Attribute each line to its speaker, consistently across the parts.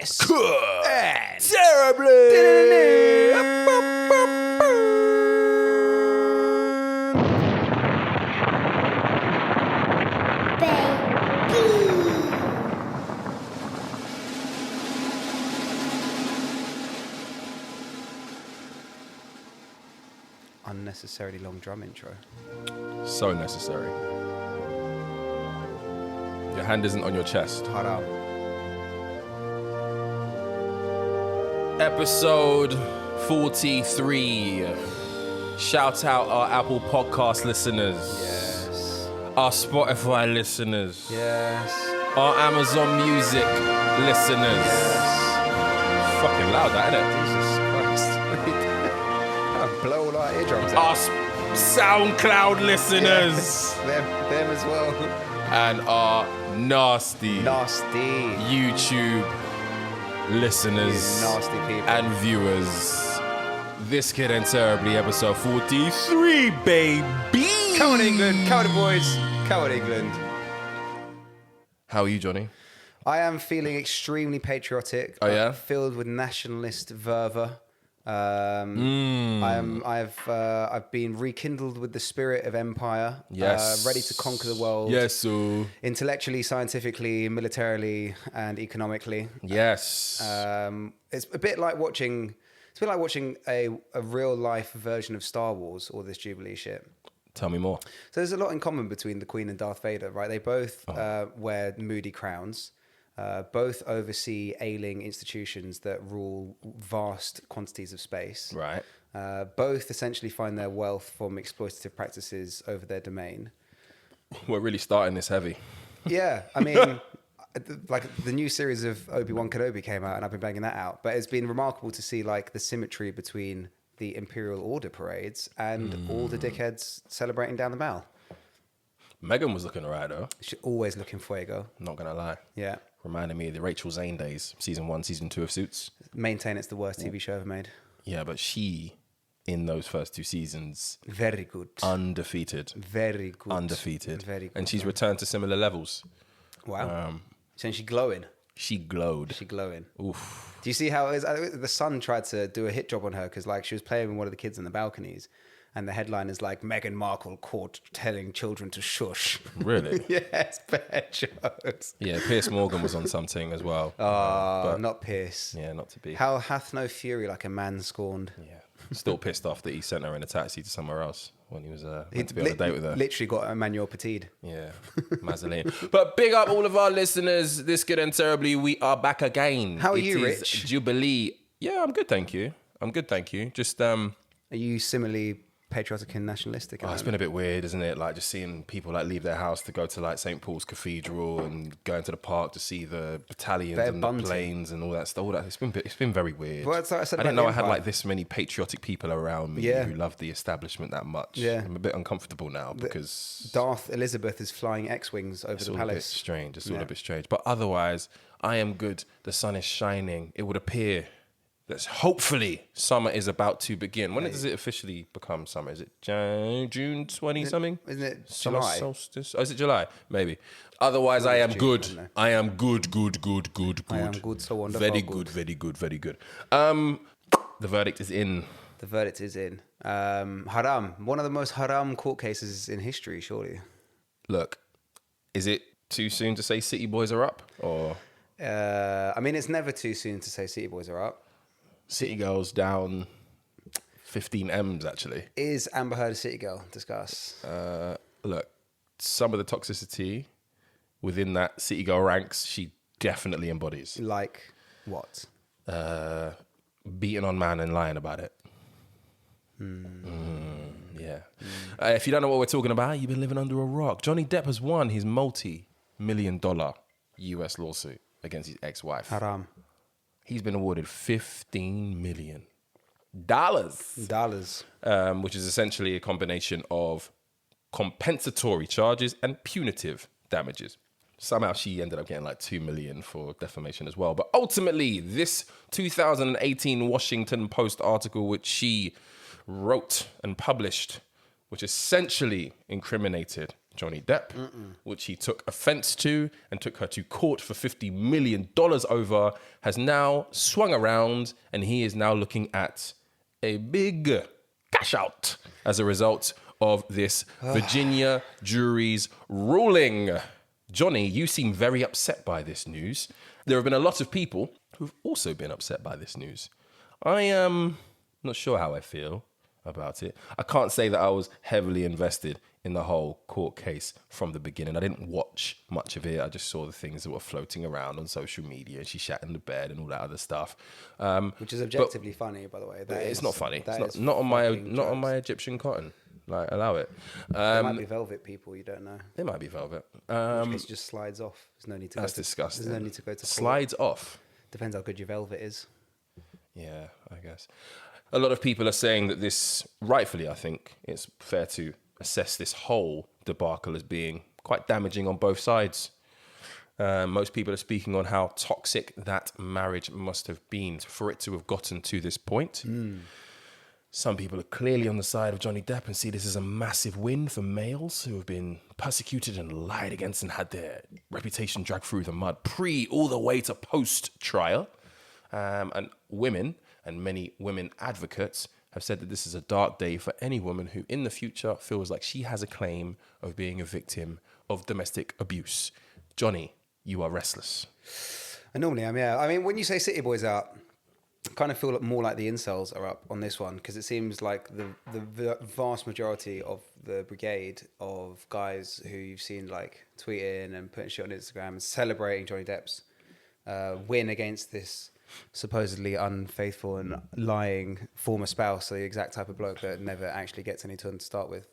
Speaker 1: This
Speaker 2: And
Speaker 1: unnecessarily long drum intro.
Speaker 2: so necessary. Your hand isn't on your chest.
Speaker 1: Haram.
Speaker 2: Episode 43. Shout out our Apple Podcast listeners.
Speaker 1: Yes.
Speaker 2: Our Spotify listeners.
Speaker 1: Yes.
Speaker 2: Our Amazon Music listeners.
Speaker 1: Yes.
Speaker 2: Fucking loud, that, innit?
Speaker 1: Jesus Christ. Blow all our eardrums
Speaker 2: Our
Speaker 1: out.
Speaker 2: SoundCloud listeners.
Speaker 1: Yes. Them as well.
Speaker 2: And our nasty YouTube listeners
Speaker 1: You nasty people.
Speaker 2: and viewers. This Kid and Terribly, episode 43, baby.
Speaker 1: Come on, England. Come on, boys. Come on, England.
Speaker 2: How are you, Johnny?
Speaker 1: I am feeling extremely patriotic.
Speaker 2: Oh, yeah?
Speaker 1: Filled with nationalist fervour. I've been rekindled with the spirit of empire.
Speaker 2: Yes.
Speaker 1: Ready to conquer the world.
Speaker 2: Yes, so.
Speaker 1: Intellectually, scientifically, militarily, and economically.
Speaker 2: Yes.
Speaker 1: It's a bit like watching. It's a bit like watching a real life version of Star Wars, all this Jubilee shit.
Speaker 2: Tell me more.
Speaker 1: So there's a lot in common between the Queen and Darth Vader, right? They both wear moody crowns. Both oversee ailing institutions that rule vast quantities of space.
Speaker 2: Right.
Speaker 1: Both essentially find their wealth from exploitative practices over their domain.
Speaker 2: We're really starting this heavy.
Speaker 1: Yeah, I mean, like the new series of Obi-Wan Kenobi came out and I've been banging that out. But it's been remarkable to see like the symmetry between the Imperial Order parades and all the dickheads celebrating down the Mall.
Speaker 2: Megan was looking alright, though.
Speaker 1: She's always looking fuego.
Speaker 2: Not going to lie.
Speaker 1: Yeah.
Speaker 2: Reminded me of the Rachel Zane days, season 1, season 2 of Suits.
Speaker 1: Maintain it's the worst TV show ever made.
Speaker 2: Yeah, but she, in those first 2 seasons,
Speaker 1: Very good.
Speaker 2: undefeated.
Speaker 1: Very good.
Speaker 2: Undefeated.
Speaker 1: Very good.
Speaker 2: And she's returned to similar levels.
Speaker 1: Wow. So she's glowing.
Speaker 2: She glowed.
Speaker 1: She's glowing.
Speaker 2: Oof.
Speaker 1: Do you see how it is? The Sun tried to do a hit job on her because like she was playing with one of the kids in the balconies. And the headline is like, Meghan Markle caught telling children to shush.
Speaker 2: Really?
Speaker 1: Yes, bad jokes.
Speaker 2: Yeah, Piers Morgan was on something as well.
Speaker 1: Oh, not Pierce.
Speaker 2: Yeah, not to be.
Speaker 1: How hath no fury like a man scorned.
Speaker 2: Yeah. Still pissed off that he sent her in a taxi to somewhere else when he was meant to be on a date with her.
Speaker 1: Literally got Emmanuel Petit.
Speaker 2: Yeah, Mazzoline. But big up all of our listeners. This Good and Terribly, we are back again.
Speaker 1: How are
Speaker 2: It
Speaker 1: you,
Speaker 2: is
Speaker 1: Rich?
Speaker 2: Jubilee. Yeah, I'm good, thank you. Just
Speaker 1: Are you similarly patriotic and nationalistic?
Speaker 2: it's been a bit weird, isn't it? Like just seeing people like leave their house to go to like St. Paul's Cathedral and going to the park to see the battalions
Speaker 1: They're
Speaker 2: and
Speaker 1: bunting.
Speaker 2: the planes and all that stuff. All that it's been very weird.
Speaker 1: Well, it's like I said
Speaker 2: didn't
Speaker 1: about
Speaker 2: know
Speaker 1: the
Speaker 2: I had
Speaker 1: Empire.
Speaker 2: like this many patriotic people around me
Speaker 1: Yeah.
Speaker 2: who love the establishment that much.
Speaker 1: Yeah.
Speaker 2: I'm a bit uncomfortable now because
Speaker 1: Darth Elizabeth is flying X-Wings over
Speaker 2: it's
Speaker 1: the
Speaker 2: all a bit
Speaker 1: palace.
Speaker 2: strange. It's all
Speaker 1: Yeah.
Speaker 2: a bit strange. But otherwise, I am good. The sun is shining. It would appear that hopefully summer is about to begin. When does it officially become summer? Is it June 20 something?
Speaker 1: Isn't it
Speaker 2: Summer
Speaker 1: July?
Speaker 2: solstice? Oh, is it July? Maybe. Otherwise, I am
Speaker 1: June,
Speaker 2: good.
Speaker 1: I don't know.
Speaker 2: I am good.
Speaker 1: I am good, so wonderful.
Speaker 2: Very good, very good, very good. The verdict is in.
Speaker 1: The verdict is in. Haram. One of the most haram court cases in history, surely.
Speaker 2: Look, is it too soon to say City Boys are up? Or
Speaker 1: I mean, it's never too soon to say City Boys are up.
Speaker 2: City Girls down 15 M's, actually?
Speaker 1: Is Amber Heard a City Girl? Discuss.
Speaker 2: Look, some of the toxicity within that City Girl ranks, she definitely embodies.
Speaker 1: Like what?
Speaker 2: Beating on man and lying about it. Yeah. If you don't know what we're talking about, you've been living under a rock. Johnny Depp has won his multi-million-dollar US lawsuit against his ex-wife.
Speaker 1: Haram.
Speaker 2: He's been awarded $15 million.
Speaker 1: Dollars.
Speaker 2: Which is essentially a combination of compensatory charges and punitive damages. Somehow she ended up getting like $2 million for defamation as well. But ultimately, this 2018 Washington Post article, which she wrote and published, which essentially incriminated Johnny Depp, which he took offense to and took her to court for $50 million over, has now swung around, and he is now looking at a big cash out as a result of this Virginia jury's ruling. Johnny, you seem very upset by this news. There have been a lot of people who've also been upset by this news. I am not sure how I feel about it. I can't say that I was heavily invested in the whole court case from the beginning. I didn't watch much of it. I just saw the things that were floating around on social media, and she shat in the bed and all that other stuff.
Speaker 1: Which is objectively funny, by the way.
Speaker 2: It's not funny. It's not on my Egyptian cotton. Like, allow it.
Speaker 1: There might be velvet people, you don't know.
Speaker 2: It might be velvet.
Speaker 1: In which case it just slides off. There's no need to.
Speaker 2: That's disgusting.
Speaker 1: There's no need to go to court.
Speaker 2: Slides off.
Speaker 1: Depends how good your velvet is.
Speaker 2: Yeah, I guess. A lot of people are saying that this, rightfully, I think it's fair to assess this whole debacle as being quite damaging on both sides. Most people are speaking on how toxic that marriage must have been for it to have gotten to this point. Some people are clearly on the side of Johnny Depp and see this as a massive win for males who have been persecuted and lied against and had their reputation dragged through the mud all the way to post-trial. And women, and many women advocates, have said that this is a dark day for any woman who in the future feels like she has a claim of being a victim of domestic abuse. Johnny, you are restless.
Speaker 1: I normally am, yeah. I mean, when you say City Boys out, I kind of feel more like the incels are up on this one, because it seems like the vast majority of the brigade of guys who you've seen like tweeting and putting shit on Instagram and celebrating Johnny Depp's win against this supposedly unfaithful and lying former spouse, so the exact type of bloke that never actually gets any turn to start with.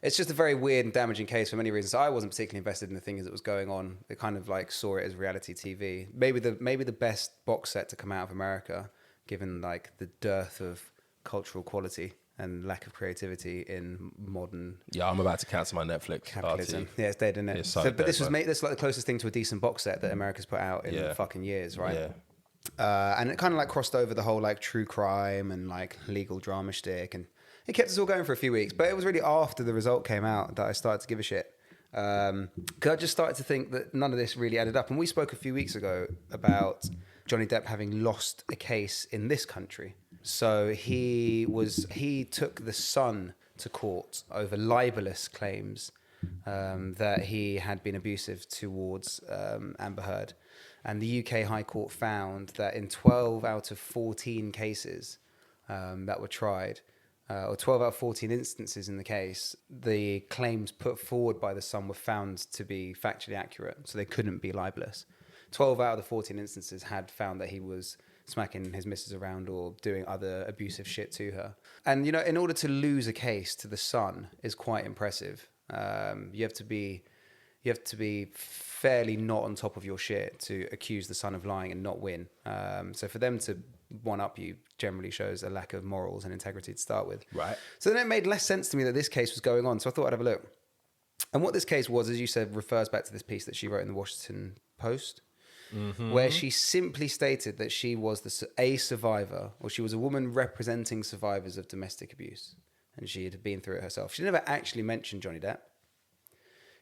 Speaker 1: It's just a very weird and damaging case for many reasons. I wasn't particularly invested in the things that was going on. They kind of like saw it as reality TV. Maybe the best box set to come out of America, given like the dearth of cultural quality and lack of creativity in modern.
Speaker 2: Yeah, I'm about to cancel my Netflix
Speaker 1: capitalism.
Speaker 2: party.
Speaker 1: Yeah, it's dead, isn't it?
Speaker 2: It's
Speaker 1: But this was this like the closest thing to a decent box set that America's put out in fucking years, right?
Speaker 2: Yeah.
Speaker 1: And it kind of like crossed over the whole like true crime and like legal drama shtick, and it kept us all going for a few weeks. But it was really after the result came out that I started to give a shit. Because I just started to think that none of this really added up. And we spoke a few weeks ago about Johnny Depp having lost a case in this country. So he took the Sun to court over libelous claims that he had been abusive towards Amber Heard. And the UK High Court found that in 12 out of 14 cases that were tried, or 12 out of 14 instances in the case, the claims put forward by the Sun were found to be factually accurate, so they couldn't be libelous. 12 out of the 14 instances had found that he was smacking his missus around or doing other abusive shit to her. And, you know, in order to lose a case to the Sun is quite impressive. You have to be fairly not on top of your shit to accuse the Sun of lying and not win. So for them to one-up you generally shows a lack of morals and integrity to start with.
Speaker 2: Right.
Speaker 1: So then it made less sense to me that this case was going on. So I thought I'd have a look. And what this case was, as you said, refers back to this piece that she wrote in the Washington Post, where she simply stated that she was a survivor, or she was a woman representing survivors of domestic abuse. And she had been through it herself. She never actually mentioned Johnny Depp.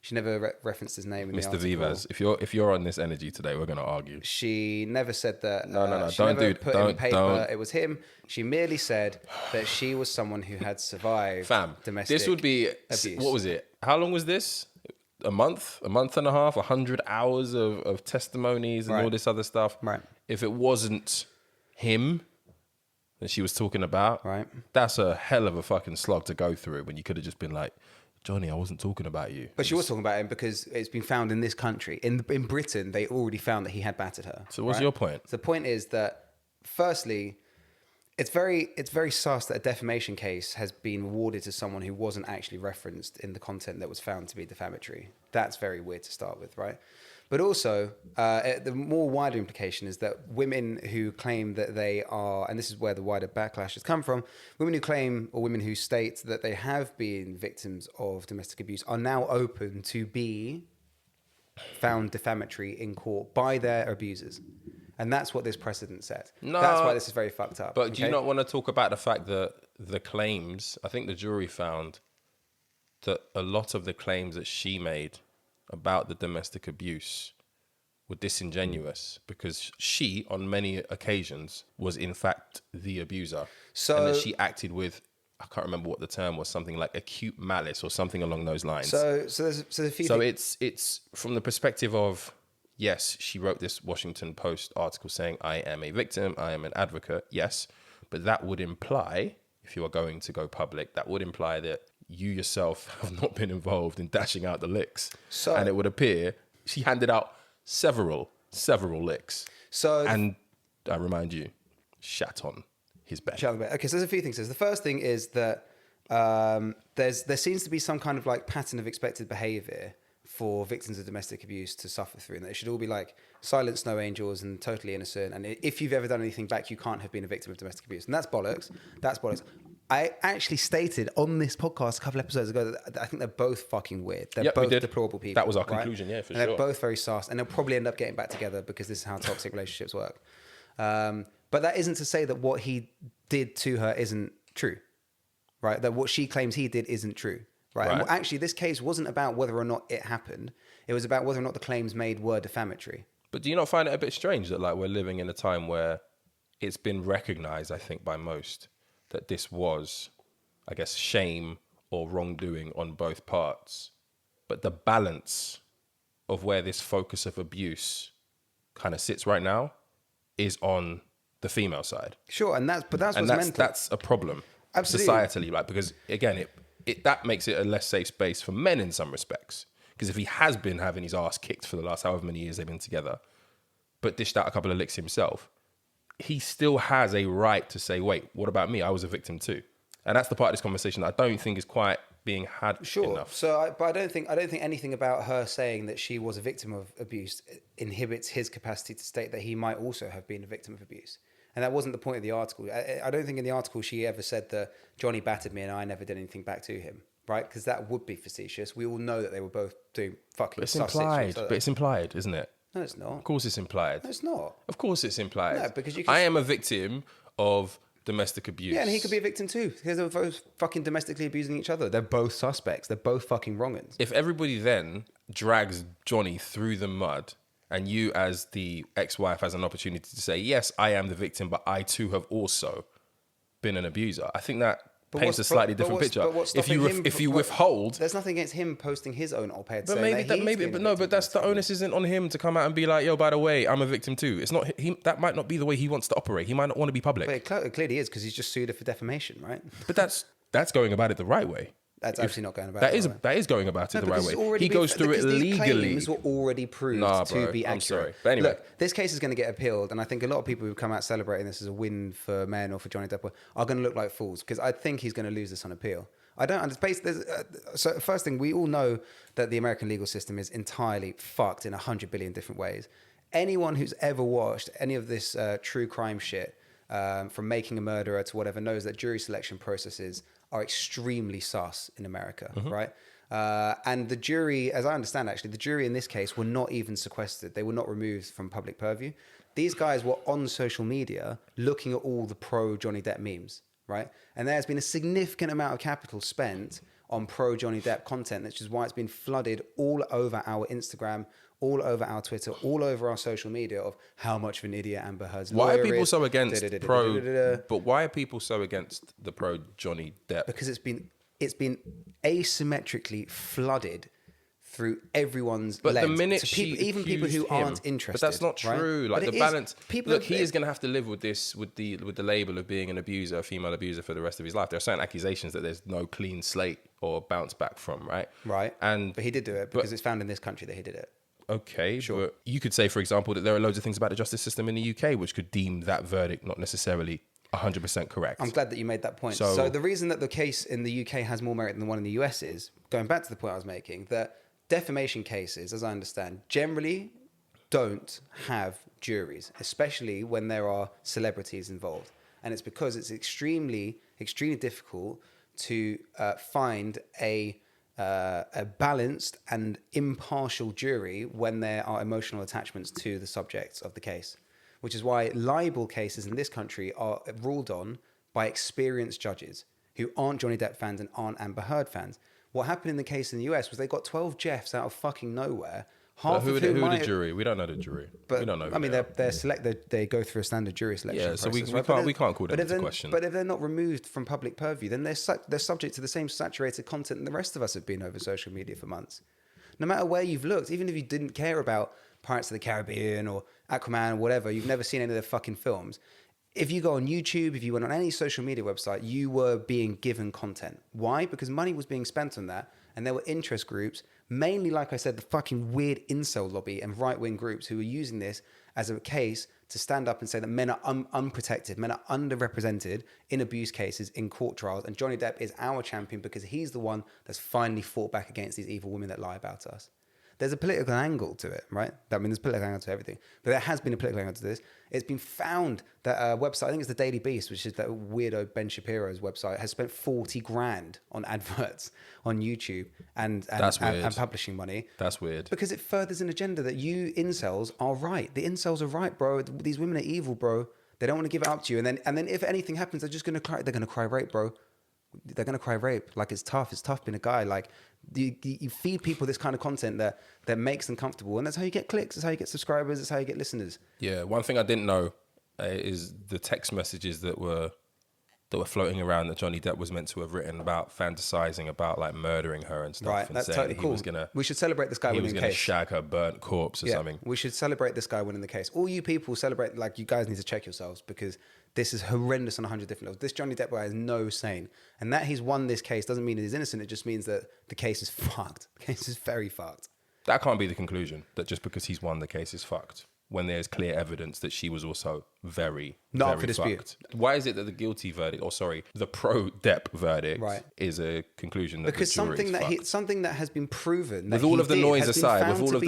Speaker 1: She never referenced his name in the article. Mr.
Speaker 2: Vivas, if you're on this energy today, we're going to argue.
Speaker 1: She never said that.
Speaker 2: No.
Speaker 1: She never put in paper it was him. She merely said that she was someone who had survived domestic
Speaker 2: this would be
Speaker 1: abuse.
Speaker 2: What was it? How long was this? A month and a half, 100 hours of testimonies and all this other stuff.
Speaker 1: Right.
Speaker 2: If it wasn't him that she was talking about, that's a hell of a fucking slog to go through when you could have just been like, Johnny, I wasn't talking about you.
Speaker 1: But she was talking about him because it's been found in this country. In Britain, they already found that he had battered her.
Speaker 2: So what's your point?
Speaker 1: The point is that, firstly, it's very sus that a defamation case has been awarded to someone who wasn't actually referenced in the content that was found to be defamatory. That's very weird to start with, right? But also, the more wider implication is that women who claim that they are, and this is where the wider backlash has come from, women who claim or women who state that they have been victims of domestic abuse are now open to be found defamatory in court by their abusers. And that's what this precedent set.
Speaker 2: No,
Speaker 1: that's why this is very fucked up.
Speaker 2: But do you not want to talk about the fact that the claims, I think the jury found that a lot of the claims that she made about the domestic abuse were disingenuous because she, on many occasions, was in fact the abuser.
Speaker 1: So-
Speaker 2: and that she acted with, I can't remember what the term was, something like acute malice or something along those lines.
Speaker 1: So there's a few
Speaker 2: So
Speaker 1: things.
Speaker 2: it's from the perspective of, yes, she wrote this Washington Post article saying, I am a victim, I am an advocate, yes. But that would imply, if you are going to go public, that would imply that you yourself have not been involved in dashing out the licks.
Speaker 1: So-
Speaker 2: and it would appear she handed out several licks.
Speaker 1: So
Speaker 2: And I remind you, shat on his bed.
Speaker 1: Okay, so there's a few things. The first thing is that there seems to be some kind of like pattern of expected behavior for victims of domestic abuse to suffer through, and they should all be like silent snow angels and totally innocent. And if you've ever done anything back, you can't have been a victim of domestic abuse. And that's bollocks. That's bollocks. I actually stated on this podcast a couple episodes ago that I think they're both fucking weird. They're
Speaker 2: Yep, we
Speaker 1: both
Speaker 2: did.
Speaker 1: deplorable people.
Speaker 2: That was our
Speaker 1: right?
Speaker 2: conclusion, yeah, for
Speaker 1: and
Speaker 2: sure.
Speaker 1: They're both very sus, and they'll probably end up getting back together because this is how toxic relationships work. But that isn't to say that what he did to her isn't true, right? That what she claims he did isn't true, right? And actually, this case wasn't about whether or not it happened. It was about whether or not the claims made were defamatory.
Speaker 2: But do you not find it a bit strange that like we're living in a time where it's been recognized, I think, by most that this was, I guess, shame or wrongdoing on both parts, but the balance of where this focus of abuse kind of sits right now is on the female side.
Speaker 1: Sure, and that's what's mental.
Speaker 2: That's a problem.
Speaker 1: Absolutely.
Speaker 2: Societally, like, because again, it that makes it a less safe space for men in some respects. Because if he has been having his ass kicked for the last however many years they've been together, but dished out a couple of licks himself, he still has a right to say, wait, what about me? I was a victim too. And that's the part of this conversation that I don't think is quite being had enough.
Speaker 1: So, but I don't think anything about her saying that she was a victim of abuse inhibits his capacity to state that he might also have been a victim of abuse. And that wasn't the point of the article. I don't think in the article she ever said that Johnny battered me and I never did anything back to him, right? Because that would be facetious. We all know that they were both doing fucking.
Speaker 2: But it's implied, isn't it?
Speaker 1: No, it's not.
Speaker 2: Of course, it's implied.
Speaker 1: No, it's not.
Speaker 2: Of course, it's implied.
Speaker 1: No, because you can.
Speaker 2: I am a victim of domestic abuse.
Speaker 1: Yeah, and he could be a victim too because they're both fucking domestically abusing each other. They're both suspects. They're both fucking wrong'uns.
Speaker 2: If everybody then drags Johnny through the mud, and you as the ex-wife has an opportunity to say, yes, I am the victim, but I too have also been an abuser, I think that paints a slightly different picture. If you withhold,
Speaker 1: there's nothing against him posting his own op-ed.
Speaker 2: but that's the onus isn't on him to come out and be like, yo, by the way, I'm a victim too. It's not he. That might not be the way he wants to operate. He might not want to be public.
Speaker 1: But it clearly is because he's just sued her for defamation, right?
Speaker 2: But that's going about it the right way.
Speaker 1: That's actually not going about
Speaker 2: that
Speaker 1: it.
Speaker 2: That is going about it the right way. He goes through it
Speaker 1: these
Speaker 2: legally.
Speaker 1: Claims were already proved to be accurate.
Speaker 2: I'm sorry. But anyway.
Speaker 1: Look, this case is going to get appealed, and I think a lot of people who come out celebrating this as a win for men or for Johnny Depp are going to look like fools because I think he's going to lose this on appeal. I don't understand. So first thing, we all know that the American legal system is entirely fucked in 100 billion different ways. Anyone who's ever watched any of this true crime shit, from Making a Murderer to whatever, knows that jury selection processes are extremely sus in America, right? And the jury, as I understand, actually, the jury in this case were not even sequestered. They were not removed from public purview. These guys were on social media looking at all the pro Johnny Depp memes, right? And there's been a significant amount of capital spent on pro Johnny Depp content, which is why it's been flooded all over our Instagram, all over our Twitter, all over our social media of how much of an idiot Amber Heard's lawyer is.
Speaker 2: Why are people so against But why are people so against the pro Johnny Depp?
Speaker 1: Because it's been asymmetrically flooded through everyone's lens.
Speaker 2: But the minute
Speaker 1: even people who aren't interested.
Speaker 2: But that's not true.
Speaker 1: Right?
Speaker 2: Like the balance. Look, he is going to have to live with this, with the label of being an abuser, a female abuser, for the rest of his life. There are certain accusations that there's no clean slate or bounce back from, right?
Speaker 1: Right. But he did do it because it's found in this country that he did it.
Speaker 2: Okay, sure. But you could say, for example, that there are loads of things about the justice system in the UK which could deem that verdict not necessarily 100% correct.
Speaker 1: I'm glad that you made that point. So the reason that the case in the UK has more merit than the one in the US is, going back to the point I was making, that defamation cases, as I understand, generally don't have juries, especially when there are celebrities involved. And it's because it's extremely, extremely difficult to find a balanced and impartial jury when there are emotional attachments to the subjects of the case, which is why libel cases in this country are ruled on by experienced judges who aren't Johnny Depp fans and aren't Amber Heard fans, What happened in the case in the US was they got 12 Jeffs out of fucking nowhere.
Speaker 2: But
Speaker 1: Half
Speaker 2: who
Speaker 1: of
Speaker 2: are
Speaker 1: whom
Speaker 2: the jury? We don't know the jury.
Speaker 1: But
Speaker 2: we don't know.
Speaker 1: I mean,
Speaker 2: they
Speaker 1: they go through a standard jury selection
Speaker 2: so we
Speaker 1: process.
Speaker 2: can't call them into question.
Speaker 1: But if they're not removed from public purview, then they're subject to the same saturated content the rest of us have been over social media for months. No matter where you've looked, even if you didn't care about Pirates of the Caribbean or Aquaman or whatever, you've never seen any of their fucking films. If you go on YouTube, if you went on any social media website, you were being given content. Why? Because money was being spent on that. And there were interest groups, mainly, like I said, the fucking weird incel lobby and right-wing groups who were using this as a case to stand up and say that men are unprotected, men are underrepresented in abuse cases in court trials. And Johnny Depp is our champion because he's the one that's finally fought back against these evil women that lie about us. There's a political angle to it, right? I mean, there's a political angle to everything. But there has been a political angle to this. It's been found that a website, I think it's the Daily Beast, which is that weirdo Ben Shapiro's website, has spent 40 grand on adverts on YouTube and publishing money.
Speaker 2: That's weird.
Speaker 1: Because it furthers an agenda that you incels are right. The incels are right, bro. These women are evil, bro. They don't want to give it up to you. And then if anything happens, they're just going to cry. They're going to cry rape, bro. They're going to cry rape. Like, it's tough. It's tough being a guy. Like, you feed people this kind of content that makes them comfortable. And that's how you get clicks. That's how you get subscribers. That's how you get listeners.
Speaker 2: Yeah. One thing I didn't know is the text messages that were floating around that Johnny Depp was meant to have written about fantasizing about like murdering her and stuff.
Speaker 1: Right.
Speaker 2: And
Speaker 1: that's
Speaker 2: saying
Speaker 1: totally
Speaker 2: he
Speaker 1: cool.
Speaker 2: was gonna,
Speaker 1: we should celebrate this guy winning the case.
Speaker 2: He was going to shag her burnt corpse or something.
Speaker 1: We should celebrate this guy winning the case. All you people celebrate, like, you guys need to check yourselves because this is horrendous on 100 different levels. This Johnny Depp guy is no sane. And that he's won this case doesn't mean he's innocent. It just means that the case is fucked. The case is very fucked.
Speaker 2: That can't be the conclusion, that just because he's won, the case is fucked, when there's clear evidence that she was also very
Speaker 1: up for dispute.
Speaker 2: Fucked. Why is it that the guilty verdict, the pro-Depp verdict,
Speaker 1: right,
Speaker 2: is a conclusion that
Speaker 1: because
Speaker 2: the jury is fucked?
Speaker 1: Something that has been proven,
Speaker 2: with all of the noise aside,
Speaker 1: with
Speaker 2: all of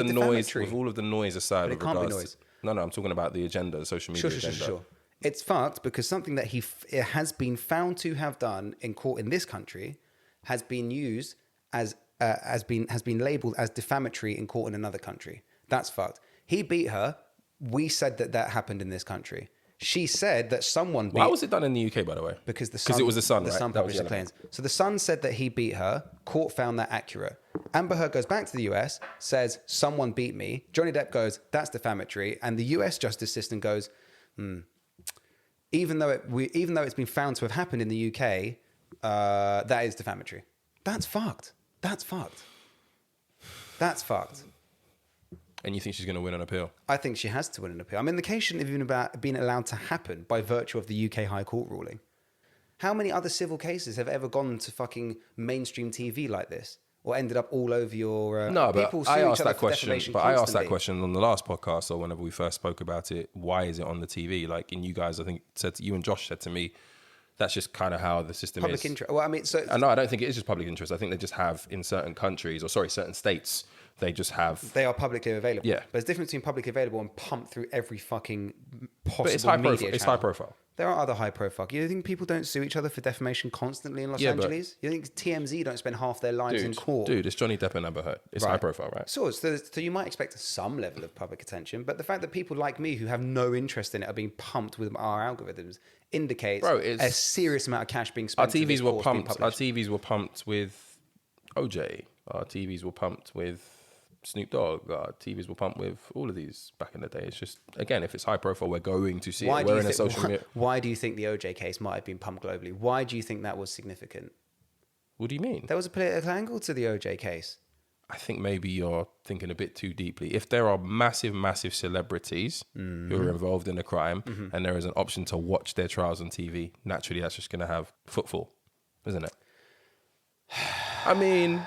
Speaker 2: the noise aside,
Speaker 1: but it can't be noise.
Speaker 2: No, I'm talking about the agenda, the social media agenda.
Speaker 1: Sure. It's fucked because something that it has been found to have done in court in this country has been used as has been labelled as defamatory in court in another country. That's fucked. He beat her. We said that happened in this country. She said that someone beat...
Speaker 2: Why was it done in the UK, by the way?
Speaker 1: Because it was the Sun, right? The Sun published the claims. So the Sun said that he beat her. Court found that accurate. Amber Heard goes back to the US, says, someone beat me. Johnny Depp goes, that's defamatory. And the US justice system goes, even though it's been found to have happened in the UK, that is defamatory. That's fucked. That's fucked.
Speaker 2: And you think she's going to win an appeal?
Speaker 1: I think she has to win an appeal. I mean, the case shouldn't have even been allowed to happen by virtue of the UK High Court ruling. How many other civil cases have ever gone to fucking mainstream TV like this? Or ended up all over your...
Speaker 2: No, but I asked that question on the last podcast or whenever we first spoke about it. Why is it on the TV? Like, and you guys, I think, you and Josh said to me, that's just kind of how the system
Speaker 1: public
Speaker 2: is.
Speaker 1: Interest. Well, I mean, so...
Speaker 2: No, I don't think it is just public interest. I think they just have in certain countries, certain states, they just have...
Speaker 1: They are publicly available.
Speaker 2: Yeah.
Speaker 1: But there's a difference between publicly available and pumped through every fucking possible
Speaker 2: but it's high
Speaker 1: media
Speaker 2: profile. It's
Speaker 1: channel.
Speaker 2: high profile.
Speaker 1: There are other high profile. You think people don't sue each other for defamation constantly in Los Angeles? You think TMZ don't spend half their lives in court?
Speaker 2: Dude, it's Johnny Depp and Amber Heard. It's high profile, right?
Speaker 1: So you might expect some level of public attention, but the fact that people like me who have no interest in it are being pumped with our algorithms indicates a serious amount of cash being spent.
Speaker 2: Our TVs were pumped with OJ. Our TVs were pumped with Snoop Dogg. Our TVs were pumped with all of these back in the day. It's just, again, if it's high profile, we're going to see it. We're in a social media.
Speaker 1: Why do you think the OJ case might have been pumped globally? Why do you think that was significant?
Speaker 2: What do you mean?
Speaker 1: There was a political angle to the OJ case.
Speaker 2: I think maybe you're thinking a bit too deeply. If there are massive, massive celebrities who are involved in a crime and there is an option to watch their trials on TV, naturally that's just going to have footfall, isn't it? I mean,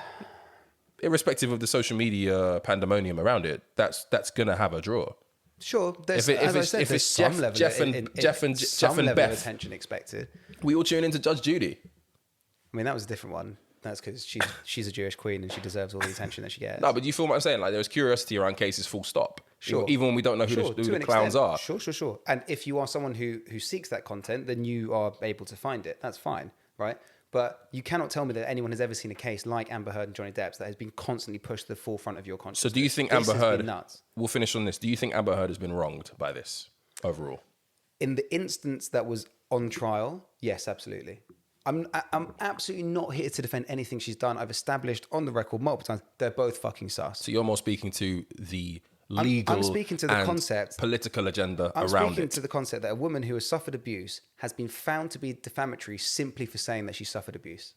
Speaker 2: irrespective of the social media pandemonium around it, that's going to have a draw.
Speaker 1: Sure,
Speaker 2: if it's Jeff and Beth,
Speaker 1: attention expected.
Speaker 2: We all tune into Judge Judy.
Speaker 1: I mean, that was a different one. That's because she's a Jewish queen and she deserves all the attention that she gets.
Speaker 2: No, but you feel what I'm saying? Like, there's curiosity around cases, full stop.
Speaker 1: Sure.
Speaker 2: Even when we don't know who the clowns are.
Speaker 1: Sure. And if you are someone who seeks that content, then you are able to find it. That's fine, right? But you cannot tell me that anyone has ever seen a case like Amber Heard and Johnny Depp's that has been constantly pushed to the forefront of your consciousness.
Speaker 2: So do you think Amber Heard... We'll finish on this. Do you think Amber Heard has been wronged by this overall?
Speaker 1: In the instance that was on trial, yes, absolutely. I'm absolutely not here to defend anything she's done. I've established on the record multiple times they're both fucking sus.
Speaker 2: So you're more speaking to the legal
Speaker 1: I'm speaking to the
Speaker 2: and
Speaker 1: concept,
Speaker 2: political agenda
Speaker 1: I'm
Speaker 2: around
Speaker 1: speaking
Speaker 2: it.
Speaker 1: to the concept that a woman who has suffered abuse has been found to be defamatory simply for saying that she suffered abuse.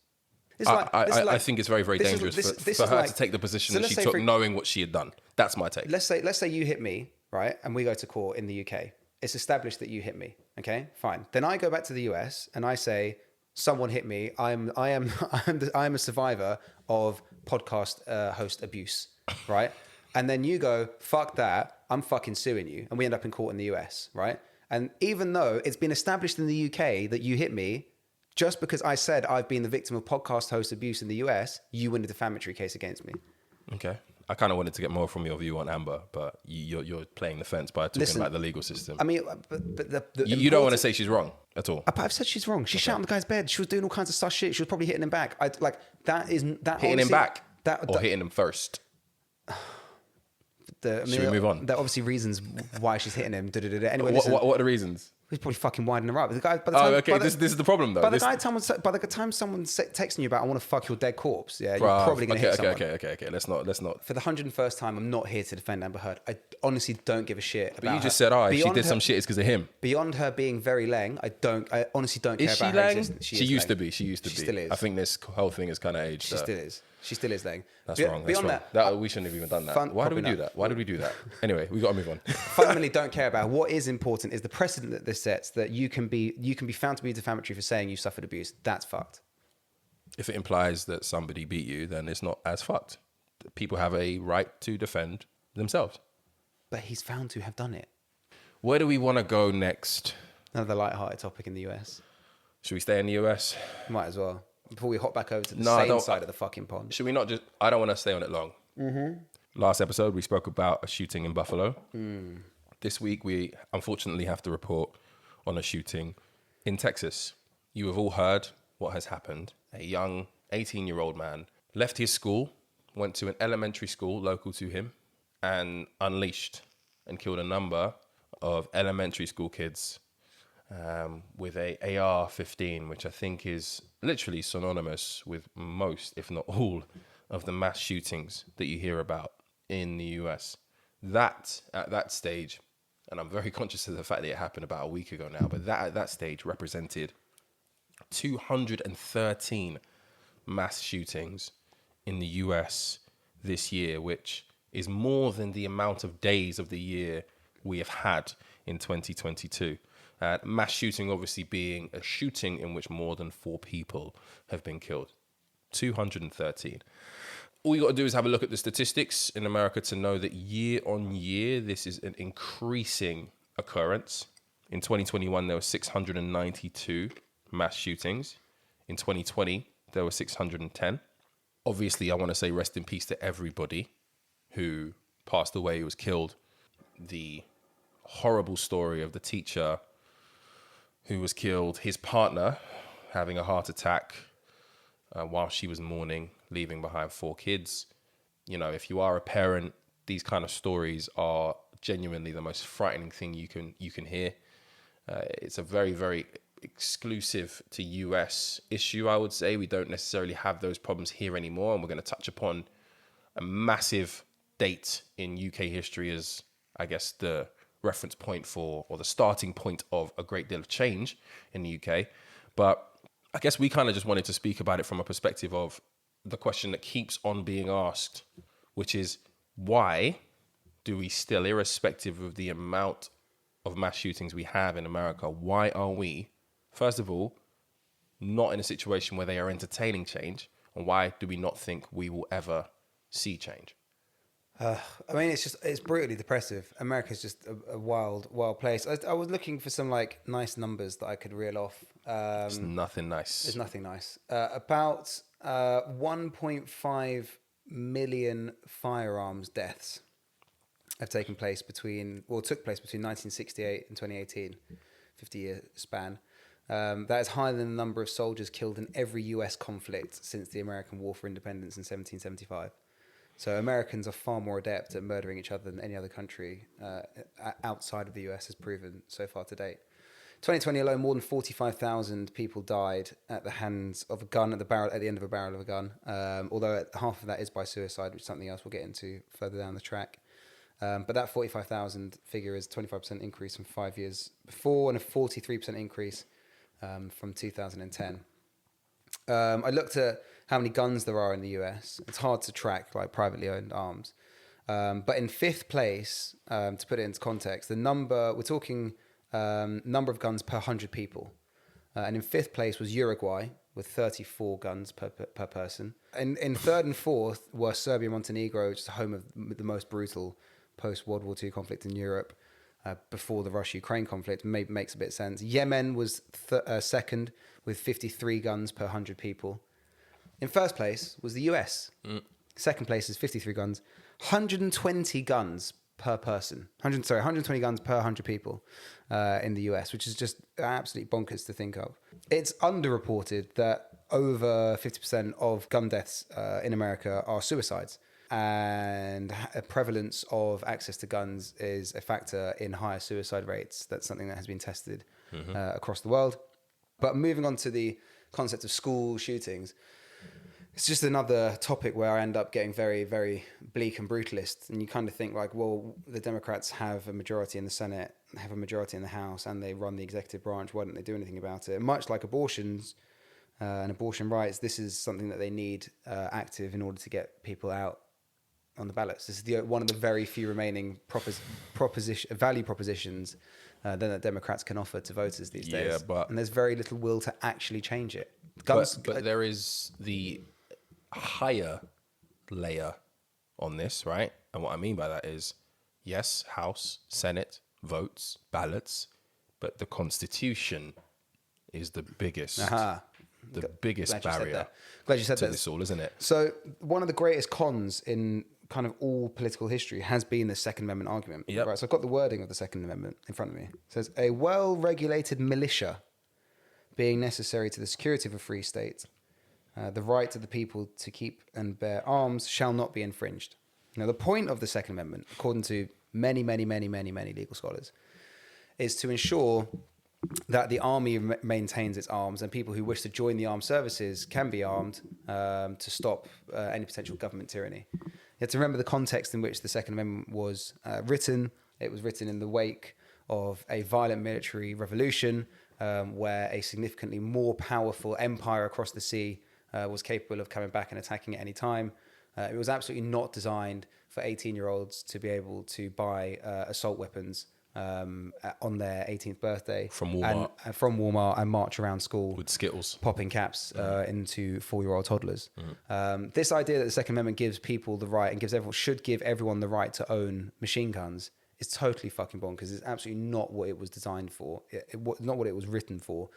Speaker 2: I think it's very, very dangerous for her
Speaker 1: like,
Speaker 2: to take the position
Speaker 1: so
Speaker 2: that
Speaker 1: let's
Speaker 2: she
Speaker 1: say
Speaker 2: took, knowing what she had done. That's my take.
Speaker 1: Let's say you hit me, right? And we go to court in the UK. It's established that you hit me. Okay, fine. Then I go back to the US and I say, someone hit me. I am a survivor of podcast host abuse, right? And then you go, fuck that. I'm fucking suing you. And we end up in court in the US, right? And even though it's been established in the UK that you hit me, just because I said I've been the victim of podcast host abuse in the US, you win a defamatory case against me.
Speaker 2: Okay. I kind of wanted to get more from your view on Amber, but you're playing the fence by talking about the legal system.
Speaker 1: I mean, but
Speaker 2: you don't want to say she's wrong at all.
Speaker 1: I've said she's wrong. She shot on the guy's bed. She was doing all kinds of sus shit. She was probably hitting him back. Hitting
Speaker 2: him back or hitting him first.
Speaker 1: Should
Speaker 2: we move on?
Speaker 1: There are obviously reasons why she's hitting him. Anyway,
Speaker 2: what are the reasons?
Speaker 1: He's probably fucking winding her up. The guy,
Speaker 2: this is the problem though.
Speaker 1: By the time someone's texting you about, I want to fuck your dead corpse, yeah, you're probably going to hit someone.
Speaker 2: Okay. Let's not.
Speaker 1: For the 101st time, I'm not here to defend Amber Heard. I honestly don't give a shit about
Speaker 2: But you just said, if she did some shit, it's because of him.
Speaker 1: Beyond her being very Lang, I honestly don't care about her existence.
Speaker 2: She used to be. She
Speaker 1: still is.
Speaker 2: I think this whole thing is kind of aged.
Speaker 1: She still is Lang.
Speaker 2: That's wrong. We shouldn't have even done that. Why did we do that? Why did we do that? Anyway, we got to move on.
Speaker 1: Fundamentally don't care about. What is important is the precedent that this sets, that you can be found to be defamatory for saying you suffered abuse. That's fucked.
Speaker 2: If it implies that somebody beat you, then it's not as fucked. People have a right to defend themselves.
Speaker 1: But he's found to have done it.
Speaker 2: Where do we want to go next?
Speaker 1: Another light-hearted topic in the US.
Speaker 2: Should we stay in the US?
Speaker 1: Might as well. Before we hop back over to the same side of the fucking pond.
Speaker 2: Should we not just... I don't want to stay on it long. Mm-hmm. Last episode, we spoke about a shooting in Buffalo. This week, we unfortunately have to report on a shooting in Texas. You have all heard what has happened. A young 18-year-old man left his school, went to an elementary school local to him, and unleashed and killed a number of elementary school kids with a AR-15, which I think is literally synonymous with most, if not all, of the mass shootings that you hear about in the US. That, at that stage, and I'm very conscious of the fact that it happened about a week ago now, but that at that stage represented 213 mass shootings in the US this year, which is more than the amount of days of the year we have had in 2022. Mass shooting obviously being a shooting in which more than 4 people have been killed. 213. All you got to do is have a look at the statistics in America to know that year on year, this is an increasing occurrence. In 2021, there were 692 mass shootings. In 2020, there were 610. Obviously, I want to say rest in peace to everybody who passed away, who was killed. The horrible story of the teacher who was killed, his partner having a heart attack while she was mourning, leaving behind 4 kids. You know, if you are a parent, these kind of stories are genuinely the most frightening thing you can hear. It's a very, very exclusive to US issue, I would say. We don't necessarily have those problems here anymore, and we're going to touch upon a massive date in UK history as, I guess, the reference point for, or the starting point of a great deal of change in the UK. But I guess we kind of just wanted to speak about it from a perspective of the question that keeps on being asked, which is, why do we still, irrespective of the amount of mass shootings we have in America, why are we, first of all, not in a situation where they are entertaining change? And why do we not think we will ever see change?
Speaker 1: I mean, it's brutally depressive. America's just a wild place. I was looking for some like nice numbers that I could reel off.
Speaker 2: It's nothing nice.
Speaker 1: It's nothing nice. About 1.5 million firearms deaths have took place between 1968 and 2018, 50-year span. That is higher than the number of soldiers killed in every US conflict since the American War for Independence in 1775. So Americans are far more adept at murdering each other than any other country outside of the US has proven so far to date. 2020 alone, more than 45,000 people died at the hands of a gun at the end of a barrel of a gun. Although half of that is by suicide, which is something else we'll get into further down the track. But that 45,000 figure is 25% increase from 5 years before and a 43% increase from 2010. I looked at how many guns there are in the US. It's hard to track like privately owned arms. But in fifth place, to put it into context, we're talking number of guns per 100 people. And in fifth place was Uruguay with 34 guns per person. In third and fourth were Serbia, Montenegro, which is the home of the most brutal post-World War II conflict in Europe before the Russia-Ukraine conflict. Makes a bit of sense. Yemen was second with 53 guns per 100 people. In first place was the US. Second place is 53 guns. 120 guns per person. 120 guns per 100 people in the US, which is just absolutely bonkers to think of. It's underreported that over 50% of gun deaths in America are suicides. And a prevalence of access to guns is a factor in higher suicide rates. That's something that has been tested across the world. But moving on to the concept of school shootings, it's just another topic where I end up getting very, very bleak and brutalist. And you kind of think like, well, the Democrats have a majority in the Senate, have a majority in the House, and they run the executive branch. Why don't they do anything about it? Much like abortions and abortion rights, this is something that they need active in order to get people out on the ballots. This is one of the very few remaining value propositions that Democrats can offer to voters these days. And there's very little will to actually change it.
Speaker 2: But there is the higher layer on this, right? And what I mean by that is, yes, House, Senate, votes, ballots, but the Constitution is the biggest, biggest barrier
Speaker 1: Glad you said
Speaker 2: to
Speaker 1: that.
Speaker 2: This all, isn't it?
Speaker 1: So one of the greatest cons in kind of all political history has been the Second Amendment argument.
Speaker 2: Yep.
Speaker 1: Right, so I've got the wording of the Second Amendment in front of me. It says, a well-regulated militia being necessary to the security of a free state, the right of the people to keep and bear arms shall not be infringed. Now, the point of the Second Amendment, according to many legal scholars, is to ensure that the army maintains its arms and people who wish to join the armed services can be armed to stop any potential government tyranny. You have to remember the context in which the Second Amendment was written. It was written in the wake of a violent military revolution where a significantly more powerful empire across the sea was capable of coming back and attacking at any time. It was absolutely not designed for 18-year-olds to be able to buy assault weapons on their 18th birthday
Speaker 2: from Walmart
Speaker 1: and march around school
Speaker 2: with Skittles,
Speaker 1: popping caps into 4-year-old toddlers. This idea that the Second Amendment gives people the right and should give everyone the right to own machine guns is totally fucking bonkers. It's absolutely not what it was designed for. Not what it was written for.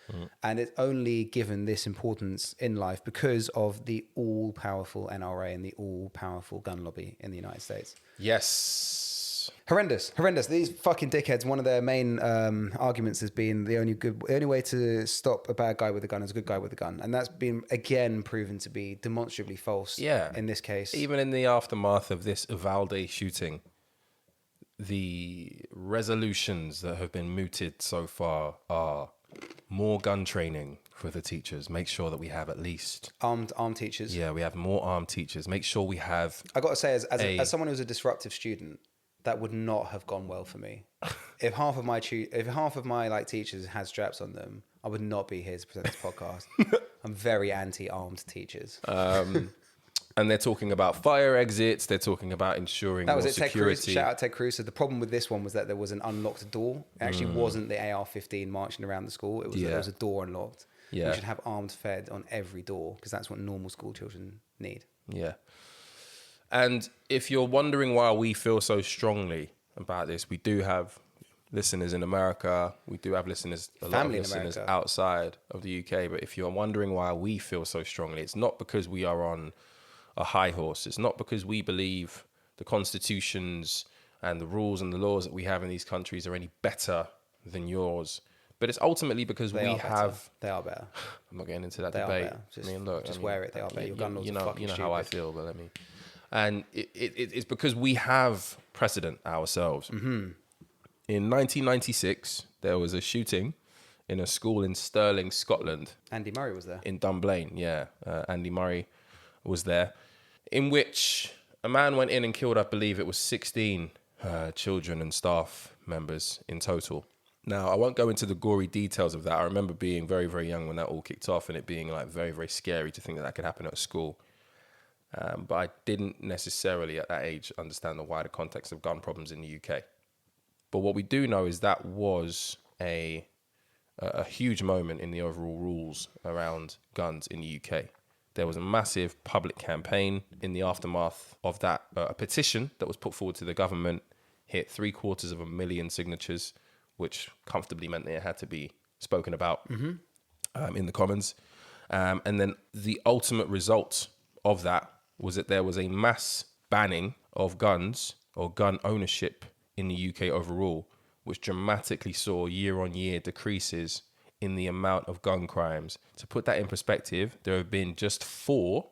Speaker 1: And it's only given this importance in life because of the all-powerful NRA and the all-powerful gun lobby in the United States.
Speaker 2: Yes.
Speaker 1: Horrendous. These fucking dickheads, one of their main arguments has been the only way to stop a bad guy with a gun is a good guy with a gun. And that's been, again, proven to be demonstrably false in this case.
Speaker 2: Even in the aftermath of this Uvalde shooting, the resolutions that have been mooted so far are more gun training for the teachers. Make sure that we have at least
Speaker 1: armed teachers.
Speaker 2: Yeah, we have more armed teachers. Make sure we have.
Speaker 1: I got to say, as someone who's a disruptive student, that would not have gone well for me. If half of my teachers had straps on them, I would not be here to present this podcast. I'm very anti-armed teachers.
Speaker 2: And they're talking about fire exits. They're talking about ensuring
Speaker 1: that was it.
Speaker 2: security.
Speaker 1: Ted Cruz, shout out Ted Cruz. So the problem with this one was that there was an unlocked door. It actually wasn't the AR-15 marching around the school. It was there was a door unlocked. Yeah. We should have armed fed on every door because that's what normal school children need.
Speaker 2: Yeah. And if you're wondering why we feel so strongly about this, we do have listeners in America. We do have listeners, a lot of listeners outside of the UK. But if you're wondering why we feel so strongly, it's not because we are on a high horse. It's not because we believe the constitutions and the rules and the laws that we have in these countries are any better than yours. But it's ultimately because they
Speaker 1: are better.
Speaker 2: I'm not getting into that debate.
Speaker 1: Wear it. They are better. Your gun laws are fucking stupid.
Speaker 2: How I feel, but and it's because we have precedent ourselves. In 1996, there was a shooting in a school in Stirling, Scotland.
Speaker 1: Andy Murray was there.
Speaker 2: In Dunblane, yeah. Andy Murray was there, in which a man went in and killed, I believe it was 16 children and staff members in total. Now, I won't go into the gory details of that. I remember being very, very young when that all kicked off, and it being like very, very scary to think that could happen at a school. But I didn't necessarily at that age understand the wider context of gun problems in the UK. But what we do know is that was a huge moment in the overall rules around guns in the UK. There was a massive public campaign in the aftermath of that. A petition that was put forward to the government hit 750,000 signatures, which comfortably meant that it had to be spoken about in the Commons. And then the ultimate result of that was that there was a mass banning of guns or gun ownership in the UK overall, which dramatically saw year-on-year decreases in the amount of gun crimes. To put that in perspective, there have been just four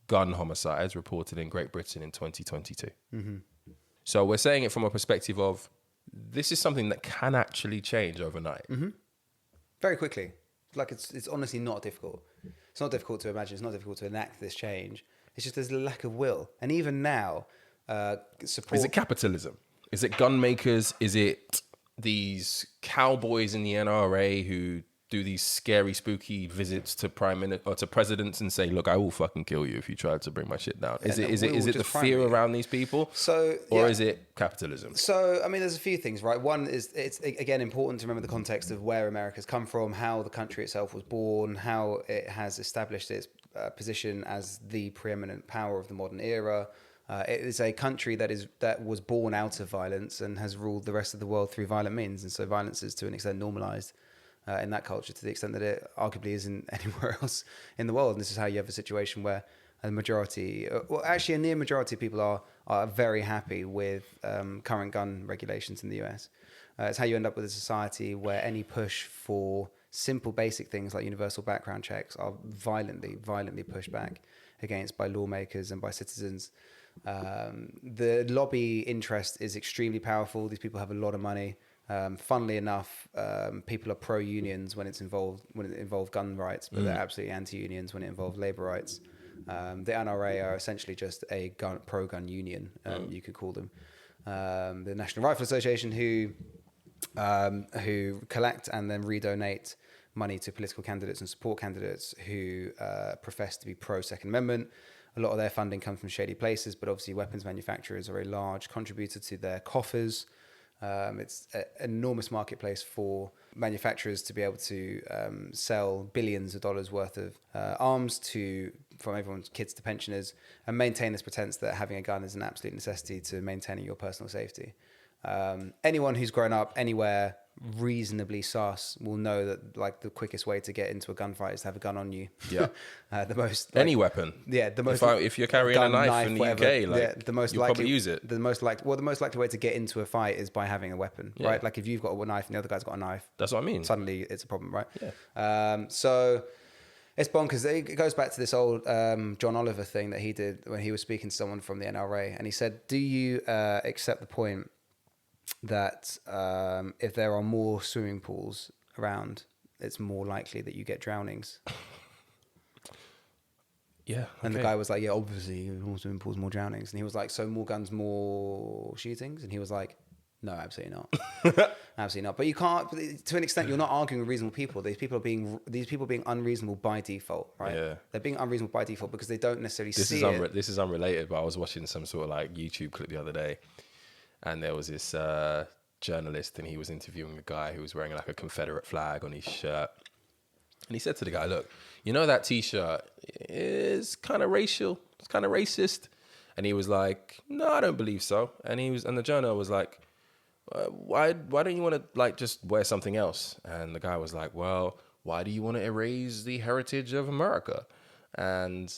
Speaker 2: gun homicides reported in Great Britain in 2022. So we're saying it from a perspective of this is something that can actually change overnight.
Speaker 1: Very quickly. Like it's honestly not difficult. It's not difficult to imagine. It's not difficult to enact this change. It's just there's a lack of will. And even now, support...
Speaker 2: Is it capitalism? Is it gun makers? Is it these cowboys in the NRA who do these scary, spooky visits to presidents and say, "Look, I will fucking kill you if you try to bring my shit down"? Is it the fear around these people? Or is it capitalism?
Speaker 1: So, I mean, there's a few things, right? One is it's again important to remember the context of where America's come from, how the country itself was born, how it has established its position as the preeminent power of the modern era. It is a country that was born out of violence and has ruled the rest of the world through violent means, and so violence is to an extent normalized in that culture to the extent that it arguably isn't anywhere else in the world. And this is how you have a situation where a majority, well, actually a near majority of people are very happy with current gun regulations in the US. It's how you end up with a society where any push for simple basic things like universal background checks are violently pushed back against by lawmakers and by citizens. The lobby interest is extremely powerful. These people have a lot of money. Funnily enough, people are pro-unions when it involves gun rights, but they're absolutely anti-unions when it involves labor rights. The NRA are essentially just a pro-gun union, you could call them. The National Rifle Association, who collect and then redonate money to political candidates and support candidates who profess to be pro-Second Amendment. A lot of their funding comes from shady places, but obviously weapons manufacturers are a large contributor to their coffers. It's an enormous marketplace for manufacturers to be able to sell billions of dollars worth of arms from everyone's kids to pensioners and maintain this pretense that having a gun is an absolute necessity to maintaining your personal safety. Anyone who's grown up anywhere reasonably sus will know that like the quickest way to get into a gunfight is to have a gun on you.
Speaker 2: Yeah.
Speaker 1: The most
Speaker 2: any weapon.
Speaker 1: Yeah, the most.
Speaker 2: If you're carrying a knife in the
Speaker 1: whatever,
Speaker 2: UK, like
Speaker 1: yeah, the most
Speaker 2: you'll
Speaker 1: likely,
Speaker 2: probably use it.
Speaker 1: The most likely way to get into a fight is by having a weapon, right? Like if you've got a knife and the other guy's got a knife,
Speaker 2: that's what I mean.
Speaker 1: Suddenly it's a problem, right?
Speaker 2: Yeah.
Speaker 1: So it's bonkers. It goes back to this old John Oliver thing that he did when he was speaking to someone from the NRA, and he said, "Do you accept the point that if there are more swimming pools around, it's more likely that you get drownings?"
Speaker 2: Yeah.
Speaker 1: And the guy was like, "Yeah, obviously, more swimming pools, more drownings." And he was like, "So more guns, more shootings?" And he was like, "No, absolutely not, absolutely not." But you can't. To an extent, you're not arguing with reasonable people. These people being unreasonable by default, right? Yeah. They're being unreasonable by default because they don't necessarily see it.
Speaker 2: This is unrelated, but I was watching some sort of like YouTube clip the other day, and there was this journalist, and he was interviewing a guy who was wearing like a Confederate flag on his shirt. And he said to the guy, "Look, you know that T-shirt is kind of racial. It's kind of racist." And he was like, "No, I don't believe so." And the journal was like, "Why don't you want to like just wear something else?" And the guy was like, "Well, why do you want to erase the heritage of America?" And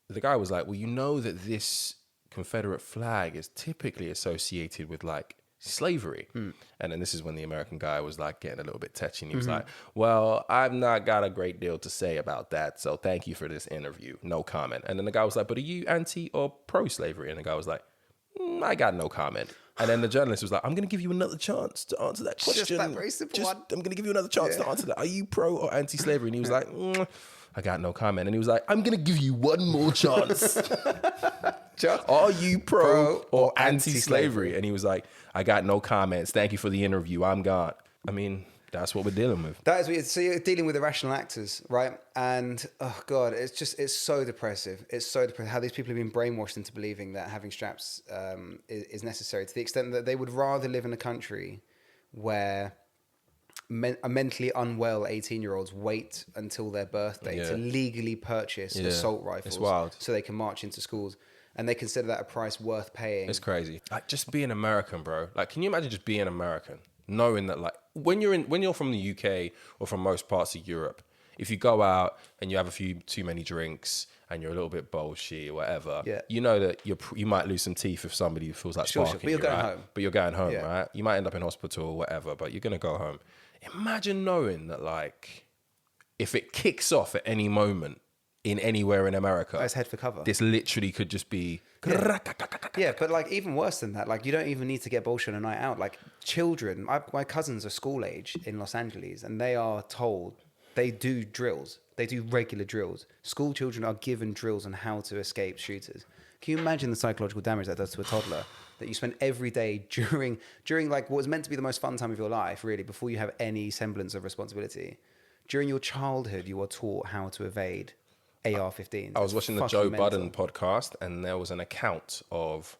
Speaker 2: the guy was like, "Well, you know that this Confederate flag is typically associated with like slavery." And then this is when the American guy was like getting a little bit touchy, and he was like, "Well, I've not got a great deal to say about that, so thank you for this interview, no comment." And then the guy was like, "But are you anti or pro-slavery?" And the guy was like, "I got no comment." And then the journalist was like, I'm going to give you another chance to answer that question.
Speaker 1: Just that very simple one.
Speaker 2: I'm going to give you another chance to answer that. Are you pro or anti-slavery? And he was like, I got no comment. And he was like, I'm going to give you one more chance. Are you pro or anti-slavery? And he was like, I got no comments. Thank you for the interview. I'm gone. I mean, that's what we're dealing with.
Speaker 1: That is weird. So you're dealing with irrational actors, right? And oh god, it's so depressive. It's so depressive how these people have been brainwashed into believing that having straps is necessary, to the extent that they would rather live in a country where mentally unwell 18-year-olds wait until their birthday to legally purchase assault rifles.
Speaker 2: It's wild.
Speaker 1: So they can march into schools. And they consider that a price worth paying.
Speaker 2: It's crazy. Like, just being American, bro. Like, can you imagine just being American, knowing that, like, when you're from the UK or from most parts of Europe, if you go out and you have a few too many drinks and you're a little bit bullshit or whatever, you know that you might lose some teeth if somebody feels like sparking
Speaker 1: but you're going home.
Speaker 2: But you're going home, right? You might end up in hospital or whatever, but you're gonna go home. Imagine knowing that, like, if it kicks off at any moment in anywhere in America,
Speaker 1: let's head for cover.
Speaker 2: This literally could just be.
Speaker 1: Yeah, but like even worse than that, like you don't even need to get bullshit on a night out. Like children, my cousins are school age in Los Angeles, and they are told they do drills. They do regular drills. School children are given drills on how to escape shooters. Can you imagine the psychological damage that does to a toddler? That you spend every day during like what was meant to be the most fun time of your life, really, before you have any semblance of responsibility. During your childhood, you are taught how to evade AR-15s.
Speaker 2: I was watching the Joe Budden podcast, and there was an account of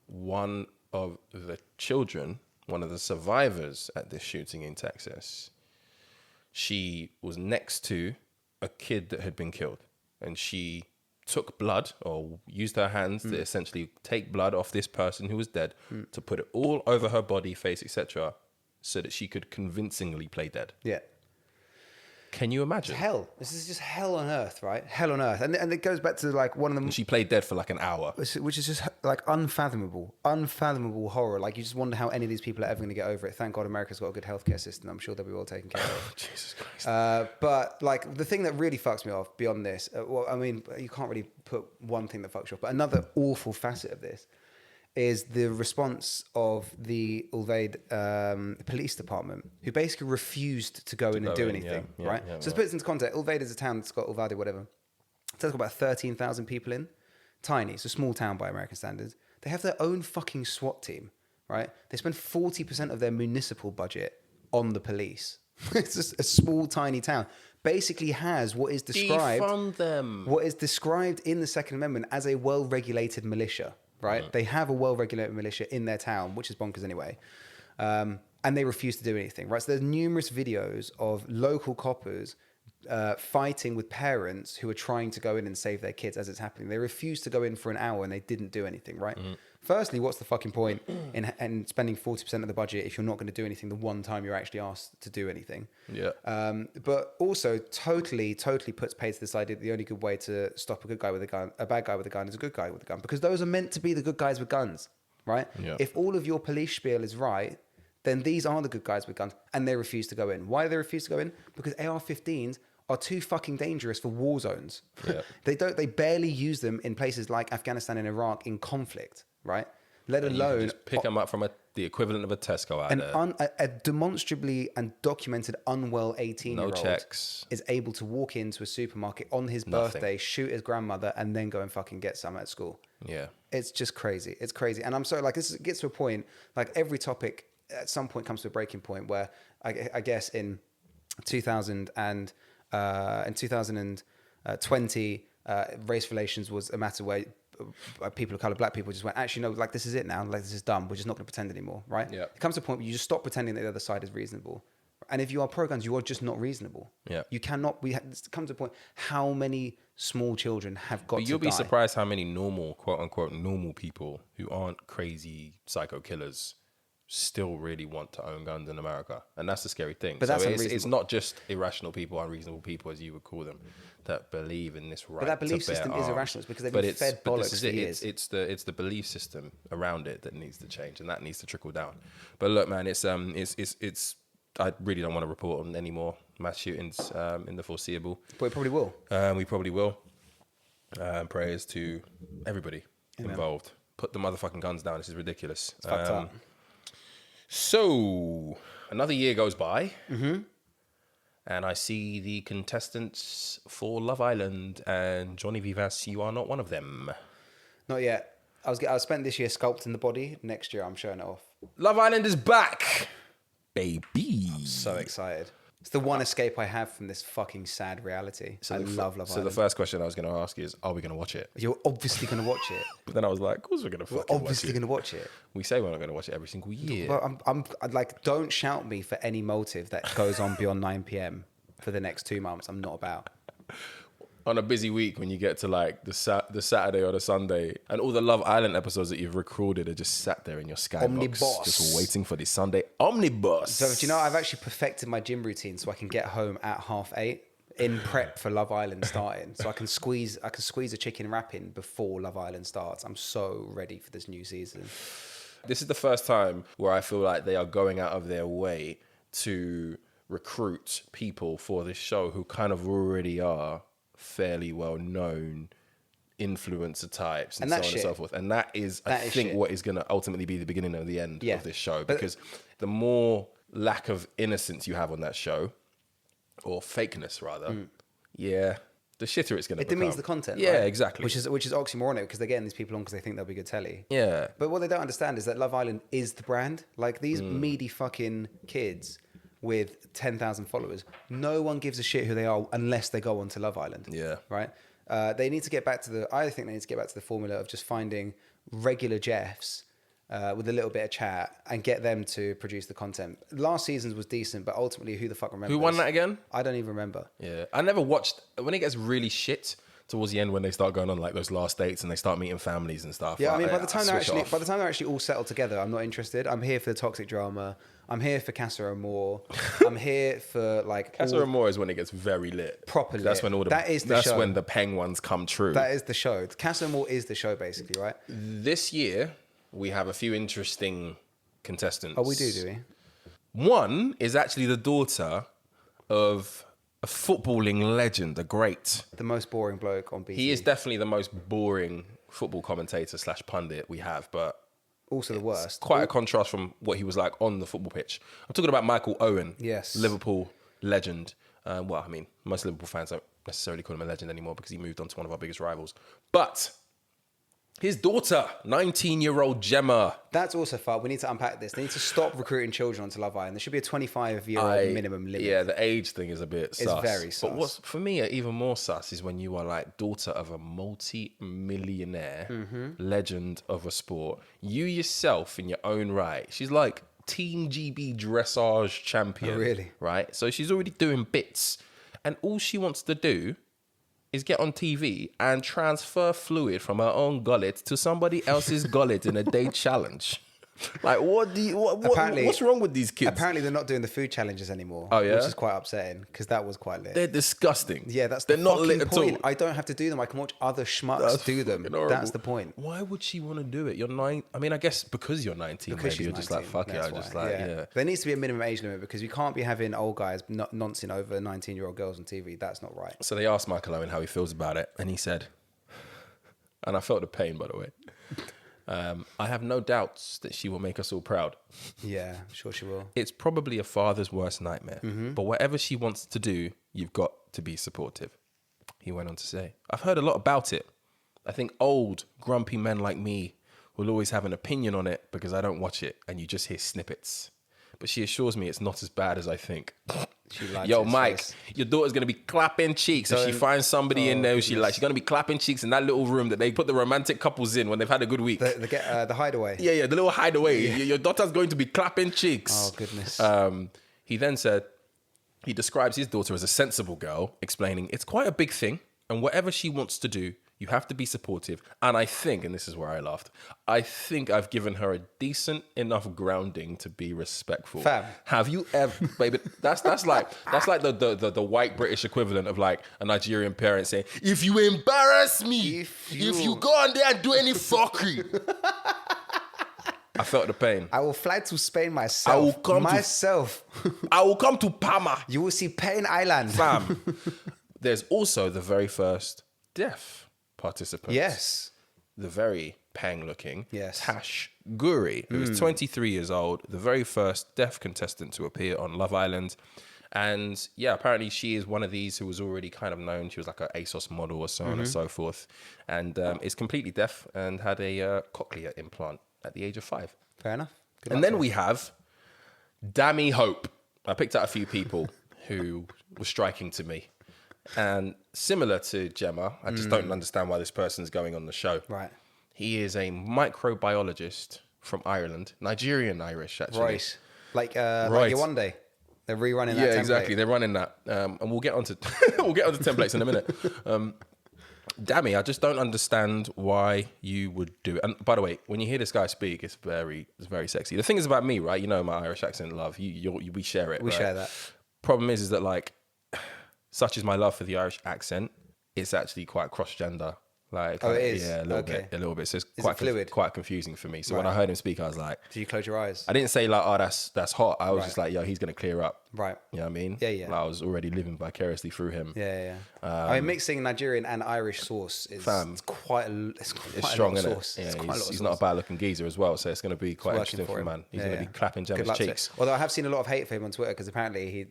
Speaker 2: one of the children, one of the survivors at this shooting in Texas. She was next to a kid that had been killed, and she took blood or used her hands to essentially take blood off this person who was dead to put it all over her body, face, etc., so that she could convincingly play dead.
Speaker 1: Yeah.
Speaker 2: Can you imagine?
Speaker 1: It's hell. This is just hell on earth, right? Hell on earth. And it goes back to like one of them.
Speaker 2: She played dead for like an hour.
Speaker 1: Which is just like unfathomable horror. Like you just wonder how any of these people are ever going to get over it. Thank God America's got a good healthcare system. I'm sure they'll be well taken care of.
Speaker 2: Jesus Christ.
Speaker 1: But like the thing that really fucks me off beyond this, well, I mean, you can't really put one thing that fucks you off, but another awful facet of this is the response of the Uvalde police department, who basically refused to go in and do anything, right? So to put this into context, Uvalde is a town that's got Uvalde, whatever. So it's got about 13,000 people in. Tiny. It's a small town by American standards. They have their own fucking SWAT team, right? They spend 40% of their municipal budget on the police. It's just a small, tiny town. Basically has what is described...
Speaker 2: Defund them.
Speaker 1: What is described in the Second Amendment as a well-regulated militia. Right? They have a well-regulated militia in their town, which is bonkers anyway. And they refuse to do anything, right? So there's numerous videos of local coppers fighting with parents who are trying to go in and save their kids as it's happening. They refused to go in for an hour and they didn't do anything, right? Firstly, what's the fucking point in spending 40% of the budget if you're not going to do anything the one time you're actually asked to do anything?
Speaker 2: Yeah.
Speaker 1: But also totally puts paid to this idea that the only good way to stop a good guy with a gun, a bad guy with a gun, is a good guy with a gun, because those are meant to be the good guys with guns, right?
Speaker 2: Yeah.
Speaker 1: If all of your police spiel is right, then these are the good guys with guns, and they refuse to go in. Why do they refuse to go in? Because AR-15s are too fucking dangerous for war zones.
Speaker 2: Yeah.
Speaker 1: They barely use them in places like Afghanistan and Iraq in conflict, right? Let alone
Speaker 2: just pick them up from the equivalent of a Tesco out there.
Speaker 1: A demonstrably and documented unwell 18-year-old
Speaker 2: checks.
Speaker 1: is able to walk into a supermarket on his birthday, shoot his grandmother, and then go and fucking get some at school.
Speaker 2: Yeah.
Speaker 1: It's just crazy. It's crazy. And I'm sorry, like, this gets to a point, like, every topic at some point comes to a breaking point where I guess in 2020, race relations was a matter where people of color, black people, just went, actually, no, like, this is it now. Like, this is done. We're just not going to pretend anymore, right?
Speaker 2: Yeah.
Speaker 1: It comes to a point where you just stop pretending that the other side is reasonable. And if you are pro-guns, you are just not reasonable. Yeah. You cannot, it comes to a point, how many small children have got to die?
Speaker 2: You'll be surprised how many normal, quote unquote, normal people who aren't crazy psycho killers still really want to own guns in America. And that's the scary thing.
Speaker 1: But that's
Speaker 2: it's not just irrational people, unreasonable people, as you would call them, that believe in this right to bear arms.
Speaker 1: But that belief system is irrational. It's because they've been fed bollocks for years.
Speaker 2: It's the belief system around it that needs to change, and that needs to trickle down. But look, man, it's I really don't want to report on any more mass shootings in the foreseeable.
Speaker 1: But we probably will.
Speaker 2: We probably will. Prayers to everybody involved. put the motherfucking guns down. This is ridiculous.
Speaker 1: It's fucked up.
Speaker 2: So another year goes by, and I see the contestants for Love Island, and Johnny Vivas, you are not one of them.
Speaker 1: Not yet. I spent this year sculpting the body. Next year, I'm showing it off.
Speaker 2: Love Island is back, baby.
Speaker 1: So excited. It's the one escape I have from this fucking sad reality. I love Love Island.
Speaker 2: So the first question I was going to ask is, are we going to watch it?
Speaker 1: You're obviously going to watch it.
Speaker 2: But then I was like, of course we're going to fucking
Speaker 1: Obviously
Speaker 2: watch it.
Speaker 1: going to watch it.
Speaker 2: We say we're not going to watch it every single year.
Speaker 1: But I'm like, don't shout me for any motive that goes on beyond 9 p.m. for the next 2 months. I'm not about.
Speaker 2: On a busy week, when you get to like the Saturday or the Sunday, and all the Love Island episodes that you've recorded are just sat there in your skybox,
Speaker 1: Omnibus.
Speaker 2: just waiting for the Sunday omnibus.
Speaker 1: So do you know, I've actually perfected my gym routine so I can get home at 8:30 in prep for Love Island starting. So I can squeeze a chicken wrap in before Love Island starts. I'm so ready for this new season.
Speaker 2: This is the first time where I feel like they are going out of their way to recruit people for this show who kind of already are fairly well known influencer types and so on and so forth. And that is, I think, what is going to ultimately be the beginning of the end of this show. Because the more lack of innocence you have on that show, or fakeness rather, the shitter it's going to become.
Speaker 1: It demeans the content.
Speaker 2: Yeah,
Speaker 1: right?
Speaker 2: exactly.
Speaker 1: Which is oxymoronic because they're getting these people on because they think they'll be good telly.
Speaker 2: Yeah.
Speaker 1: But what they don't understand is that Love Island is the brand. Like these meaty fucking kids with 10,000 followers, no one gives a shit who they are unless they go on to Love Island.
Speaker 2: Yeah.
Speaker 1: Right? They need to get back to I think they need to get back to the formula of just finding regular Jeffs with a little bit of chat and get them to produce the content. Last season's was decent, but ultimately, who the fuck remembers?
Speaker 2: Who won that again?
Speaker 1: I don't even remember.
Speaker 2: Yeah. I never watched, when it gets really shit towards the end when they start going on like those last dates and they start meeting families and stuff.
Speaker 1: Yeah, I mean, by the time they're actually all settled together, I'm not interested. I'm here for the toxic drama. I'm here for Casa Amor. I'm here for like
Speaker 2: Casa Amor is when it gets very lit.
Speaker 1: Proper lit.
Speaker 2: That's when all the that's
Speaker 1: show.
Speaker 2: when the peng ones come true.
Speaker 1: That is the show. Casa Amor is the show, basically, right?
Speaker 2: This year we have a few interesting contestants.
Speaker 1: Oh, we do we?
Speaker 2: One is actually the daughter of a footballing legend, a great.
Speaker 1: The most boring bloke on BT.
Speaker 2: He is definitely the most boring football commentator / pundit we have, but
Speaker 1: also the worst.
Speaker 2: Quite a contrast from what he was like on the football pitch. I'm talking about Michael Owen.
Speaker 1: Yes.
Speaker 2: Liverpool legend. Well, I mean, most Liverpool fans don't necessarily call him a legend anymore because he moved on to one of our biggest rivals. But his daughter, 19-year-old Gemma.
Speaker 1: That's also fun. We need to unpack this. They need to stop recruiting children onto Love Island. There should be a 25-year-old minimum limit.
Speaker 2: Yeah, the age thing is a bit sus.
Speaker 1: It's very sus.
Speaker 2: But what's, for me, even more sus is when you are like daughter of a multi-millionaire legend of a sport. You yourself, in your own right, she's like Team GB dressage champion.
Speaker 1: Oh, really?
Speaker 2: Right? So she's already doing bits. And all she wants to do is get on TV and transfer fluid from her own gullet to somebody else's gullet in a day challenge. Like, what's wrong with these kids?
Speaker 1: Apparently, they're not doing the food challenges anymore.
Speaker 2: Oh, yeah?
Speaker 1: Which is quite upsetting because that was quite lit.
Speaker 2: They're disgusting.
Speaker 1: Yeah, that's
Speaker 2: they're
Speaker 1: the
Speaker 2: not
Speaker 1: fucking
Speaker 2: lit
Speaker 1: point.
Speaker 2: at all.
Speaker 1: I don't have to do them. I can watch other schmucks do them. That's the point.
Speaker 2: Why would she want to do it? You're 9. I mean, I guess because you're 19,
Speaker 1: Because
Speaker 2: maybe you're just like, fuck it. I'm just like, yeah.
Speaker 1: There needs to be a minimum age limit because you can't be having old guys noncing over 19-year-old girls on TV. That's not right.
Speaker 2: So they asked Michael Owen how he feels about it, and he said, and I felt the pain, by the way. I have no doubts that she will make us all proud.
Speaker 1: Yeah, sure she will.
Speaker 2: It's probably a father's worst nightmare, but whatever she wants to do, you've got to be supportive. He went on to say, I've heard a lot about it. I think old, grumpy men like me will always have an opinion on it because I don't watch it and you just hear snippets. But she assures me it's not as bad as I think. Yo, Mike, your daughter's going to be clapping cheeks if she finds somebody in there who she likes. She's going to be clapping cheeks in that little room that they put the romantic couples in when they've had a good week.
Speaker 1: The hideaway.
Speaker 2: Yeah, the little hideaway. Yeah. Your daughter's going to be clapping cheeks.
Speaker 1: Oh, goodness.
Speaker 2: He then said, he describes his daughter as a sensible girl, explaining it's quite a big thing. And whatever she wants to do, you have to be supportive. And I think, and this is where I laughed, I think I've given her a decent enough grounding to be respectful.
Speaker 1: Fam.
Speaker 2: Have you ever, baby? That's like the white British equivalent of like a Nigerian parent saying, if you embarrass me, if you go on there and do any fuckery. I felt the pain.
Speaker 1: I will fly to Spain myself. I will come to Palma. You will see Pain Island.
Speaker 2: Fam. There's also the very first deaf participant.
Speaker 1: Yes.
Speaker 2: The very peng looking,
Speaker 1: Yes.
Speaker 2: Tash Guri, who is 23 years old, the very first deaf contestant to appear on Love Island. And yeah, apparently she is one of these who was already kind of known. She was like an ASOS model or so on and so forth. And is completely deaf and had a cochlear implant at the age of 5.
Speaker 1: Fair enough. Good
Speaker 2: And
Speaker 1: luck
Speaker 2: then
Speaker 1: to
Speaker 2: we have Dammy Hope. I picked out a few people who were striking to me. And similar to Gemma, I just don't understand why this person's going on the show.
Speaker 1: Right.
Speaker 2: He is a microbiologist from Ireland, Nigerian Irish, actually.
Speaker 1: Right. Like one day. They're rerunning that
Speaker 2: Yeah,
Speaker 1: template.
Speaker 2: exactly. They're running that. And we'll get onto templates in a minute. Dammy, I just don't understand why you would do it. And by the way, when you hear this guy speak, it's very sexy. The thing is about me, right? You know my Irish accent, love. We share it.
Speaker 1: We
Speaker 2: right?
Speaker 1: share that.
Speaker 2: Problem is that like, such is my love for the Irish accent, it's actually quite cross-gender. Like,
Speaker 1: it is?
Speaker 2: Yeah, a little bit. So it's quite
Speaker 1: fluid?
Speaker 2: quite confusing for me. So when
Speaker 1: Right.
Speaker 2: I heard him speak, I was like,
Speaker 1: Do you close your eyes?
Speaker 2: I didn't say like, oh, that's hot. I was
Speaker 1: Right.
Speaker 2: just like, yo, he's gonna clear up.
Speaker 1: Right.
Speaker 2: You know what I mean?
Speaker 1: Yeah, yeah.
Speaker 2: Like, I was already living vicariously through him.
Speaker 1: Yeah. I mean, mixing Nigerian and Irish sauce is
Speaker 2: Fam.
Speaker 1: it's quite a
Speaker 2: It's
Speaker 1: lot
Speaker 2: strong,
Speaker 1: of
Speaker 2: isn't
Speaker 1: sauce.
Speaker 2: it?
Speaker 1: It's
Speaker 2: Yeah,
Speaker 1: quite a lot of
Speaker 2: he's
Speaker 1: sauce.
Speaker 2: not a bad looking geezer as well, so it's going to be quite
Speaker 1: Working
Speaker 2: interesting for him, man. He's going to be clapping
Speaker 1: Good
Speaker 2: Gemma's
Speaker 1: luck to
Speaker 2: cheeks.
Speaker 1: it. Although I have seen a lot of hate for him on Twitter because apparently he,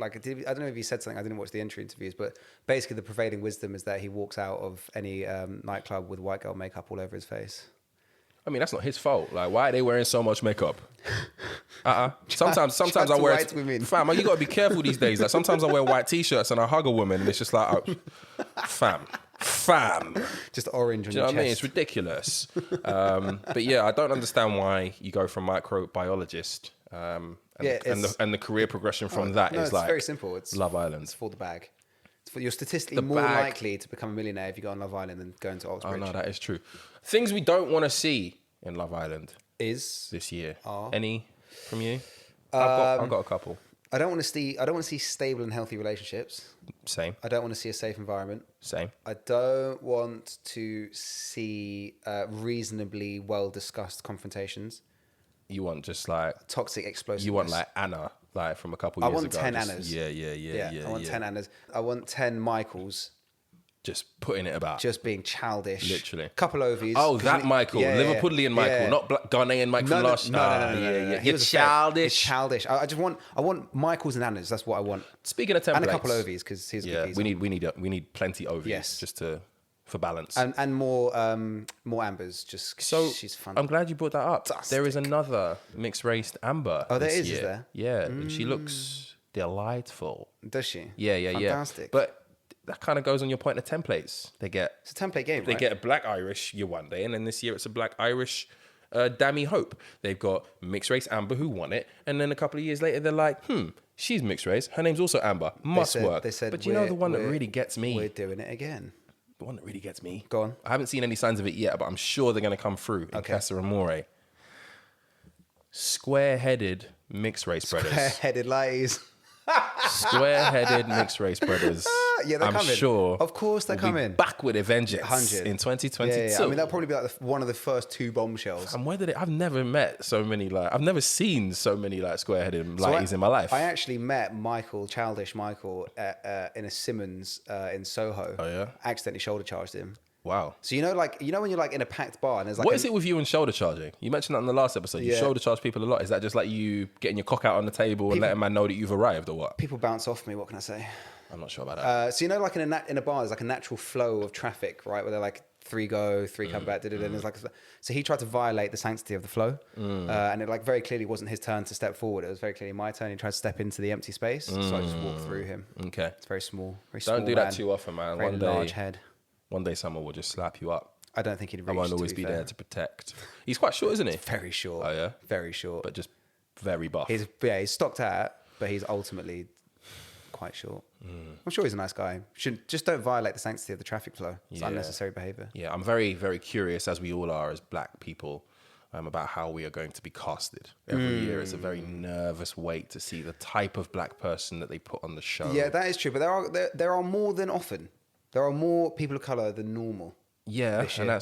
Speaker 1: I don't know if he said something. I didn't watch the entry interviews, but basically the prevailing wisdom is that he walks out of any nightclub with white girl makeup all over his face.
Speaker 2: I mean, that's not his fault. Like, why are they wearing so much makeup? Sometimes
Speaker 1: Chat
Speaker 2: I
Speaker 1: to
Speaker 2: wear
Speaker 1: white women.
Speaker 2: Fam, you got to be careful these days. Like, sometimes I wear white t-shirts and I hug a woman and it's just like, oh, fam.
Speaker 1: Just orange on
Speaker 2: Do you know
Speaker 1: your
Speaker 2: what I mean?
Speaker 1: chest.
Speaker 2: It's ridiculous. But yeah, I don't understand why you go from microbiologist and the career progression from that is
Speaker 1: it's
Speaker 2: like
Speaker 1: very simple. It's
Speaker 2: Love Island.
Speaker 1: It's for the bag. You're statistically
Speaker 2: The
Speaker 1: more
Speaker 2: bag.
Speaker 1: likely to become a millionaire if you go on Love Island than going to
Speaker 2: Oh
Speaker 1: Oxbridge.
Speaker 2: no, that is true. Things we don't want to see in Love Island
Speaker 1: Is
Speaker 2: this year.
Speaker 1: Oh.
Speaker 2: Any from you? I've got a couple.
Speaker 1: I don't want to see stable and healthy relationships.
Speaker 2: Same.
Speaker 1: I don't want to see a safe environment.
Speaker 2: Same.
Speaker 1: I don't want to see reasonably well discussed confrontations.
Speaker 2: You want just like
Speaker 1: Toxic explosiveness.
Speaker 2: you want like Anna, like from a couple years ago.
Speaker 1: I want 10
Speaker 2: just-
Speaker 1: Annas.
Speaker 2: Yeah.
Speaker 1: I want 10 Annas. I want 10 Michaels
Speaker 2: Just putting it about.
Speaker 1: just being childish.
Speaker 2: Literally.
Speaker 1: Couple Ovies.
Speaker 2: Oh, that Michael, Liverpudlian Michael,
Speaker 1: yeah.
Speaker 2: not Ghanaian Mike from last.
Speaker 1: No.
Speaker 2: Yeah.
Speaker 1: He
Speaker 2: You're
Speaker 1: was
Speaker 2: childish.
Speaker 1: childish. I want Michaels and Annas. That's what I want.
Speaker 2: Speaking of templates,
Speaker 1: And a couple Ovies because he's a
Speaker 2: yeah,
Speaker 1: good
Speaker 2: we need plenty Ovies.
Speaker 1: Yes.
Speaker 2: just for balance.
Speaker 1: and more Ambers. Just 'cause
Speaker 2: So
Speaker 1: she's fun.
Speaker 2: I'm glad you brought that up.
Speaker 1: Fantastic.
Speaker 2: There is another mixed race Amber.
Speaker 1: Oh, there
Speaker 2: this
Speaker 1: is
Speaker 2: year.
Speaker 1: there?
Speaker 2: Yeah, and she looks delightful.
Speaker 1: Does she?
Speaker 2: Yeah.
Speaker 1: Fantastic.
Speaker 2: But that kind of goes on your point of templates. They get
Speaker 1: It's a template game.
Speaker 2: They
Speaker 1: right?
Speaker 2: get a black Irish year one day, and then this year it's a black Irish Dammy Hope. They've got mixed race Amber who won it, and then a couple of years later they're like, she's mixed race. Her name's also Amber. Must work.
Speaker 1: They said,
Speaker 2: but you know the one that really gets
Speaker 1: We're
Speaker 2: me.
Speaker 1: doing it again.
Speaker 2: The one that really gets me.
Speaker 1: Go on.
Speaker 2: I haven't seen any signs of it yet, but I'm sure they're going to come through in
Speaker 1: Okay.
Speaker 2: Casa Amore. Square-headed mixed race brothers.
Speaker 1: Headed lies.
Speaker 2: Square-headed mixed race brothers.
Speaker 1: Yeah, they're
Speaker 2: I'm
Speaker 1: coming.
Speaker 2: sure.
Speaker 1: Of course they're
Speaker 2: will be
Speaker 1: coming.
Speaker 2: back with a vengeance
Speaker 1: 100.
Speaker 2: in 2022.
Speaker 1: Yeah. I mean, that'll probably be like one of the first two bombshells.
Speaker 2: And where did it? I've never met so many I've never seen so many square-headed lighties in my life.
Speaker 1: I actually met Childish Michael, in a Simmons in Soho.
Speaker 2: Oh, yeah?
Speaker 1: Accidentally shoulder charged him.
Speaker 2: Wow.
Speaker 1: So you know when you're like in a packed bar and there's like
Speaker 2: What is it with you and shoulder charging? You mentioned that in the last episode. You
Speaker 1: Yeah.
Speaker 2: shoulder charge people a lot. Is that just like you getting your cock out on the table and letting man know that you've arrived or what?
Speaker 1: people bounce off me? What can I say?
Speaker 2: I'm not sure about that.
Speaker 1: So you know, like in a bar, there's like a natural flow of traffic, right? Where they're like 3 go, 3 come back, and there's like so he tried to violate the sanctity of the flow, and it like very clearly wasn't his turn to step forward. It was very clearly my turn. He tried to step into the empty space, so I just walked through him.
Speaker 2: Okay.
Speaker 1: It's very small, very small.
Speaker 2: Don't do that
Speaker 1: man,
Speaker 2: too often, man.
Speaker 1: Very large head.
Speaker 2: One day someone will just slap you up.
Speaker 1: I don't think he'd reach.
Speaker 2: I won't always be there to protect. He's quite short, isn't he?
Speaker 1: Very short.
Speaker 2: Oh, yeah?
Speaker 1: Very short.
Speaker 2: But just very buff.
Speaker 1: He's stocked out, but he's ultimately quite short. I'm sure he's a nice guy. Just don't violate the sanctity of the traffic flow. It's
Speaker 2: Yeah.
Speaker 1: unnecessary behavior.
Speaker 2: Yeah, I'm very, very curious, as we all are as black people, about how we are going to be casted. Every year it's a very nervous wait to see the type of black person that they put on the show.
Speaker 1: Yeah, that is true. But there are more than often. There are more people of color than normal.
Speaker 2: Yeah,
Speaker 1: this
Speaker 2: and
Speaker 1: year.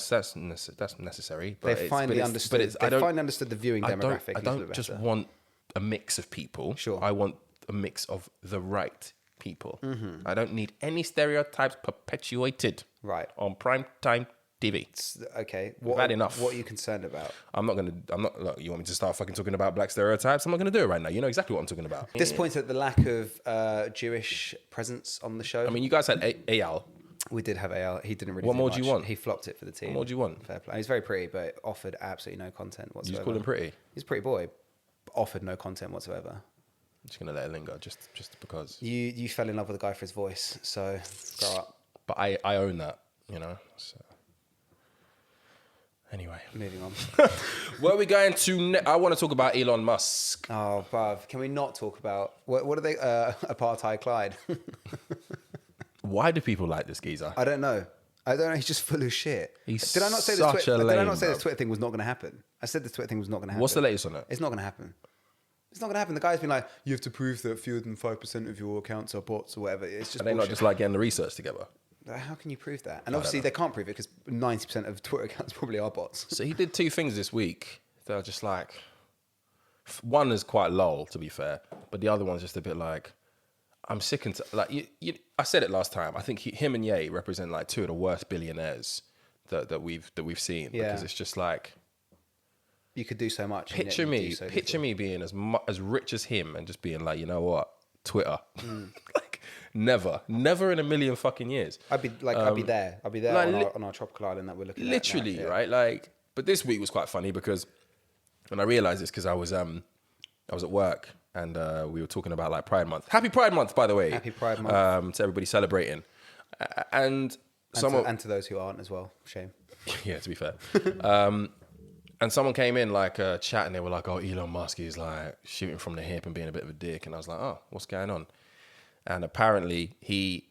Speaker 2: that's necessary. But
Speaker 1: They finally understood. They finally understood the viewing demographic.
Speaker 2: I
Speaker 1: a little
Speaker 2: don't
Speaker 1: bit
Speaker 2: just
Speaker 1: better.
Speaker 2: want a mix of people.
Speaker 1: Sure.
Speaker 2: I want a mix of the right people.
Speaker 1: Mm-hmm.
Speaker 2: I don't need any stereotypes perpetuated
Speaker 1: Right.
Speaker 2: on primetime DV.
Speaker 1: Okay.
Speaker 2: We've had enough.
Speaker 1: What are you concerned about?
Speaker 2: Look, you want me to start fucking talking about black stereotypes? I'm not going to do it right now. You know exactly what I'm talking about.
Speaker 1: Disappointed at the lack of Jewish presence on the show.
Speaker 2: I mean, you guys had Eyal.
Speaker 1: We did have AL. He didn't really
Speaker 2: What
Speaker 1: do
Speaker 2: more
Speaker 1: much.
Speaker 2: do you want?
Speaker 1: He flopped it for the team.
Speaker 2: What more do you want?
Speaker 1: Fair play. He's very pretty, but offered absolutely no content
Speaker 2: You
Speaker 1: whatsoever.
Speaker 2: just call him pretty.
Speaker 1: He's a pretty boy. Offered no content whatsoever.
Speaker 2: I'm just going to let it linger just because.
Speaker 1: You fell in love with the guy for his voice, so grow up.
Speaker 2: But I own that, you know. So. Anyway.
Speaker 1: Moving on.
Speaker 2: Where are we going to I want to talk about Elon Musk.
Speaker 1: Oh, bruv. Can we not talk about... What are they... Apartheid Clyde?
Speaker 2: Why do people like this geezer?
Speaker 1: I don't know. He's just full of shit.
Speaker 2: Did I not say this
Speaker 1: Twitter thing was not going to happen? I said the Twitter thing was not going to happen.
Speaker 2: What's the latest on it?
Speaker 1: It's not going to happen. It's not going to happen. The guy's been like, you have to prove that fewer than 5% of your accounts are bots or whatever. It's just
Speaker 2: Are they not just like getting the research together?
Speaker 1: How can you prove that? And obviously they can't prove it because 90% of Twitter accounts probably are bots.
Speaker 2: So he did two things this week. They're just like... One is quite lol, to be fair. But the other one's just a bit like... I'm sick and... I said it last time. I think him and Ye represent like two of the worst billionaires that we've seen.
Speaker 1: Yeah.
Speaker 2: Because it's just like...
Speaker 1: You could do so much.
Speaker 2: Picture me being as rich as him and just being like, you know what? Twitter. Like, never in a million fucking years.
Speaker 1: I'd be there. I'd be there like, on our tropical island that we're looking
Speaker 2: literally,
Speaker 1: at. Literally,
Speaker 2: right? Like, but this week was quite funny because, and I realized this because I was at work and we were talking about like Pride Month. Happy Pride Month, by the way.
Speaker 1: Happy Pride Month
Speaker 2: to everybody celebrating, and
Speaker 1: to those who aren't as well. Shame.
Speaker 2: Yeah, to be fair. And someone came in like chat and they were like, "Oh, Elon Musk is like shooting from the hip and being a bit of a dick," and I was like, "Oh, what's going on?" And apparently he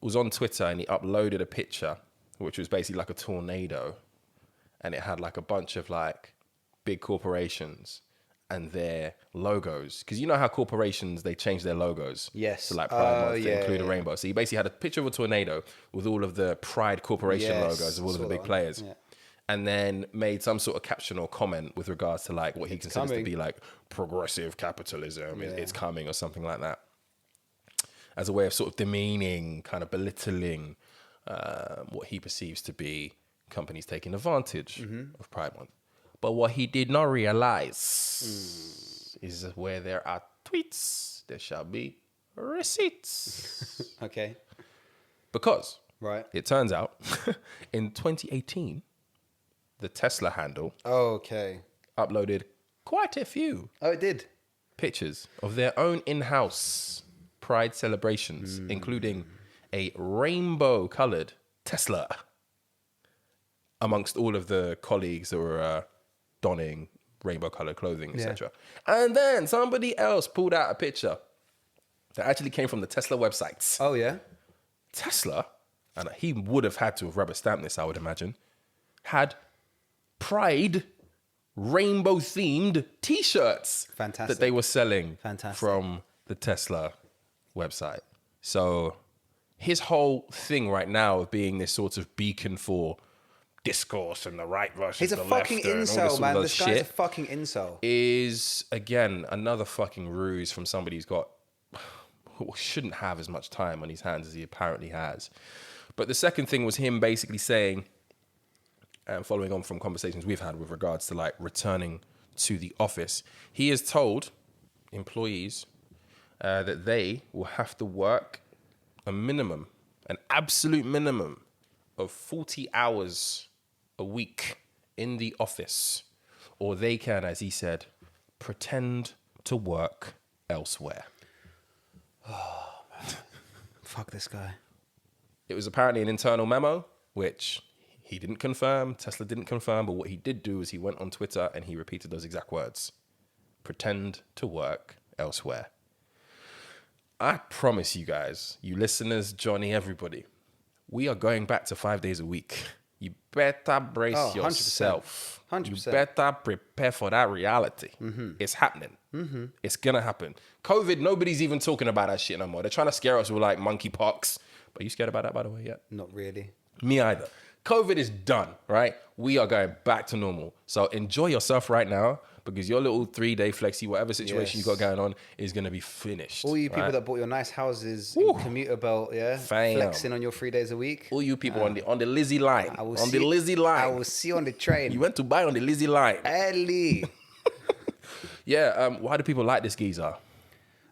Speaker 2: was on Twitter and he uploaded a picture, which was basically like a tornado, and it had like a bunch of like big corporations and their logos. Because you know how corporations, they change their logos.
Speaker 1: Yes.
Speaker 2: To like Pride Month to include a rainbow. So he basically had a picture of a tornado with all of the Pride Corporation logos of all of the big players. Yeah. And then made some sort of caption or comment with regards to like what he considers to be like progressive capitalism. Yeah. It's coming or something like that. As a way of sort of demeaning, kind of belittling what he perceives to be companies taking advantage of Pride Month. But what he did not realize is that where there are tweets, there shall be receipts.
Speaker 1: Okay.
Speaker 2: Because
Speaker 1: it
Speaker 2: turns out in 2018, the Tesla handle uploaded quite a few pictures of their own in-house Pride celebrations, including a rainbow-colored Tesla amongst all of the colleagues that were donning rainbow-colored clothing, etc. And then somebody else pulled out a picture that actually came from the Tesla website.
Speaker 1: Oh, yeah?
Speaker 2: Tesla, and he would have had to have rubber-stamped this, I would imagine, had Pride rainbow-themed T-shirts that they were selling from the Tesla website. So his whole thing right now of being this sort of beacon for discourse and the right versus the left. He's a fucking
Speaker 1: incel, man. This guy's a fucking incel.
Speaker 2: Is, again, another fucking ruse from somebody who shouldn't have as much time on his hands as he apparently has. But the second thing was him basically saying, and following on from conversations we've had with regards to like returning to the office, he has told employees that they will have to work an absolute minimum of 40 hours a week in the office, or they can, as he said, pretend to work elsewhere.
Speaker 1: Oh, man. Fuck this guy.
Speaker 2: It was apparently an internal memo, which he didn't confirm, Tesla didn't confirm, but what he did do is he went on Twitter and he repeated those exact words. Pretend to work elsewhere. I promise you guys, you listeners, Johnny, everybody, we are going back to 5 days a week. You better brace yourself.
Speaker 1: 100%.
Speaker 2: You better prepare for that reality. It's happening. It's going to happen. COVID, nobody's even talking about that shit no more. They're trying to scare us with like monkeypox. But are you scared about that, by the way, yet?
Speaker 1: Not really.
Speaker 2: Me either. COVID is done, right? We are going back to normal. So enjoy yourself right now. because your little 3-day flexi, whatever situation you got going on, is going to be finished.
Speaker 1: All you people
Speaker 2: right?
Speaker 1: that bought your nice houses in commuter belt,
Speaker 2: Fam.
Speaker 1: flexing on your 3 days a week.
Speaker 2: All you people on the Lizzie line.
Speaker 1: I will
Speaker 2: On the
Speaker 1: see-
Speaker 2: Lizzie line.
Speaker 1: I will see you on the train.
Speaker 2: You went to buy on the Lizzie line.
Speaker 1: Early.
Speaker 2: Yeah, why do people like this geezer?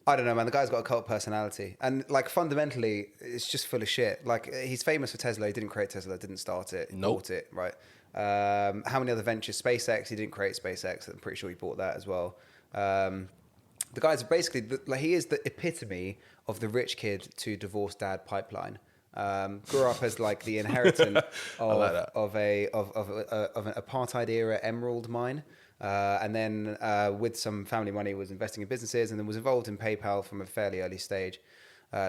Speaker 1: I don't know, man. The guy's got a cult personality. And, like, fundamentally, it's just full of shit. Like, he's famous for Tesla. He didn't create Tesla, didn't start it. He bought it, right? How many other ventures? SpaceX. He didn't create SpaceX. I'm pretty sure he bought that as well. The guy's basically, he is the epitome of the rich kid to divorced dad pipeline. Grew up as, like, the inheritant of an apartheid era emerald mine. And then with some family money was investing in businesses, and then was involved in PayPal from a fairly early stage.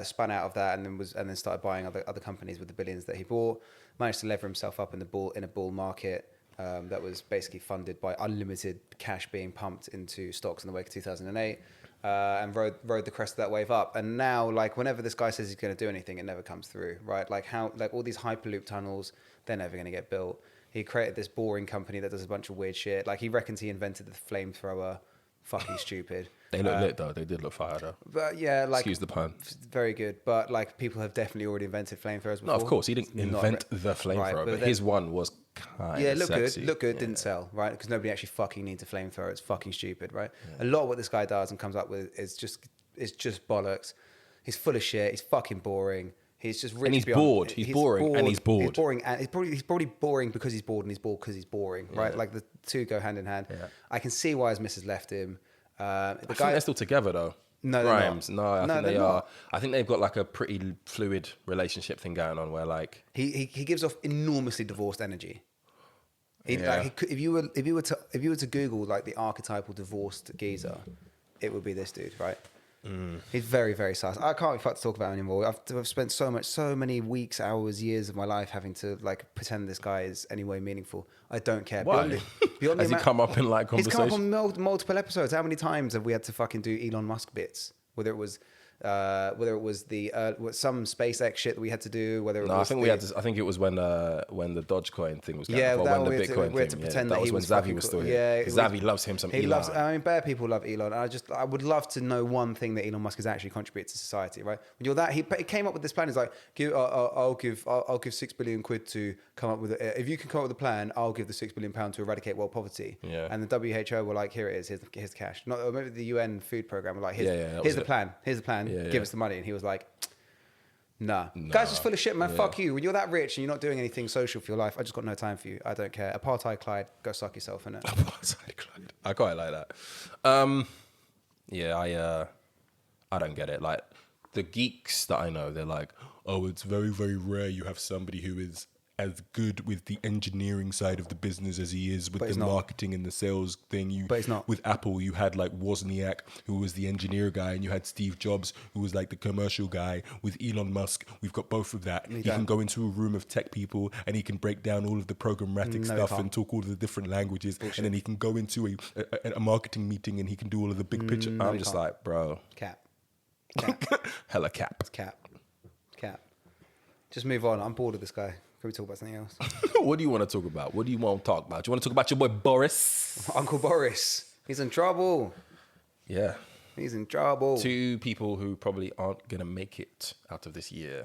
Speaker 1: Spun out of that, and then started buying other companies with the billions that he bought. Managed to lever himself up in a bull market that was basically funded by unlimited cash being pumped into stocks in the wake of 2008, and rode the crest of that wave up. And now, like, whenever this guy says he's going to do anything, it never comes through, right? Like all these hyperloop tunnels, they're never going to get built. He created this boring company that does a bunch of weird shit. Like, he reckons he invented the flamethrower. Fucking stupid.
Speaker 2: They look lit, though. They did look fire, though.
Speaker 1: But yeah, like...
Speaker 2: Excuse the pun.
Speaker 1: Very good. But, like, people have definitely already invented flamethrowers before.
Speaker 2: No, of course. He didn't invent the flamethrower, but his one was kind of sexy.
Speaker 1: Look good, didn't sell, right? Because nobody actually fucking needs a flamethrower. It's fucking stupid, right? A lot of what this guy does and comes up with is just bollocks. He's full of shit. He's fucking boring. He's just rich
Speaker 2: and he's
Speaker 1: beyond,
Speaker 2: bored. He's boring and he's bored.
Speaker 1: He's boring and he's probably boring because he's bored, and he's bored because he's boring, right? Like, the two go hand in hand. Yeah. I can see why his missus left him.
Speaker 2: I think they're still together, though.
Speaker 1: No,
Speaker 2: Grimes. No, I think they are.
Speaker 1: Not.
Speaker 2: I think they've got like a pretty fluid relationship thing going on where, like,
Speaker 1: he gives off enormously divorced energy. If you were to Google, like, the archetypal divorced geezer, it would be this dude, right? He's very, very sus. I can't be fucked to talk about him anymore. I've spent so many weeks, hours, years of my life having to, like, pretend this guy is any way meaningful. I don't care.
Speaker 2: Why? Has he come up in, like, conversation?
Speaker 1: He's come up on multiple episodes. How many times have we had to fucking do Elon Musk bits? Whether it was the some SpaceX shit that we had to do, I
Speaker 2: think it was when the Dogecoin thing was going on, or when the Bitcoin
Speaker 1: we had to
Speaker 2: thing.
Speaker 1: pretend
Speaker 2: that
Speaker 1: he
Speaker 2: was when Xavi was still here.
Speaker 1: Yeah,
Speaker 2: Xavi loves him some Elon.
Speaker 1: I mean, bare people love Elon. I would love to know one thing that Elon Musk has actually contributed to society, right? When you're that, he came up with this plan. He's like, I'll give £6 billion to come up with if you can come up with a plan, I'll give the £6 billion to eradicate world poverty. Yeah. And the WHO were like, here it is, here's the cash. Not, or maybe the UN food program were like, here's the plan. Give us the money. And he was like, nah. Guys just full of shit, man. Fuck you. When you're that rich and you're not doing anything social for your life, I just got no time for you. I don't care. Apartheid Clyde, go suck yourself, innit?
Speaker 2: Apartheid Clyde. I quite like that. I don't get it. Like, the geeks that I know, they're like, oh, it's very, very rare you have somebody who is as good with the engineering side of the business as he is with the marketing and the sales thing.
Speaker 1: But he's not.
Speaker 2: With Apple, you had, like, Wozniak, who was the engineer guy, and you had Steve Jobs, who was, like, the commercial guy. With Elon Musk, we've got both of that. He can go into a room of tech people and he can break down all of the programmatic stuff and talk all of the different languages. Bullshit. And then he can go into a marketing meeting and he can do all of the big picture. I'm just like, bro.
Speaker 1: Cap.
Speaker 2: Hella cap.
Speaker 1: Cap. Just move on. I'm bored of this guy. Can we talk about something else?
Speaker 2: What do you want to talk about? What do you want to talk about? Do you want to talk about your boy Boris?
Speaker 1: Uncle Boris. He's in trouble.
Speaker 2: Yeah.
Speaker 1: He's in trouble.
Speaker 2: 2 people who probably aren't going to make it out of this year.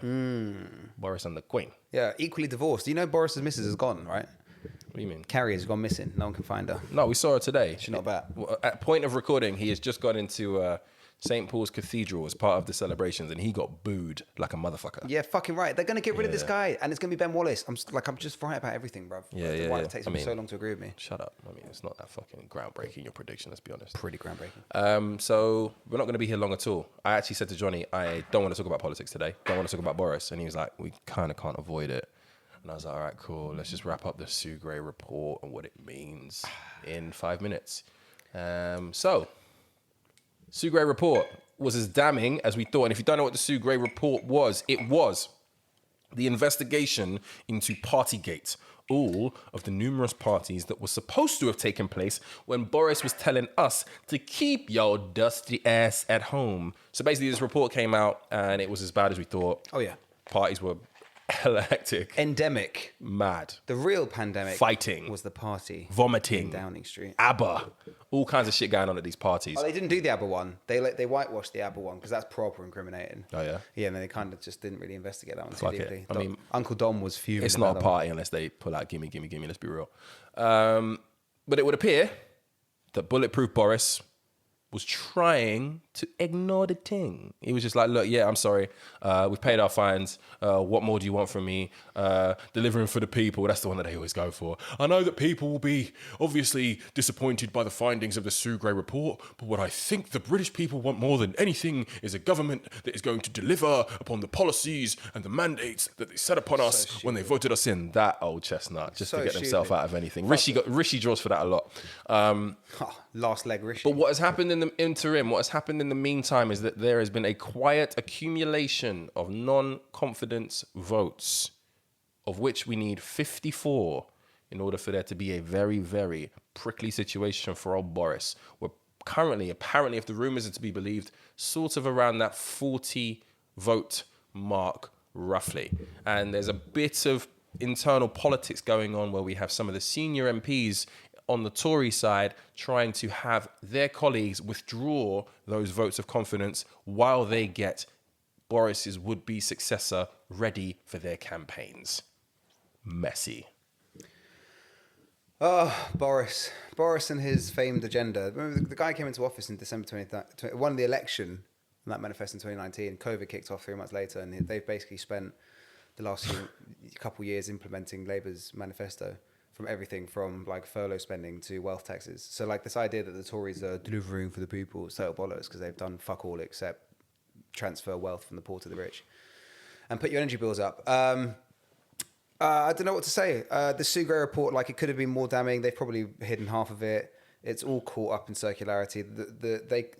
Speaker 2: Boris and the Queen.
Speaker 1: Yeah, equally divorced. You know Boris's missus is gone, right?
Speaker 2: What do you mean?
Speaker 1: Carrie has gone missing. No one can find her.
Speaker 2: No, we saw her today.
Speaker 1: She's not back.
Speaker 2: At point of recording, he has just got into St. Paul's Cathedral as part of the celebrations, and he got booed like a motherfucker.
Speaker 1: Yeah, fucking right. They're going to get rid of this guy, and it's going to be Ben Wallace. I'm just right about everything, bruv. Why it takes me so long to agree with me.
Speaker 2: Shut up. I mean, it's not that fucking groundbreaking, your prediction, let's be honest.
Speaker 1: Pretty groundbreaking.
Speaker 2: So we're not going to be here long at all. I actually said to Johnny, I don't want to talk about politics today. Don't want to talk about Boris. And he was like, we kind of can't avoid it. And I was like, all right, cool. Let's just wrap up the Sue Gray report and what it means in 5 minutes. So, Sue Gray report was as damning as we thought. And if you don't know what the Sue Gray report was, it was the investigation into Partygate. All of the numerous parties that were supposed to have taken place when Boris was telling us to keep your dusty ass at home. So basically this report came out and it was as bad as we thought.
Speaker 1: Oh, yeah.
Speaker 2: Parties were Hectic.
Speaker 1: Endemic.
Speaker 2: Mad.
Speaker 1: The real pandemic
Speaker 2: Fighting.
Speaker 1: was the party.
Speaker 2: Vomiting.
Speaker 1: In Downing Street.
Speaker 2: ABBA. All kinds of shit going on at these parties.
Speaker 1: Oh, they didn't do the ABBA one. They whitewashed the ABBA one because that's proper incriminating.
Speaker 2: Oh, yeah?
Speaker 1: Yeah, and they kind of just didn't really investigate that one too
Speaker 2: Fuck it.
Speaker 1: deeply.
Speaker 2: I mean,
Speaker 1: Uncle Dom was fuming.
Speaker 2: It's not a
Speaker 1: about that
Speaker 2: party unless they pull out gimme, gimme, gimme. Let's be real. But it would appear that Bulletproof Boris was trying to ignore the ting. He was just like, look, yeah, I'm sorry. We've paid our fines. What more do you want from me? Delivering for the people. That's the one that they always go for. I know that people will be obviously disappointed by the findings of the Sugray report, but what I think the British people want more than anything is a government that is going to deliver upon the policies and the mandates that they set upon us when they voted us in. That old chestnut, just to get themselves out of anything. Rishi draws for that a lot.
Speaker 1: last leg Rishi.
Speaker 2: But what has happened in the interim, what has happened in the meantime is that there has been a quiet accumulation of non-confidence votes, of which we need 54 in order for there to be a very, very prickly situation for old Boris. We're currently, apparently, if the rumours are to be believed, sort of around that 40 vote mark, roughly. And there's a bit of internal politics going on where we have some of the senior MPs on the Tory side trying to have their colleagues withdraw those votes of confidence while they get Boris's would-be successor ready for their campaigns. Messy.
Speaker 1: Oh, Boris and his famed agenda. Remember, the guy came into office in December 20, won the election, and that manifested in 2019. COVID kicked off 3 months later, and they've basically spent the last couple years implementing Labour's manifesto, from everything from like furlough spending to wealth taxes. So like this idea that the Tories are delivering for the people, is total bollocks, because they've done fuck all except transfer wealth from the poor to the rich and put your energy bills up. I don't know what to say. The Sugray report, like, it could have been more damning. They've probably hidden half of it. It's all caught up in circularity.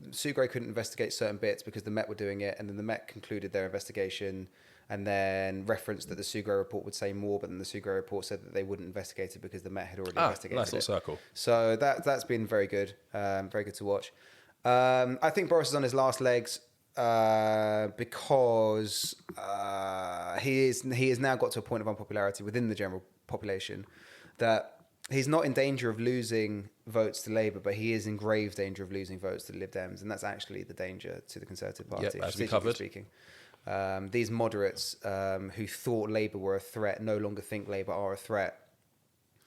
Speaker 1: Sugray couldn't investigate certain bits because the Met were doing it, and then the Met concluded their investigation and then referenced that the Sugray report would say more, but then the Sugray report said that they wouldn't investigate it because the Met had already investigated
Speaker 2: nice
Speaker 1: it.
Speaker 2: little circle. So
Speaker 1: that's been very good to watch. I think Boris is on his last legs because he has now got to a point of unpopularity within the general population that he's not in danger of losing votes to Labour, but he is in grave danger of losing votes to the Lib Dems, and that's actually the danger to the Conservative Party.
Speaker 2: Yep, as we covered.
Speaker 1: Speaking. These moderates who thought Labour were a threat no longer think Labour are a threat,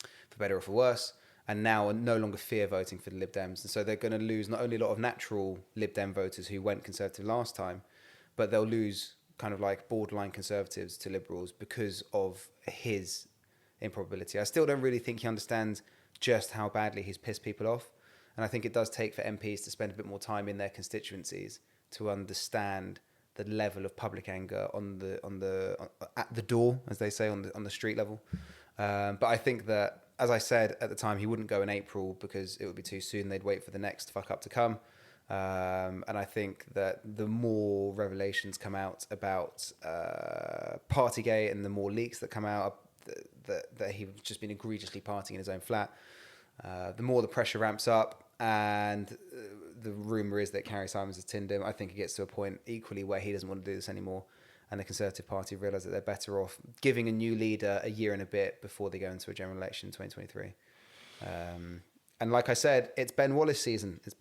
Speaker 1: for better or for worse, and now no longer fear voting for the Lib Dems. And so they're going to lose not only a lot of natural Lib Dem voters who went Conservative last time, but they'll lose kind of like borderline Conservatives to Liberals because of his improbability. I still don't really think he understands just how badly he's pissed people off. And I think it does take for MPs to spend a bit more time in their constituencies to understand the level of public anger at the door, as they say, on the street level. But I think that, as I said at the time, he wouldn't go in April because it would be too soon. They'd wait for the next fuck up to come. And I think that the more revelations come out about Partygate and the more leaks that come out that he's just been egregiously partying in his own flat, the more the pressure ramps up. And the rumour is that Carrie Simons has tinned him. I think it gets to a point equally where he doesn't want to do this anymore. And the Conservative Party realise that they're better off giving a new leader a year and a bit before they go into a general election in 2023. And like I said, it's Ben Wallace season. That's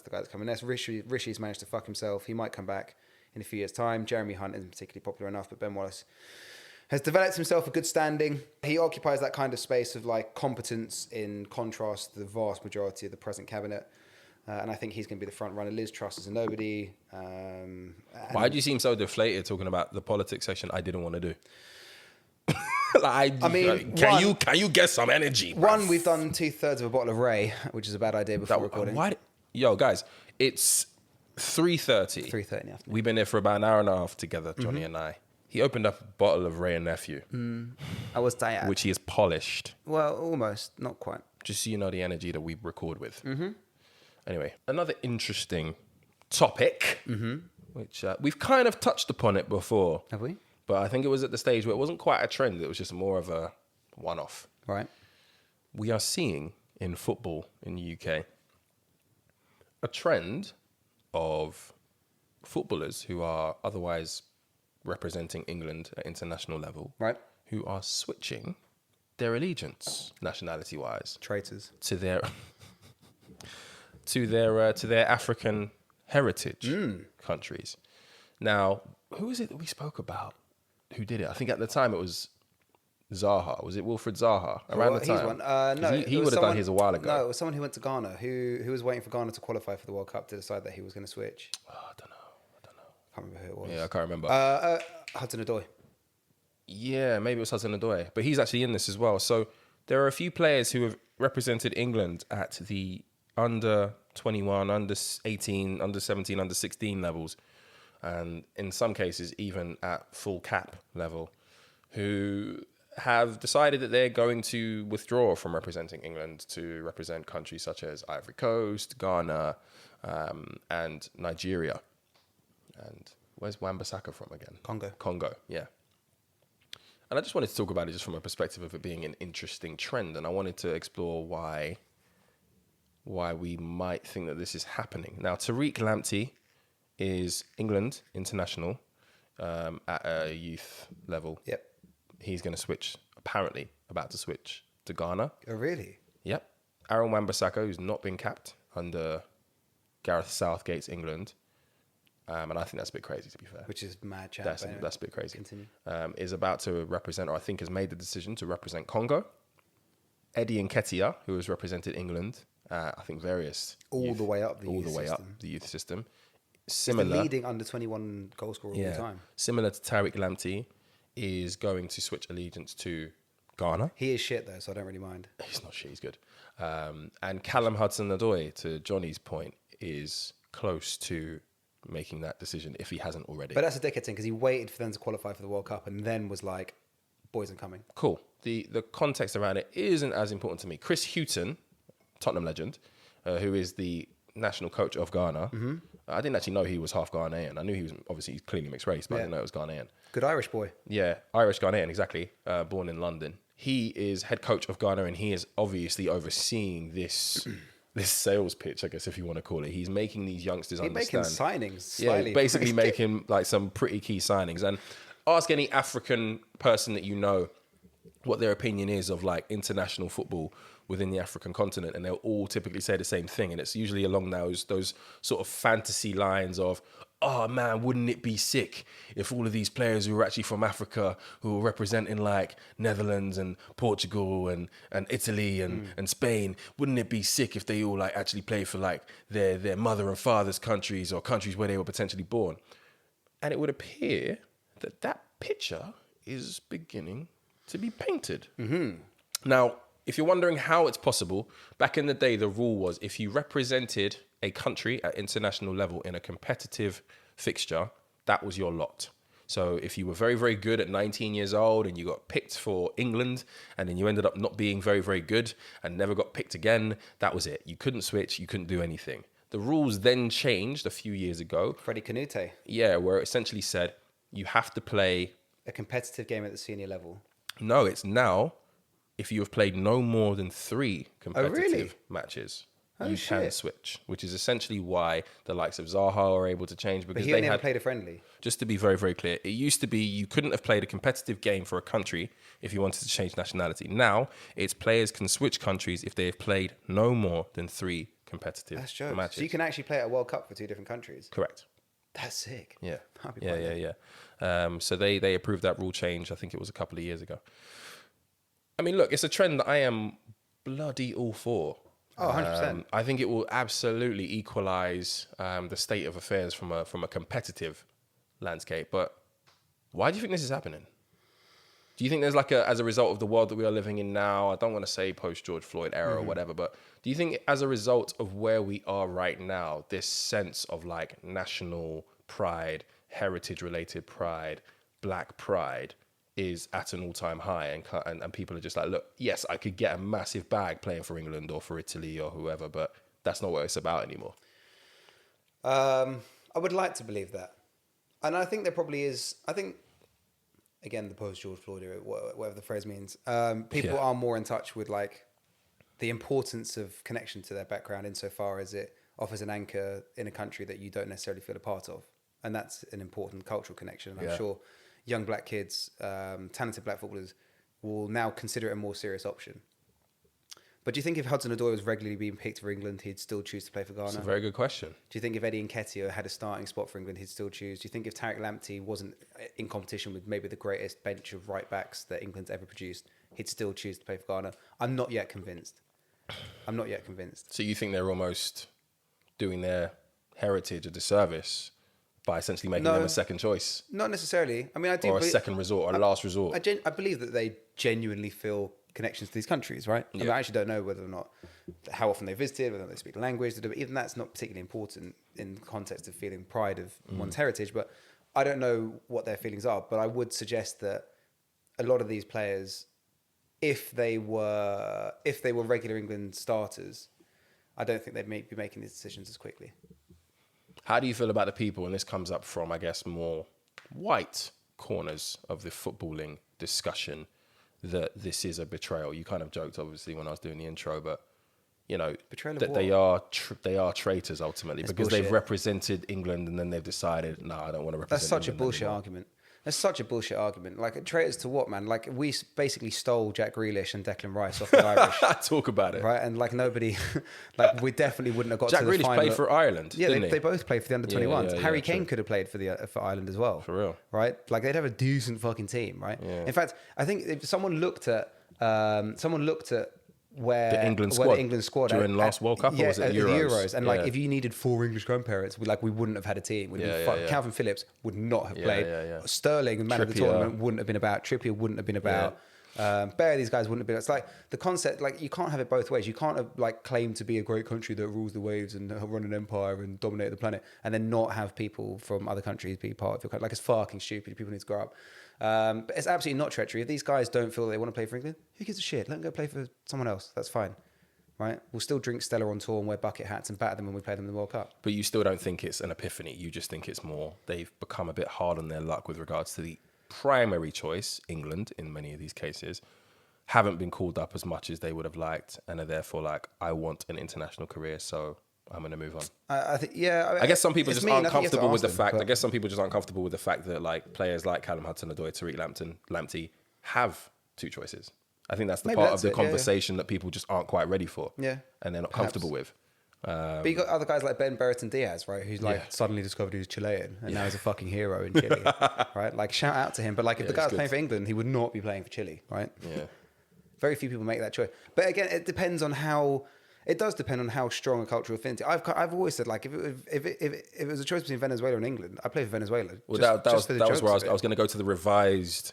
Speaker 1: the guy that's coming next. Rishi's managed to fuck himself. He might come back in a few years' time. Jeremy Hunt isn't particularly popular enough, but Ben Wallace has developed himself a good standing. He occupies that kind of space of like competence in contrast to the vast majority of the present cabinet. And I think he's going to be the front runner. Liz Truss is a nobody.
Speaker 2: Why do you seem so deflated talking about the politics section I didn't want to do? Can you get some energy?
Speaker 1: One, we've done 2/3 of a bottle of Ray, which is a bad idea before recording.
Speaker 2: Yo, guys, it's 3:30.
Speaker 1: 3:30 in the afternoon.
Speaker 2: We've been there for about an hour and a half together, Johnny and I. He opened up a bottle of Ray and Nephew.
Speaker 1: I was tired.
Speaker 2: Which he has polished.
Speaker 1: Well, almost. Not quite.
Speaker 2: Just so you know the energy that we record with. Mm-hmm. Anyway, another interesting topic, which we've kind of touched upon it before.
Speaker 1: Have we?
Speaker 2: But I think it was at the stage where it wasn't quite a trend. It was just more of a one-off.
Speaker 1: Right.
Speaker 2: We are seeing in football in the UK a trend of footballers who are otherwise representing England at international level,
Speaker 1: Right.
Speaker 2: who are switching their allegiance, nationality-wise,
Speaker 1: Traitors.
Speaker 2: to their to their African heritage countries. Now, who is it that we spoke about? Who did it? I think at the time it was Zaha. Was it Wilfred Zaha? Around the time,
Speaker 1: He's one. No,
Speaker 2: he would have done his a while ago.
Speaker 1: No, it was someone who went to Ghana, who was waiting for Ghana to qualify for the World Cup to decide that he was going to switch.
Speaker 2: Oh, I don't know.
Speaker 1: I can't remember who it was.
Speaker 2: Yeah, I can't remember.
Speaker 1: Hudson-Odoi.
Speaker 2: Yeah, maybe it was Hudson-Odoi, but he's actually in this as well. So there are a few players who have represented England at the under 21, under 18, under 17, under 16 levels, and in some cases even at full cap level, who have decided that they're going to withdraw from representing England to represent countries such as Ivory Coast, Ghana, and Nigeria. And where's Wan-Bissaka from again? Congo, yeah. And I just wanted to talk about it just from a perspective of it being an interesting trend. And I wanted to explore why we might think that this is happening. Now, Tariq Lamptey is England international at a youth level.
Speaker 1: Yep.
Speaker 2: He's going to switch, apparently about to switch to Ghana.
Speaker 1: Oh, really?
Speaker 2: Yep. Aaron Wan-Bissaka, who's not been capped under Gareth Southgate's England, and I think that's a bit crazy, to be fair.
Speaker 1: Which is mad chat.
Speaker 2: That's a bit crazy.
Speaker 1: Continue.
Speaker 2: Is about to represent, or I think has made the decision to represent Congo. Eddie Nketiah, who has represented England, I think various
Speaker 1: all the way up the
Speaker 2: youth system.
Speaker 1: Similar. He's the leading under 21 goal scorer all the time.
Speaker 2: Similar to Tariq Lamptey, is going to switch allegiance to Ghana.
Speaker 1: He is shit though, so I don't really mind.
Speaker 2: He's not shit. He's good. And Callum Hudson-Odoi, to Johnny's point, is close to making that decision if he hasn't already.
Speaker 1: But that's a dickhead thing because he waited for them to qualify for the World Cup and then was like, boys, I'm coming.
Speaker 2: Cool. The context around it isn't as important to me. Chris Hughton, Tottenham legend, who is the national coach of Ghana. Mm-hmm. I didn't actually know he was half Ghanaian. I knew he was, obviously he's clearly mixed race, but I didn't know it was Ghanaian.
Speaker 1: Good Irish boy.
Speaker 2: Yeah, Irish Ghanaian, exactly. Born in London. He is head coach of Ghana, and he is obviously overseeing this sales pitch, I guess, if you want to call it. He's making these youngsters understand.
Speaker 1: He's making signings slightly.
Speaker 2: Yeah, basically making like some pretty key signings. And ask any African person that you know what their opinion is of like international football within the African continent, and they'll all typically say the same thing. And it's usually along those sort of fantasy lines of, oh man, wouldn't it be sick if all of these players who were actually from Africa, who were representing like Netherlands and Portugal and Italy and Spain, wouldn't it be sick if they all like actually play for like their mother and father's countries or countries where they were potentially born? And it would appear that picture is beginning to be painted. Mm-hmm. Now, if you're wondering how it's possible, back in the day, the rule was if you represented a country at international level in a competitive fixture, that was your lot. So if you were very, very good at 19 years old and you got picked for England and then you ended up not being very, very good and never got picked again, that was it. You couldn't switch, you couldn't do anything. The rules then changed a few years ago.
Speaker 1: Freddie Canute.
Speaker 2: Yeah, where it essentially said you have to play
Speaker 1: a competitive game at the senior level.
Speaker 2: No, it's now if you have played no more than 3 competitive matches, you can switch, which is essentially why the likes of Zaha are able to change. Because
Speaker 1: but he only had played a friendly.
Speaker 2: Just to be very, very clear, it used to be you couldn't have played a competitive game for a country if you wanted to change nationality. Now, it's players can switch countries if they have played no more than 3 competitive matches.
Speaker 1: So you can actually play at a World Cup for 2 different countries?
Speaker 2: Correct.
Speaker 1: That's sick.
Speaker 2: Yeah. So they approved that rule change, I think it was a couple of years ago. I mean, look, it's a trend that I am bloody all for.
Speaker 1: Oh, 100%.
Speaker 2: I think it will absolutely equalize the state of affairs from a competitive landscape. But why do you think this is happening? Do you think there's like as a result of the world that we are living in now, I don't want to say post-George Floyd era or whatever, but do you think as a result of where we are right now, this sense of like national pride, heritage-related pride, black pride, is at an all-time high, and people are just like, look, yes, I could get a massive bag playing for England or for Italy or whoever, but that's not what it's about anymore.
Speaker 1: I would like to believe that. And I think there probably is, I think, again, the post-George Floyd era, whatever the phrase means, people are more in touch with like the importance of connection to their background insofar as it offers an anchor in a country that you don't necessarily feel a part of. and that's an important cultural connection. And I'm
Speaker 2: Yeah.
Speaker 1: sure young black kids, talented black footballers, will now consider it a more serious option. But do you think if Hudson-Odoi was regularly being picked for England, he'd still choose to play for Ghana?
Speaker 2: It's a very good question.
Speaker 1: Do you think if Eddie Nketiah had a starting spot for England, he'd still choose? Do you think if Tariq Lamptey wasn't in competition with maybe the greatest bench of right backs that England's ever produced, he'd still choose to play for Ghana? I'm not yet convinced.
Speaker 2: So you think they're almost doing their heritage a disservice by essentially making them a second choice?
Speaker 1: Not necessarily. I mean, I do.
Speaker 2: Or a second resort, or a last resort.
Speaker 1: I believe that they genuinely feel connections to these countries, right? I mean, I actually don't know whether or not, how often they visited, whether they speak the language. Even that's not particularly important in the context of feeling pride of one's heritage. But I don't know what their feelings are. But I would suggest that a lot of these players, if they were regular England starters, I don't think they'd be making these decisions as quickly.
Speaker 2: How do you feel about the people? And this comes up from, I guess, more white corners of the footballing discussion, that this is a betrayal. You kind of joked, obviously, when I was doing the intro, but you know,
Speaker 1: betrayal
Speaker 2: that they are traitors ultimately. It's because bullshit. They've represented England and then they've decided, no, I don't want to represent.
Speaker 1: That's such
Speaker 2: England
Speaker 1: a bullshit
Speaker 2: anymore.
Speaker 1: argument. That's such a bullshit argument. Like, traitors to what, man? Like, we basically stole Jack Grealish and Declan Rice off the Irish.
Speaker 2: Talk about it,
Speaker 1: right? And like nobody, like we definitely wouldn't have got
Speaker 2: Jack
Speaker 1: to the
Speaker 2: Grealish
Speaker 1: final.
Speaker 2: played for Ireland.
Speaker 1: Yeah,
Speaker 2: didn't
Speaker 1: they both played for the under-21s.
Speaker 2: Yeah,
Speaker 1: Harry Kane
Speaker 2: true.
Speaker 1: could have played for Ireland as well.
Speaker 2: For real,
Speaker 1: right? Like they'd have a decent fucking team, right?
Speaker 2: Yeah.
Speaker 1: In fact, I think if someone looked at where
Speaker 2: the England squad
Speaker 1: during
Speaker 2: last World Cup, or was it
Speaker 1: the Euros, and like
Speaker 2: Yeah.
Speaker 1: if you needed 4 English grandparents, we wouldn't have had a team. Calvin Phillips would not have played. Sterling, man of the tournament, wouldn't have been about. Trippier wouldn't have been about. Barely these guys wouldn't have been. It's like the concept, like you can't have it both ways. You can't have, like claim to be a great country that rules the waves and run an empire and dominate the planet, and then not have people from other countries be part of your country. Like it's fucking stupid. People need to grow up. But it's absolutely not treachery. If these guys don't feel they want to play for England, who gives a shit? Let them go play for someone else. That's fine. Right? We'll still drink Stella on tour and wear bucket hats and batter them when we play them in the World Cup.
Speaker 2: But you still don't think it's an epiphany. You just think it's more they've become a bit hard on their luck with regards to the primary choice, England, in many of these cases, haven't been called up as much as they would have liked, and are therefore like, I want an international career, so I'm going to move on.
Speaker 1: I think,
Speaker 2: I guess some people just aren't comfortable with the fact.
Speaker 1: But...
Speaker 2: I guess some people just aren't comfortable with the fact that like players like Callum Hudson-Odoi, Tariq Lamptey have two choices. I think that's the part of the conversation that people just aren't quite ready for.
Speaker 1: Yeah,
Speaker 2: and they're not comfortable with.
Speaker 1: But you got other guys like Ben Brereton Diaz, right? Who's like suddenly discovered he was Chilean and now he's a fucking hero in Chile, right? Like shout out to him. But like if the guy was playing for England, he would not be playing for Chile, right?
Speaker 2: Yeah.
Speaker 1: Very few people make that choice. But again, it depends on how. It does depend on how strong a cultural affinity. I've always said like if it was a choice between Venezuela and England, I'd play for Venezuela.
Speaker 2: Well, that was where I was going to go to the revised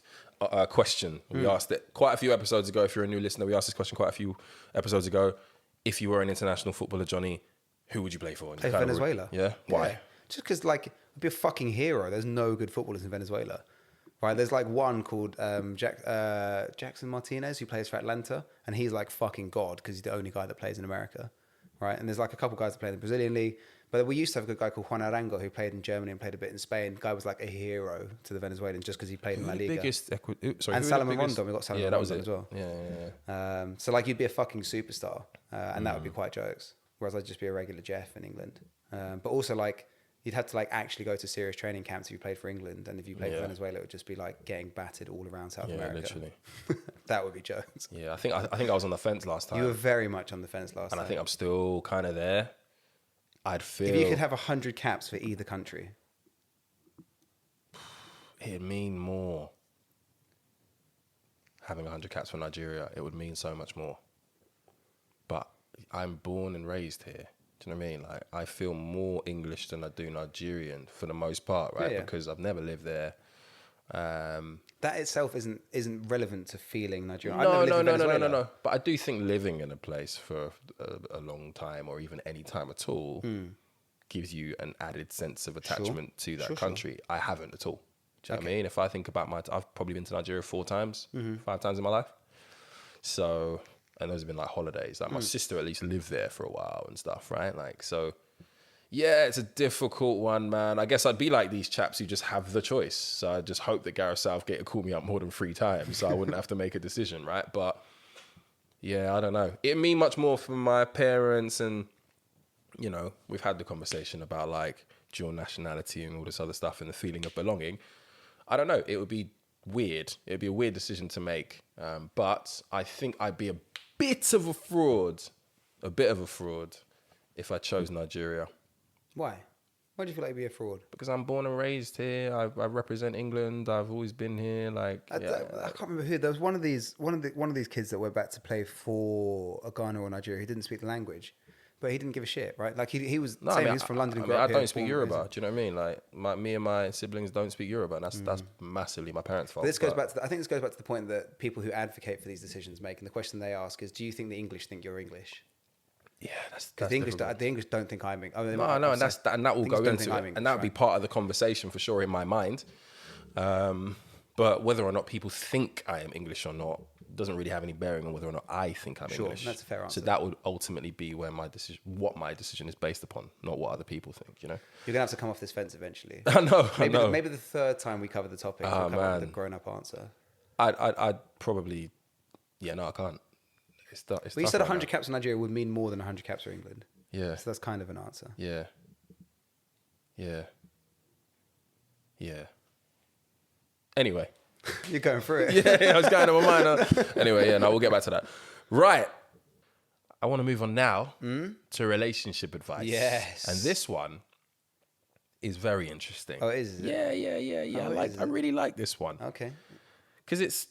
Speaker 2: question. We asked it quite a few episodes ago. If you're a new listener, we asked this question quite a few episodes ago. If you were an international footballer, Johnny, who would you play for?
Speaker 1: Play for Venezuela.
Speaker 2: Yeah. Why?
Speaker 1: Yeah. Just because like I'd be a fucking hero. There's no good footballers in Venezuela. Right, there's like one called Jackson Martinez who plays for Atlanta, and he's like fucking god because he's the only guy that plays in America, right? And there's like a couple guys that play in the Brazilian league, but we used to have a good guy called Juan Arango who played in Germany and played a bit in Spain. The guy was like a hero to the Venezuelans just because he played in La Liga. And Salomon Rondon, we got Salomon Rondon as well.
Speaker 2: Yeah.
Speaker 1: So like you'd be a fucking superstar, and that would be quite jokes. Whereas I'd just be a regular Jeff in England. But also like. You'd have to like actually go to serious training camps if you played for England, and if you played for Venezuela, it would just be like getting battered all around South America.
Speaker 2: Literally.
Speaker 1: That would be jokes.
Speaker 2: Yeah, I think I was on the fence last time.
Speaker 1: You were very much on the fence last time,
Speaker 2: and I think I'm still kind of there. I'd feel
Speaker 1: if you could have 100 caps for either country,
Speaker 2: it'd mean more. Having 100 caps for Nigeria, it would mean so much more. But I'm born and raised here. Do you know what I mean? Like I feel more English than I do Nigerian for the most part, right? Because I've never lived there.
Speaker 1: That itself isn't relevant to feeling Nigerian.
Speaker 2: No. But I do think living in a place for a long time, or even any time at all, gives you an added sense of attachment to that country. I haven't at all. Do you know what I mean? If I think about I've probably been to Nigeria 4 times, 5 times in my life. So. And those have been like holidays. Like my sister at least lived there for a while and stuff, right? Like, so yeah, it's a difficult one, man. I guess I'd be like these chaps who just have the choice. So I just hope that Gareth Southgate would call me up more than 3 times so I wouldn't have to make a decision, right? But yeah, I don't know. It'd mean much more for my parents, and, you know, we've had the conversation about like dual nationality and all this other stuff and the feeling of belonging, I don't know. It would be weird. It'd be a weird decision to make. But I think I'd be a bit of a fraud if I chose Nigeria.
Speaker 1: Why? Why do you feel like you'd be a fraud?
Speaker 2: Because I'm born and raised here. I represent England. I've always been here. Like,
Speaker 1: I can't remember who. There was one of these kids that went back to play for Ghana or Nigeria. He didn't speak the language, but he didn't give a shit, right? Like he was saying he was from London.
Speaker 2: I don't speak Yoruba. Do you know what I mean? Like me and my siblings don't speak Yoruba, and that's massively my parents' fault.
Speaker 1: But this goes back to I think this goes back to the point that people who advocate for these decisions make, and the question they ask is, do you think the English think you're English?
Speaker 2: Yeah, that's
Speaker 1: the English don't think I'm English. I mean,
Speaker 2: no, and that will go into it, and that would be part of the conversation for sure in my mind. But whether or not people think I am English or not doesn't really have any bearing on whether or not I think I'm English.
Speaker 1: That's a fair answer.
Speaker 2: So that would ultimately be where what my decision is based upon, not what other people think. You know,
Speaker 1: you're gonna have to come off this fence eventually.
Speaker 2: I know.
Speaker 1: Maybe the third time we cover the topic, we'll come up with a grown-up answer.
Speaker 2: I'd probably, no, I can't. Well,
Speaker 1: you said 100 caps for Nigeria would mean more than 100 caps for England.
Speaker 2: Yeah.
Speaker 1: So that's kind of an answer.
Speaker 2: Yeah. Anyway.
Speaker 1: You're going through it.
Speaker 2: Yeah, I was going on my mind. Anyway, we'll get back to that. Right. I want to move on now to relationship advice.
Speaker 1: Yes.
Speaker 2: And this one is very interesting.
Speaker 1: Oh, is it?
Speaker 2: Yeah. I really like this one.
Speaker 1: Okay.
Speaker 2: Because it's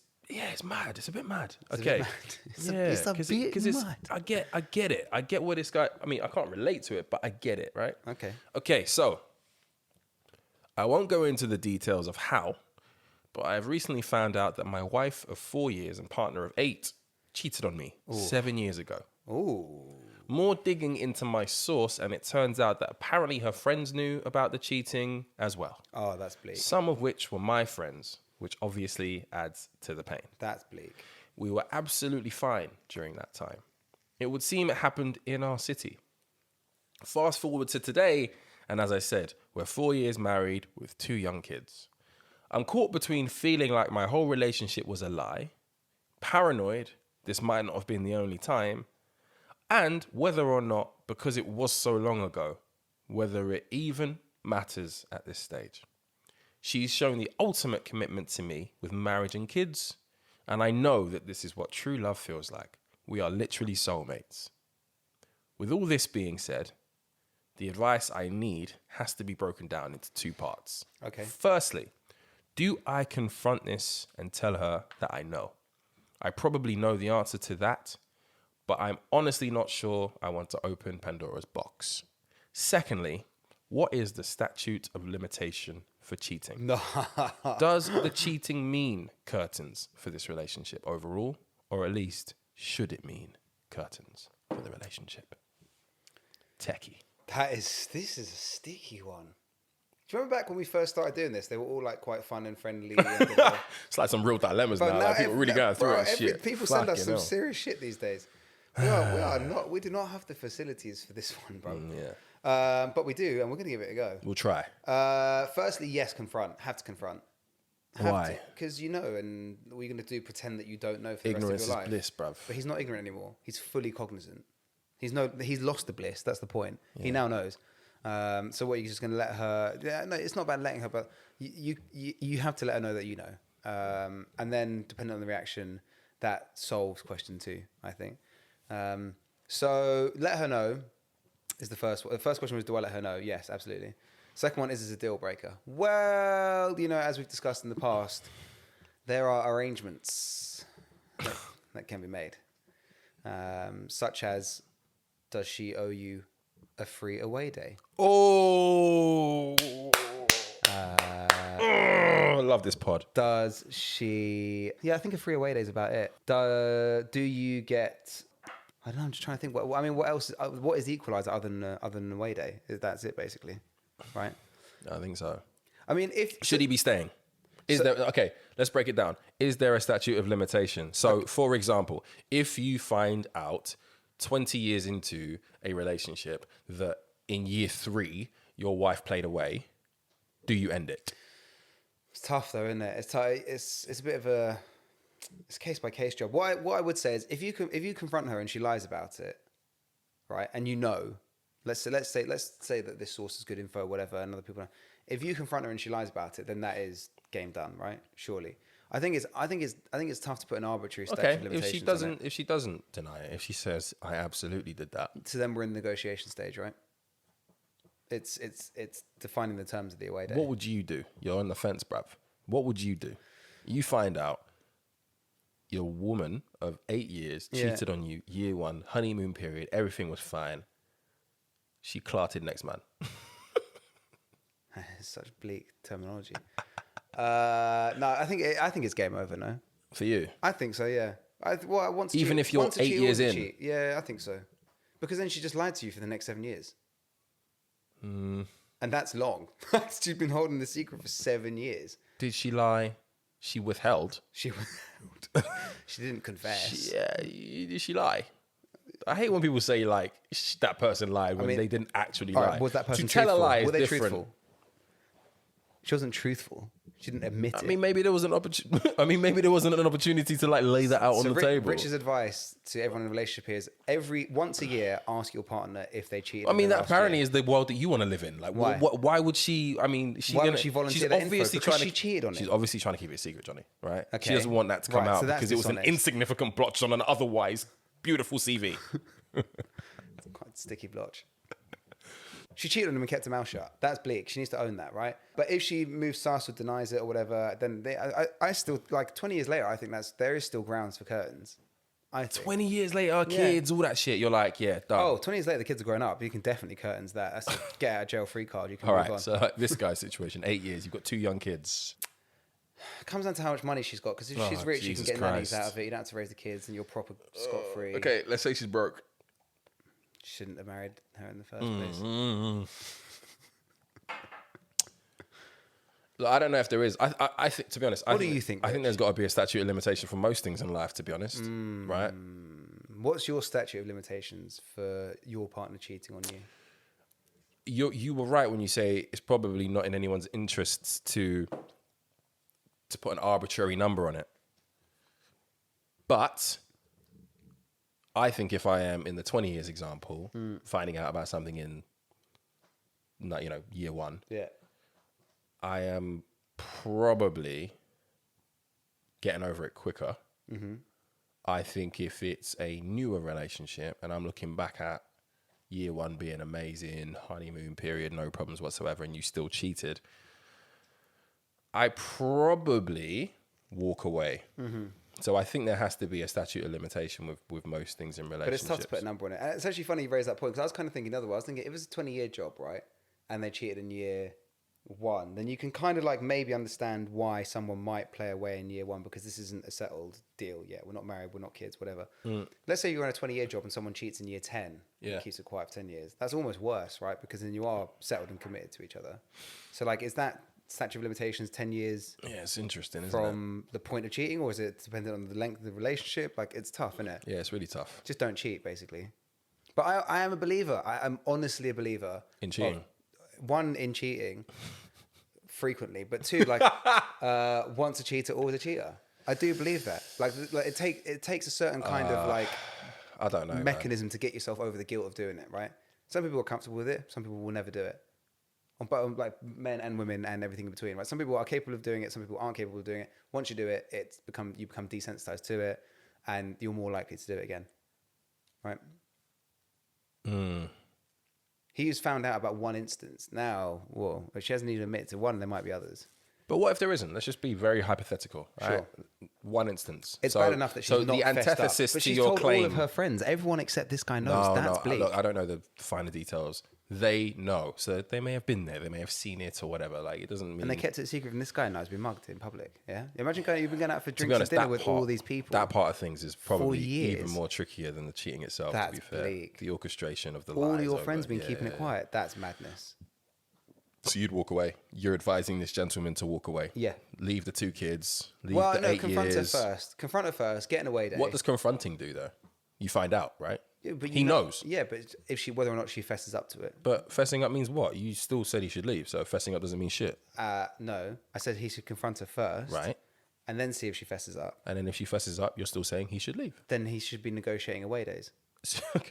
Speaker 2: mad. It's a bit mad. Okay.
Speaker 1: It's a bit mad.
Speaker 2: I get it. I get what this guy, I mean, I can't relate to it, but I get it, right? Okay, so I won't go into the details of how, but I have recently found out that my wife of 4 years and partner of 8 cheated on me 7 years ago.
Speaker 1: Ooh.
Speaker 2: More digging into my source, and it turns out that apparently her friends knew about the cheating as well.
Speaker 1: Oh, that's bleak.
Speaker 2: Some of which were my friends, which obviously adds to the pain.
Speaker 1: That's bleak.
Speaker 2: We were absolutely fine during that time. It would seem it happened in our city. Fast forward to today, and as I said, we're 4 years married with 2 young kids. I'm caught between feeling like my whole relationship was a lie, paranoid, this might not have been the only time, and whether or not, because it was so long ago, whether it even matters at this stage. She's shown the ultimate commitment to me with marriage and kids, and I know that this is what true love feels like. We are literally soulmates. With all this being said, the advice I need has to be broken down into 2 parts.
Speaker 1: Okay.
Speaker 2: Firstly, do I confront this and tell her that I know? I probably know the answer to that, but I'm honestly not sure I want to open Pandora's box. Secondly, what is the statute of limitation for cheating?
Speaker 1: No.
Speaker 2: Does the cheating mean curtains for this relationship overall, or at least should it mean curtains for the relationship? Techie.
Speaker 1: This is a sticky one. Do you remember back when we first started doing this? They were all like quite fun and friendly.
Speaker 2: It's like some real dilemmas now. Like people really going through it. Shit.
Speaker 1: People send us some serious shit these days. We do not have the facilities for this one, bro. But we do, and we're going to give it a go.
Speaker 2: We'll try.
Speaker 1: Firstly, yes, confront. Have to confront.
Speaker 2: Why?
Speaker 1: Because you know, and what are you going to do? Pretend that you don't know for the
Speaker 2: Ignorance
Speaker 1: rest of your life.
Speaker 2: Ignorance is bliss, bruv.
Speaker 1: But he's not ignorant anymore. He's fully cognizant. He's lost the bliss. That's the point. Yeah. He now knows. So what, you're just going to let her? Yeah, no, it's not about letting her, but you have to let her know that you know. And then, depending on the reaction, that solves question 2, I think. So let her know is the first one. The first question was, do I let her know? Yes, absolutely. Second one, is this a deal breaker? Well, as we've discussed in the past, there are arrangements that can be made, such as, does she owe you a free away day?
Speaker 2: Oh, I love this pod.
Speaker 1: Does she? Yeah, I think a free away day is about it. Do you get? I don't know. I'm just trying to think. What else? What is the equalizer other than away day? That's it, basically, right?
Speaker 2: I think so.
Speaker 1: I mean,
Speaker 2: should he be staying? Okay, let's break it down. Is there a statute of limitation? So, for example, if you find out 20 years into a relationship that in year 3 your wife played away, do you end it?
Speaker 1: It's tough though, isn't it? It's a bit of a case by case job. What I would say is, if you confront her and she lies about it, right, and you know let's say that this source is good info, whatever, and other people know. If you confront her and she lies about it, then that is game done, right? Surely. I think it's tough to put an arbitrary statute of limitations on it.
Speaker 2: If she doesn't deny it, if she says I absolutely did that,
Speaker 1: So then we're in the negotiation stage, right? It's defining the terms of the away day.
Speaker 2: what would you do? You're on the fence, bruv. What would you do? You find out your woman of 8 years cheated on you, year one, honeymoon period, everything was fine. She clarted next man.
Speaker 1: It's such bleak terminology. No, I think it's game over. No,
Speaker 2: For you?
Speaker 1: I think so. Yeah. Once
Speaker 2: Even if you're 8 years in?
Speaker 1: cheat. Yeah, I think so. Because then she just lied to you for the next 7 years. And that's long. She's been holding the secret for 7 years.
Speaker 2: Did she lie? She withheld.
Speaker 1: She didn't confess.
Speaker 2: Did she lie? I hate when people say like that person lied when they didn't actually lie.
Speaker 1: Right, was that person
Speaker 2: to tell a
Speaker 1: truthful?
Speaker 2: lie is
Speaker 1: Were they
Speaker 2: different.
Speaker 1: truthful? She wasn't truthful. She didn't admit it.
Speaker 2: I mean, maybe there was an opportunity. Maybe there wasn't an opportunity to like lay that out on the table.
Speaker 1: Rich's advice to everyone in a relationship is once a year, ask your partner if they cheated.
Speaker 2: I mean, that apparently is the world that you want to live in. Like,
Speaker 1: Why?
Speaker 2: Why would she? I mean,
Speaker 1: Why would she volunteer
Speaker 2: she's
Speaker 1: that info?
Speaker 2: obviously
Speaker 1: Because
Speaker 2: trying
Speaker 1: she cheated on
Speaker 2: She's
Speaker 1: it.
Speaker 2: obviously trying to keep it a secret, Johnny. Right?
Speaker 1: Okay.
Speaker 2: She doesn't want that to come
Speaker 1: Right,
Speaker 2: out
Speaker 1: so that's
Speaker 2: because it was an
Speaker 1: dishonest.
Speaker 2: insignificant blotch on an otherwise beautiful CV.
Speaker 1: It's quite a sticky blotch. She cheated on him and kept her mouth shut. That's bleak. She needs to own that, right? But if she moves fast or denies it or whatever, then I still, like 20 years later, I think there is still grounds for curtains. I think.
Speaker 2: 20 years later, kids, all that shit. You're like, yeah, done.
Speaker 1: Oh, 20 years later, the kids are growing up. You can definitely curtains that. That's a get out of jail free card. You can
Speaker 2: All
Speaker 1: move
Speaker 2: right,
Speaker 1: on.
Speaker 2: so like, this guy's situation, 8 years, you've got 2 young kids.
Speaker 1: It comes down to how much money she's got. Because if she's rich,
Speaker 2: Jesus
Speaker 1: you can get nannies
Speaker 2: Christ.
Speaker 1: out of it. You don't have to raise the kids, and you're proper scot free.
Speaker 2: Okay, let's say she's broke.
Speaker 1: Shouldn't have married her in the first place.
Speaker 2: Look, I don't know if there is. I think, to be honest,
Speaker 1: What do you think,
Speaker 2: I think
Speaker 1: Rich?
Speaker 2: there's got to be a statute of limitation for most things in life, to be honest. Right?
Speaker 1: What's your statute of limitations for your partner cheating on you?
Speaker 2: You were right when you say it's probably not in anyone's interests to put an arbitrary number on it. But I think if I am in the 20 years example, finding out about something in, year one,
Speaker 1: Yeah.
Speaker 2: I am probably getting over it quicker. I think if it's a newer relationship and I'm looking back at year one being amazing, honeymoon period, no problems whatsoever, and you still cheated, I probably walk away. So I think there has to be a statute of limitation with most things in relationships.
Speaker 1: But it's tough to put a number on it. And it's actually funny you raised that point because I was kind of thinking the other way. I was thinking if it was a 20-year job, right, and they cheated in year one, then you can kind of like maybe understand why someone might play away in year one because this isn't a settled deal yet. We're not married, we're not kids, whatever. Let's say you're on a 20-year job and someone cheats in year 10 and keeps it quiet for 10 years. That's almost worse, right? Because then you are settled and committed to each other. So like, is that statute of limitations 10 years
Speaker 2: Yeah, it's interesting, isn't
Speaker 1: from the point of cheating, or is it dependent on the length of the relationship? Like, it's tough, isn't it?
Speaker 2: it? Yeah, it's really tough.
Speaker 1: Just don't cheat, basically. But I am a believer. I am honestly a believer.
Speaker 2: In cheating?
Speaker 1: One, in cheating frequently, but two, like once a cheater, always a cheater. I do believe that. Like it takes a certain kind of like
Speaker 2: I don't know,
Speaker 1: mechanism to get yourself over the guilt of doing it, right? Some people are comfortable with it. Some people will never do it. But like men and women and everything in between, right? Some people are capable of doing it. Some people aren't capable of doing it. Once you do it, you become desensitized to it, and you're more likely to do it again, right? He's found out about one instance. Now, well, she hasn't even admitted to one. There might be others.
Speaker 2: But what if there isn't? Let's just be very hypothetical. Right?
Speaker 1: Sure.
Speaker 2: One instance.
Speaker 1: It's bad enough that she's not
Speaker 2: the
Speaker 1: fessed up.
Speaker 2: antithesis
Speaker 1: But
Speaker 2: to
Speaker 1: she's
Speaker 2: your
Speaker 1: told
Speaker 2: claim.
Speaker 1: all of her friends. Everyone except this guy knows. That's bleak.
Speaker 2: Look, I don't know the finer details. They know, so they may have been there. They may have seen it or whatever. Like, it doesn't mean.
Speaker 1: And they kept it secret, and this guy knows been mugged in public. Yeah, imagine you've been going out for
Speaker 2: To be
Speaker 1: drinks and
Speaker 2: honest,
Speaker 1: dinner
Speaker 2: that
Speaker 1: with
Speaker 2: part,
Speaker 1: all these people.
Speaker 2: That part of things is probably
Speaker 1: years.
Speaker 2: even more trickier than the cheating itself.
Speaker 1: That's
Speaker 2: to be fair,
Speaker 1: bleak.
Speaker 2: the orchestration of the
Speaker 1: all
Speaker 2: lies
Speaker 1: your
Speaker 2: over
Speaker 1: friends
Speaker 2: it.
Speaker 1: been keeping it quiet. That's madness.
Speaker 2: So you'd walk away. You're advising this gentleman to walk away.
Speaker 1: Yeah.
Speaker 2: Leave the 2 kids. Leave
Speaker 1: Well,
Speaker 2: the
Speaker 1: no,
Speaker 2: 8
Speaker 1: confront
Speaker 2: years.
Speaker 1: her first. Confront her first. Get an away day.
Speaker 2: What does confronting do though? You find out, right?
Speaker 1: Yeah, but
Speaker 2: he knows.
Speaker 1: Yeah, but whether or not she fesses up to it.
Speaker 2: But fessing up means what? You still said he should leave. So fessing up doesn't mean shit.
Speaker 1: No, I said he should confront her first.
Speaker 2: Right.
Speaker 1: And then see if she fesses up.
Speaker 2: And then if she fesses up, you're still saying he should leave.
Speaker 1: Then he should be negotiating away days.
Speaker 2: Okay.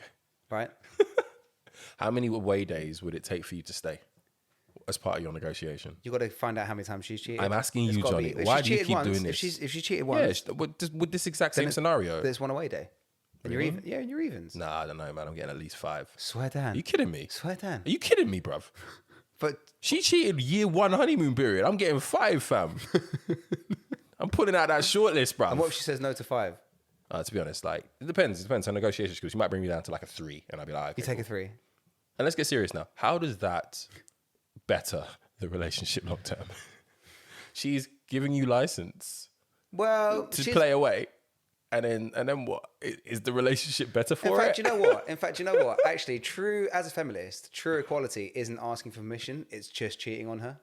Speaker 1: Right?
Speaker 2: How many away days would it take for you to stay as part of your negotiation?
Speaker 1: You got to find out how many times she's cheated.
Speaker 2: I'm asking
Speaker 1: It's
Speaker 2: you,
Speaker 1: gotta
Speaker 2: Johnny.
Speaker 1: be- if
Speaker 2: Why
Speaker 1: she's
Speaker 2: do you
Speaker 1: cheated
Speaker 2: keep
Speaker 1: once,
Speaker 2: doing this?
Speaker 1: If she cheated
Speaker 2: Yeah,
Speaker 1: once,
Speaker 2: with this exact
Speaker 1: then
Speaker 2: same scenario.
Speaker 1: there's one away day. And you're even. Yeah, and you're evens.
Speaker 2: Nah, I don't know, man. I'm getting at least 5.
Speaker 1: Swear down.
Speaker 2: Are you kidding me?
Speaker 1: Swear down.
Speaker 2: Are you kidding me, bruv?
Speaker 1: But
Speaker 2: She cheated year 1 honeymoon period. I'm getting 5, fam. I'm pulling out that short list, bruv.
Speaker 1: and what if she says no to 5?
Speaker 2: To be honest, like, it depends. It depends on negotiation skills. You might bring me down to like a 3, and I'll be like, okay,
Speaker 1: You take
Speaker 2: cool.
Speaker 1: a 3.
Speaker 2: And let's get serious now. How does that better the relationship long term? She's giving you license
Speaker 1: Well,
Speaker 2: to play away, and then what? Is the relationship better for
Speaker 1: In fact,
Speaker 2: it?
Speaker 1: you know what? Actually, as a feminist, true equality isn't asking for permission. It's just cheating on her.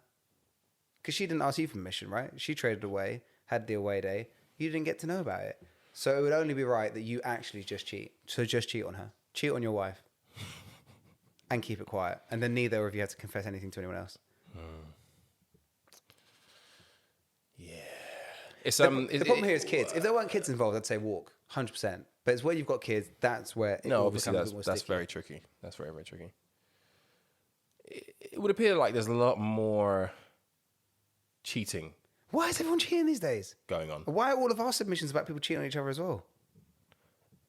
Speaker 1: Because she didn't ask you for permission, right? She traded away, had the away day. You didn't get to know about it. So it would only be right that you actually just cheat. So just cheat on her. Cheat on your wife. And keep it quiet. And then neither of you have to confess anything to anyone else.
Speaker 2: Yeah. It's
Speaker 1: The problem here is kids. If there weren't kids involved, I'd say walk. 100%. But it's where you've got kids, that's where it
Speaker 2: No,
Speaker 1: all
Speaker 2: obviously
Speaker 1: becomes a bit more
Speaker 2: that's
Speaker 1: sticky.
Speaker 2: very tricky. That's very, very tricky. It would appear like there's a lot more cheating
Speaker 1: Why is everyone cheating these days?
Speaker 2: going on.
Speaker 1: Why are all of our submissions about people cheating on each other as well?